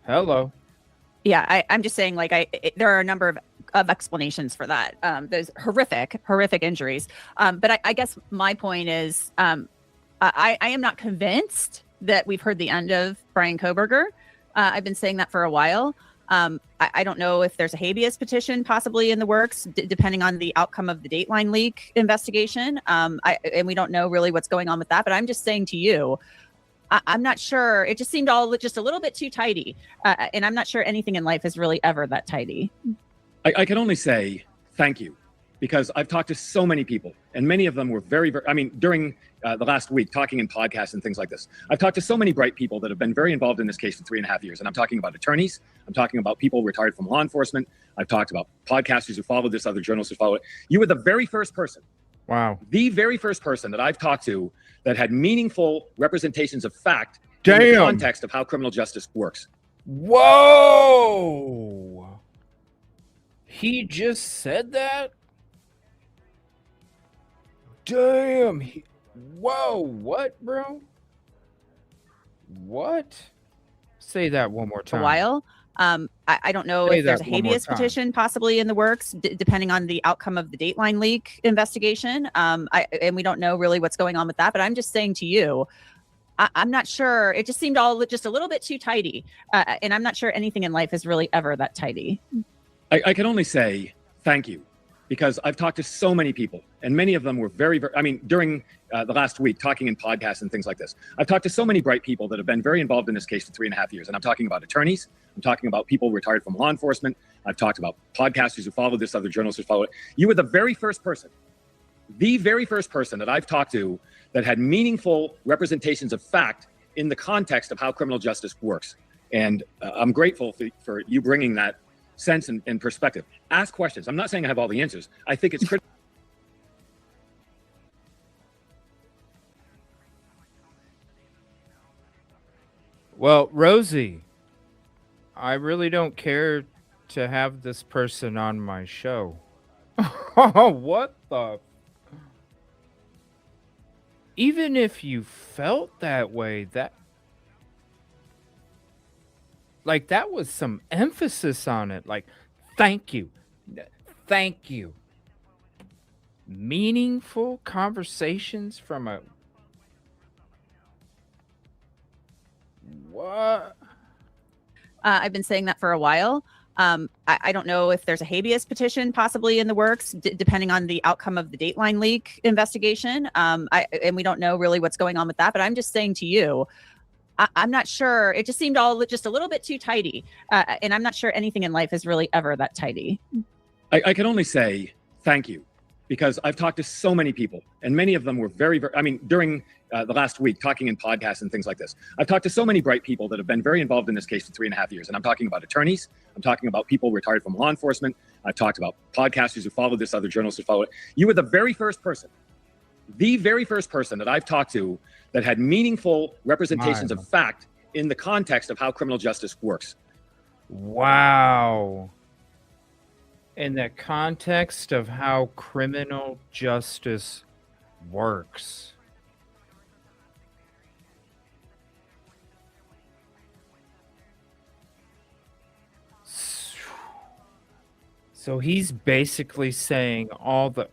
hello. Yeah, I'm just saying, there are a number of explanations for that. There's horrific injuries. But I guess my point is, I am not convinced that we've heard the end of Bryan Kohberger. I've been saying that for a while. I don't know if there's a habeas petition possibly in the works, depending on the outcome of the Dateline leak investigation. And we don't know really what's going on with that. But I'm just saying to you, I'm not sure. It just seemed all just a little bit too tidy. And I'm not sure anything in life is really ever that tidy. I can only say thank you, because I've talked to so many people, and many of them were very, very, during the last week, talking in podcasts and things like this, I've talked to so many bright people that have been very involved in this case for 3.5 years. And I'm talking about attorneys. I'm talking about people retired from law enforcement. I've talked about podcasters who followed this, other journalists who followed it. You were the very first person. Wow. The very first person that I've talked to that had meaningful representations of fact in the context of how criminal justice works. Whoa. He just said that? Damn. Whoa, what, bro? What? Say that one more time. A while. I don't know if there's a habeas petition possibly in the works, depending on the outcome of the Dateline leak investigation. And we don't know really what's going on with that. But I'm just saying to you, I'm not sure. It just seemed all just a little bit too tidy. And I'm not sure anything in life is really ever that tidy. I can only say thank you, because I've talked to so many people, and many of them were very, very, during the last week, talking in podcasts and things like this, I've talked to so many bright people that have been very involved in this case for 3.5 years. And I'm talking about attorneys. I'm talking about people retired from law enforcement. I've talked about podcasters who followed this, other journalists who followed it. You were the very first person that I've talked to that had meaningful representations of fact in the context of how criminal justice works. And I'm grateful for you bringing that sense and perspective. Ask questions. I'm not saying I have all the answers. I think it's critical. Well, Rosie, I really don't care to have this person on my show. What the? Even if you felt that way, that was some emphasis on it. Like, thank you. Thank you. Meaningful conversations from a... What? I've been saying that for a while. I don't know if there's a habeas petition possibly in the works, depending on the outcome of the Dateline leak investigation. And we don't know really what's going on with that. But I'm just saying to you, I'm not sure. It just seemed all just a little bit too tidy. And I'm not sure anything in life is really ever that tidy. I can only say thank you, because I've talked to so many people, and many of them were very, very, I mean, during the last week, talking in podcasts and things like this, I've talked to so many bright people that have been very involved in this case for 3.5 years. And I'm talking about attorneys. I'm talking about people retired from law enforcement. I've talked about podcasters who followed this, other journalists who followed it. You were the very first person that I've talked to that had meaningful representations of fact in the context of how criminal justice works. Wow. In the context of how criminal justice works. So he's basically saying all the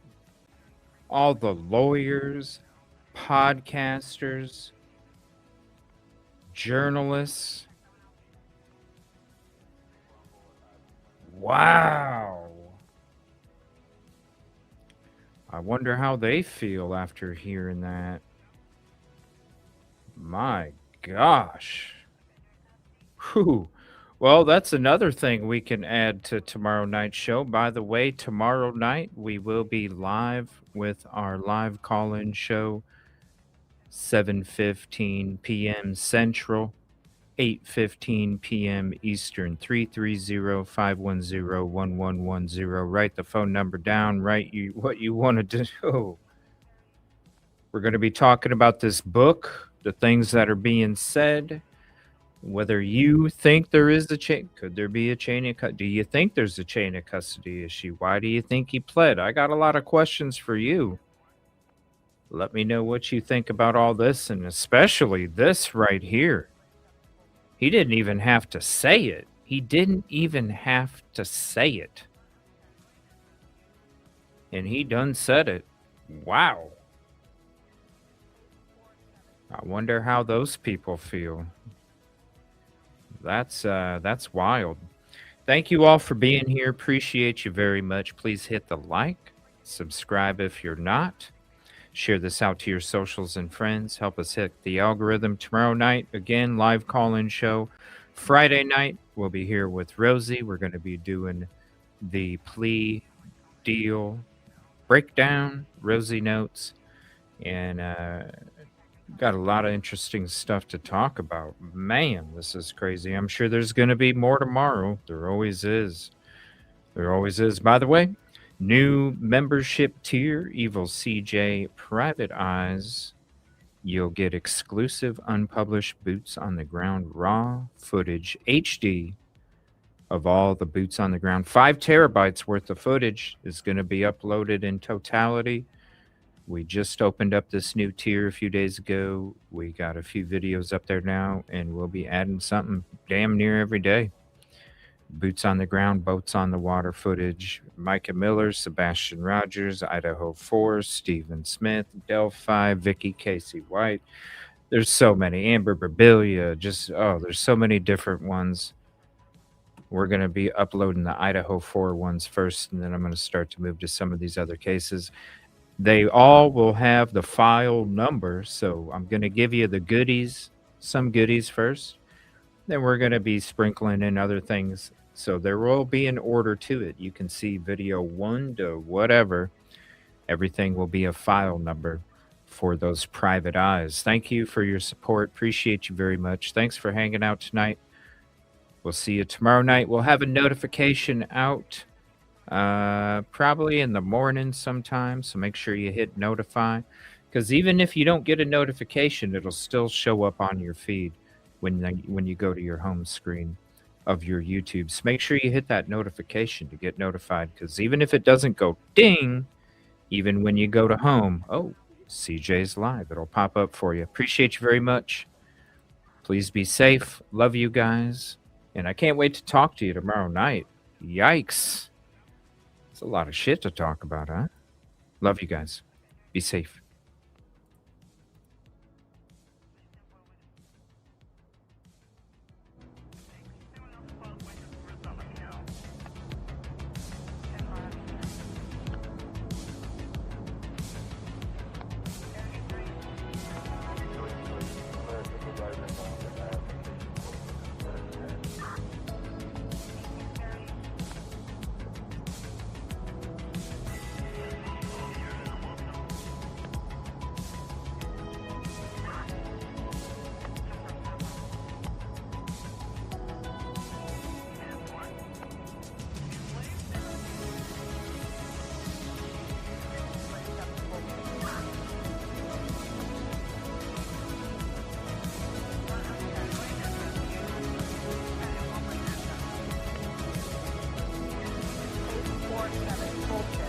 lawyers, podcasters, journalists. Wow. I wonder how they feel after hearing that. My gosh. Whew. Well, that's another thing we can add to tomorrow night's show. By the way, tomorrow night we will be live with our live call-in show, 7:15 p.m. Central, 8:15 p.m. Eastern, 330-510-1110. Write the phone number down. Write what you want to do. We're going to be talking about this book, the things that are being said, whether you think there is could there be a chain of custody? Do you think there's a chain of custody issue? Why do you think he pled? I got a lot of questions for you. Let me know what you think about all this, and especially this right here. He didn't even have to say it. And he done said it. Wow. I wonder how those people feel. That's wild. Thank you all for being here. Appreciate you very much. Please hit the like, subscribe if you're not. Share this out to your socials and friends. Help us hit the algorithm. Tomorrow night, again, live call-in show. Friday night, we'll be here with Rosie. We're going to be doing the plea deal breakdown, Rosie notes, and got a lot of interesting stuff to talk about. Man, this is crazy. I'm sure there's going to be more tomorrow. There always is. By the way, new membership tier, EvilleCJ Private Eyes. You'll get exclusive unpublished boots on the ground raw footage HD of all the boots on the ground. 5 terabytes worth of footage is going to be uploaded in totality. We just opened up this new tier a few days ago. We got a few videos up there now, and we'll be adding something damn near every day. Boots on the ground, boats on the water footage. Micah Miller, Sebastian Rogers, Idaho 4, Stephen Smith, Delphi, Vicky Casey White. There's so many. Amber Barbilia. There's so many different ones. We're going to be uploading the Idaho 4 ones first, and then I'm going to start to move to some of these other cases. They all will have the file number, so I'm going to give you the goodies, some goodies first. Then we're going to be sprinkling in other things. So there will be an order to it. You can see video 1 to whatever. Everything will be a file number for those private eyes. Thank you for your support. Appreciate you very much. Thanks for hanging out tonight. We'll see you tomorrow night. We'll have a notification out probably in the morning sometime. So make sure you hit notify, because even if you don't get a notification, it'll still show up on your feed when you go to your home screen of your YouTube. So make sure you hit that notification to get notified, because even if it doesn't go ding, even when you go to home, oh, CJ's live, it'll pop up for you. Appreciate you very much. Please be safe. Love you guys. And I can't wait to talk to you tomorrow night. Yikes. It's a lot of shit to talk about, huh? Love you guys. Be safe. version of it is bullshit.